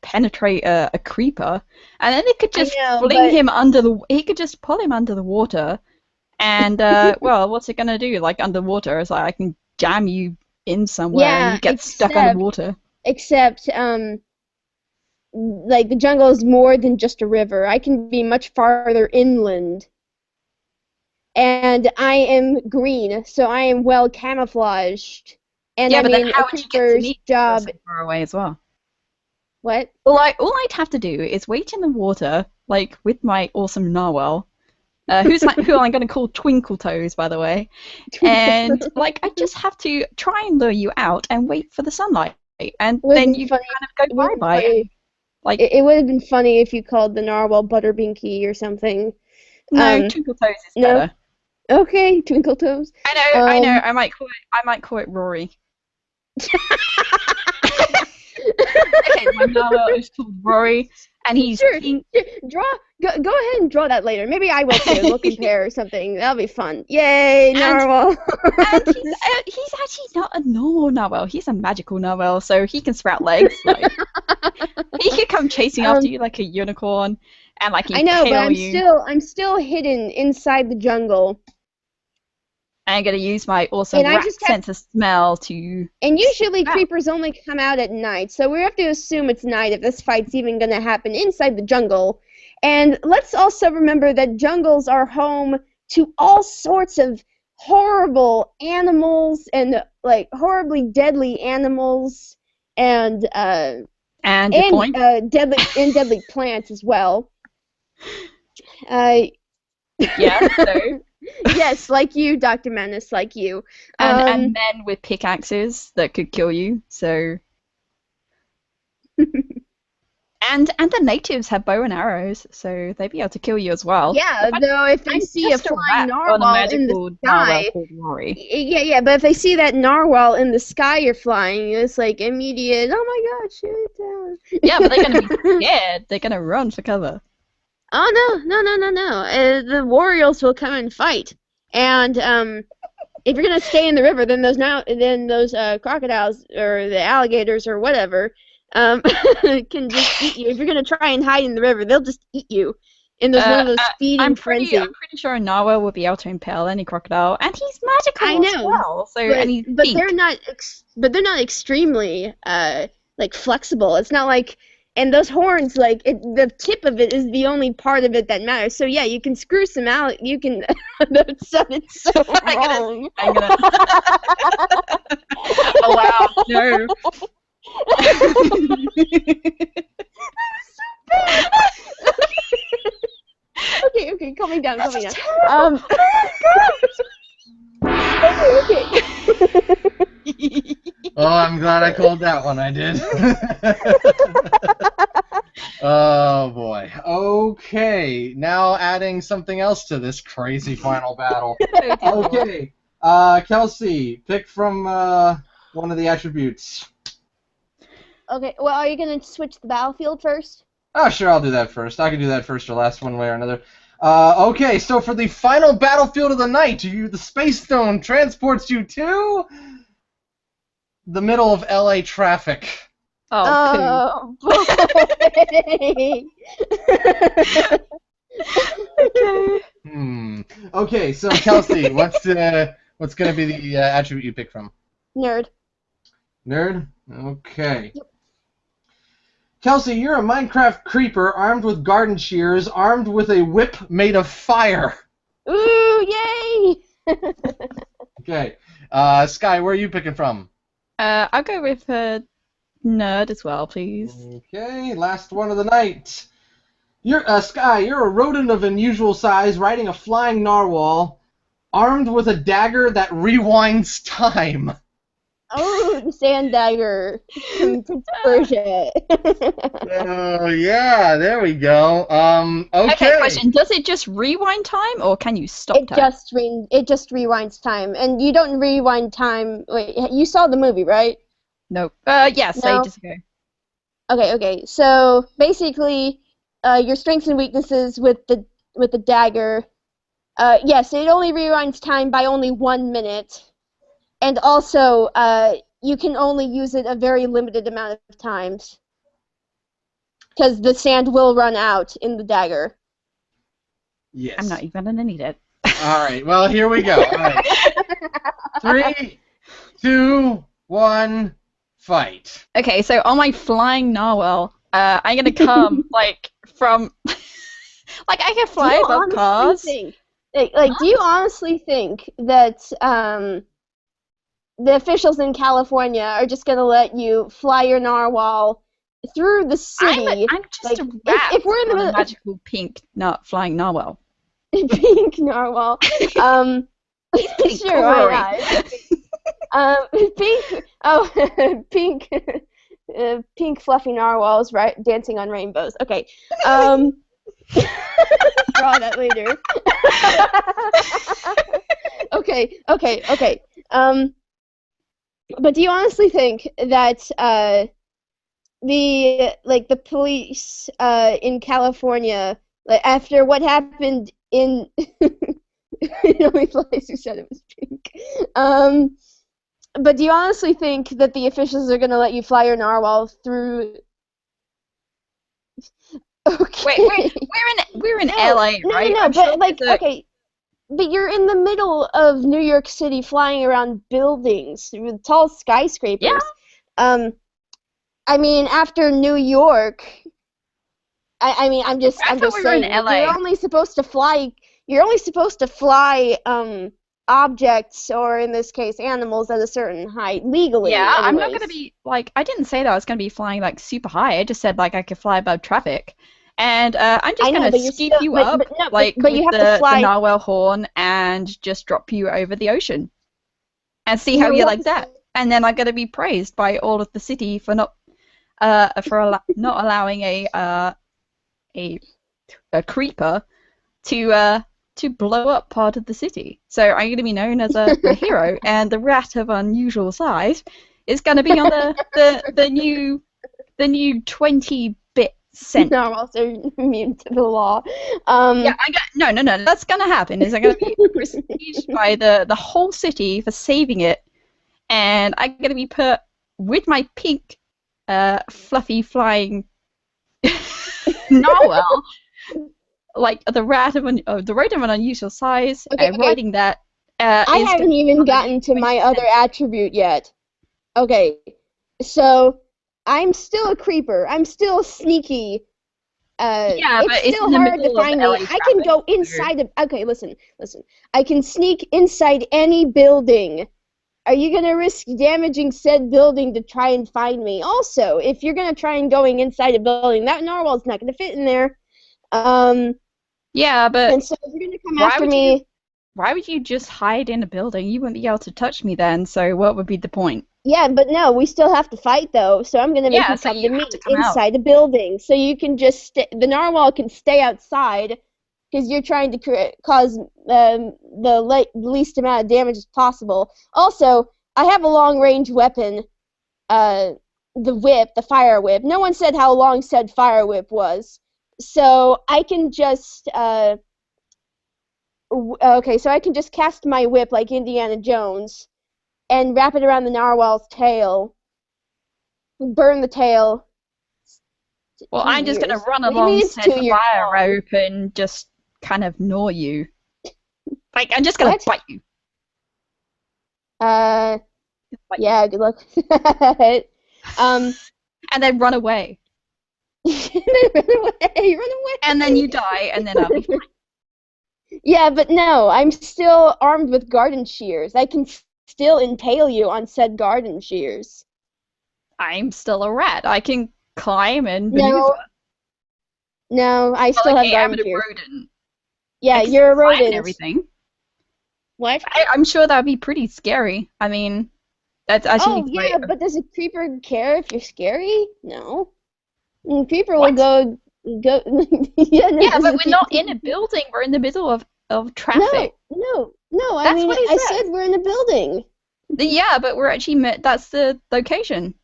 penetrate a creeper, and then it could just he could just pull him under the water, and what's it gonna do? Underwater, it's I can jam you in somewhere and you get stuck underwater. Except, the jungle is more than just a river. I can be much farther inland. And I am green, so I am well camouflaged. And but then how would you get to meet job far away as well? What? All I'd have to do is wait in the water, with my awesome narwhal, who I'm going to call Twinkle Toes, by the way, and I just have to try and lure you out and wait for the sunlight, and then you kind of go bye-bye. It would have been funny if you called the narwhal Butterbinky or something. No, Twinkle Toes is better. Okay, Twinkle Toes. I know. I might call it Rory. Okay, my narwhal is called Rory, and he's pink. Go ahead and draw that later. Maybe I will too. We'll compare or something. That'll be fun. Yay, narwhal! And he's actually not a normal narwhal. He's a magical narwhal, so he can sprout legs. He could come chasing after you like a unicorn, and impale you. I know, but I'm still hidden inside the jungle. I'm gonna use my awesome rat sense of smell to. And usually creepers only come out at night, so we have to assume it's night if this fight's even gonna happen inside the jungle. And let's also remember that jungles are home to all sorts of horrible animals and horribly deadly animals and deadly plants as well. Yeah. So. Yes, like you, Dr. Menace, like you. And men with pickaxes that could kill you, so... and the natives have bow and arrows, so they'd be able to kill you as well. Yeah, though if they see a flying narwhal in the sky... Yeah, but if they see that narwhal in the sky you're flying, it's immediate, oh my god, shoot it down. Yeah, but they're going to be scared. They're going to run for cover. Oh, no. The warriors will come and fight. And if you're gonna stay in the river, then those crocodiles or the alligators or whatever can just eat you. If you're gonna try and hide in the river, they'll just eat you. And there's none of those feeding frenzy. I'm pretty sure a narwhal would be able to impale any crocodile, and he's magical I know, as well. So but they're not. But they're not extremely like flexible. It's not like. And those horns, like the tip of it is the only part of it that matters. So yeah, you can screw some out. You can. That sounded so wrong. I'm gonna... Oh wow! No. Okay, calming down. Okay. Oh, I'm glad I called that one. I did. Oh boy. Okay, now adding something else to this crazy final battle. Okay, Kelsey, pick from one of the attributes. Okay, well, are you gonna switch the battlefield first? Oh, sure, I'll do that first. I can do that first or last, one way or another. Okay, so for the final battlefield of the night, the Space Stone transports you to the middle of LA traffic. Oh, boy. Okay. Okay, so Kelsey, what's gonna be the attribute you pick from? Nerd. Nerd? Okay. Yep. Kelsey, you're a Minecraft creeper armed with garden shears, armed with a whip made of fire. Ooh, yay! Okay. Sky, where are you picking from? I'll go with nerd as well, please. Okay, last one of the night. Sky, you're a rodent of unusual size riding a flying narwhal, armed with a dagger that rewinds time. Oh, the sand dagger from Prince of Persia. Oh, yeah, there we go. Okay. Question, does it just rewind time, or can you stop time? It just rewinds time, and you don't rewind time. Wait, you saw the movie, right? Nope. Yes, No? ages ago. Okay. So, basically, your strengths and weaknesses with the dagger. Yes, it only rewinds time by only 1 minute. And also, you can only use it a very limited amount of times. Because the sand will run out in the dagger. Yes. I'm not even going to need it. All right, well, here we go. All right. 3, 2, 1, fight. Okay, so on my flying narwhal, I'm going to come, from... I can fly above cars. Do you honestly think that, the officials in California are just going to let you fly your narwhal through the city? I'm just a rat if we're in the middle, magical pink flying narwhal. Pink narwhal. Sure, why not? Pink. Pink fluffy narwhals, right? Dancing on rainbows. Okay. Draw that later. Okay. But do you honestly think that the police in California, after what happened in the only place who said it was pink, but do you honestly think that the officials are gonna let you fly your narwhal through? Okay. Wait, we're in LA, right? No, but okay. But you're in the middle of New York City flying around buildings with tall skyscrapers. Yeah. I mean, after New York, I'm just saying, you're only supposed to fly objects, or in this case, animals, at a certain height legally. Yeah, anyways. I'm not going to be, I didn't say that I was going to be flying, super high. I just said, I could fly above traffic. And I'm just going to scoop you up, with the narwhal horn, and just drop you over the ocean. And see how you like that. And then I'm going to be praised by all of the city for not allowing a creeper to blow up part of the city. So I'm going to be known as a hero, and the rat of unusual size is going to be on the new 20-bit sent. Narwhals are immune to the law. Yeah, no. That's gonna happen. Is I'm gonna be prestiged by the whole city for saving it, and I'm gonna be put with my pink, fluffy flying narwhal, like the rat of the rodent of an unusual size, riding that. I haven't even gotten to my other attribute yet. Okay, so I'm still a creeper. I'm still sneaky. Yeah, but it's still hard to find me. I can go inside of. Okay, listen. I can sneak inside any building. Are you gonna risk damaging said building to try and find me? Also, if you're gonna try and going inside a building, that narwhal's not gonna fit in there. Yeah, but and so if you're gonna come after me. Why would you just hide in a building? You wouldn't be able to touch me then, so what would be the point? Yeah, but no, we still have to fight though, so I'm going to make you come to me inside the building. So you can just the narwhal can stay outside, because you're trying to cause the least amount of damage as possible. Also, I have a long-range weapon, the whip, the fire whip. No one said how long said fire whip was. So I can just... Okay, so I can just cast my whip like Indiana Jones and wrap it around the narwhal's tail, burn the tail. Well, I'm just going to run along said fire rope and just kind of gnaw you. Like, I'm just going to bite you. Yeah, good luck. And then run away. Run away. And then you die, and then I'll be fine. Yeah, but no, I'm still armed with garden shears. I can still impale you on said garden shears. I'm still a rat. I can climb and maneuver. No, I still have garden shears. I'm a rodent. Yeah, you're a rodent. And everything. What? I'm sure that'd be pretty scary. I mean, that's actually. Oh yeah, but does a creeper care if you're scary? No. A creeper will go. Yeah, but we're not in a building. We're in the middle of traffic. No. I mean, I said we're in a building. Yeah, but we're actually that's the location.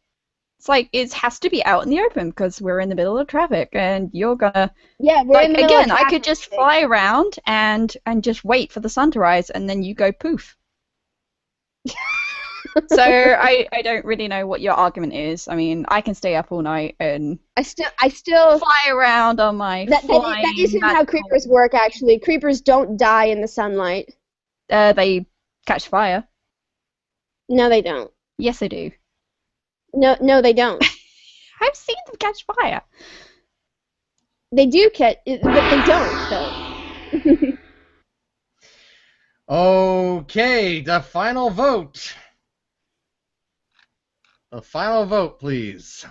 It's like it has to be out in the open because we're in the middle of traffic, and you're gonna. Yeah, we're in the middle of traffic. I could just fly around and just wait for the sun to rise, and then you go poof. So I don't really know what your argument is. I mean, I can stay up all night and I still fly around on my that isn't how creepers work, actually. Creepers don't die in the sunlight. They catch fire. No, they don't. Yes, they do. No, they don't. I've seen them catch fire. They do catch, but they don't, though. Okay, the final vote. A final vote, please.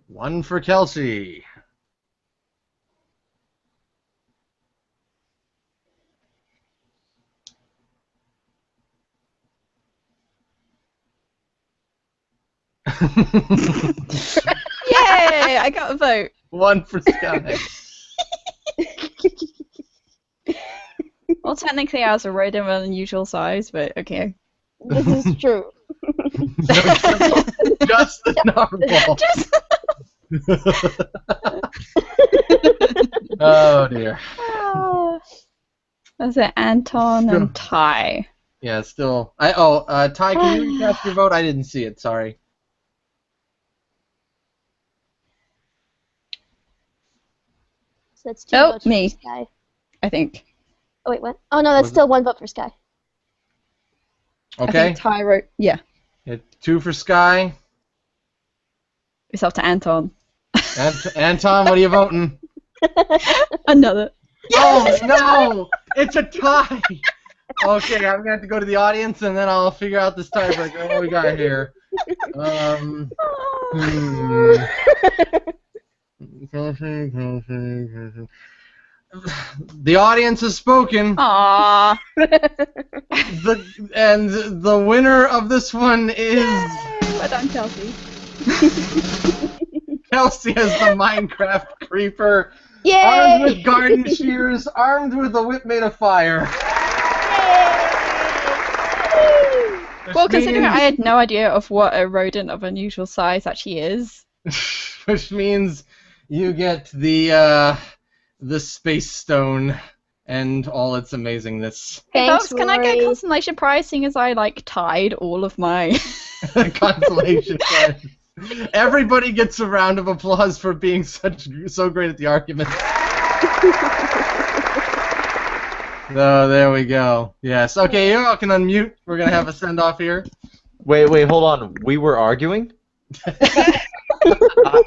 One for Kelsey. Yay! I got a vote. One for Sky. Well, technically, I was a rodent of an unusual size, but okay. This is true. Just the narwhal. Oh dear. Was it Anton and Ty? Yeah, still. Ty, can you recast your vote? I didn't see it. Sorry. So that's 2 votes me. for Sky. I think. Oh wait, what? Oh no, that's still 1 vote for Sky. Okay. I think Ty wrote. Yeah. 2 for Sky. It's up to Anton. Anton, what are you voting? Another. Oh no! It's a tie. Okay, I'm gonna have to go to the audience and then I'll figure out this tiebreaker. What we got here? The audience has spoken. Aww. The winner of this one is. Well done, Kelsey. Kelsey as the Minecraft creeper. Yay! Armed with garden shears, armed with a whip made of fire. Well, considering I had no idea of what a rodent of unusual size actually is. Which means you get the space stone and all its amazingness. Hey, Thanks, folks, can I get Rory. consolation prize seeing as I tied all of my... Consolation prize. Everybody gets a round of applause for being so great at the argument. So there we go. Yes. Okay, you all can unmute. We're gonna have a send off here. Wait, hold on. We were arguing?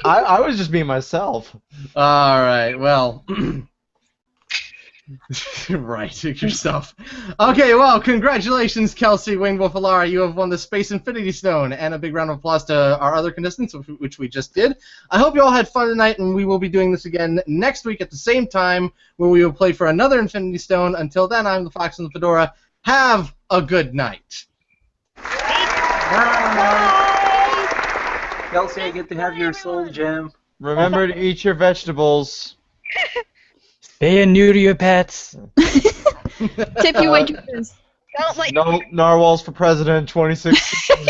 I was just being myself. All right. Well. Right, yourself. Okay, well, congratulations, Kelsey, Winged Wolf Alara. You have won the Space Infinity Stone, and a big round of applause to our other contestants, which we just did. I hope you all had fun tonight, and we will be doing this again next week at the same time, where we will play for another Infinity Stone. Until then, I'm the Fox and the Fedora. Have a good night. Kelsey, I get to have your soul gem. Remember to eat your vegetables. Stay and neuter your pets. Tip your waitresses. Don't like. No narwhals for president 2016.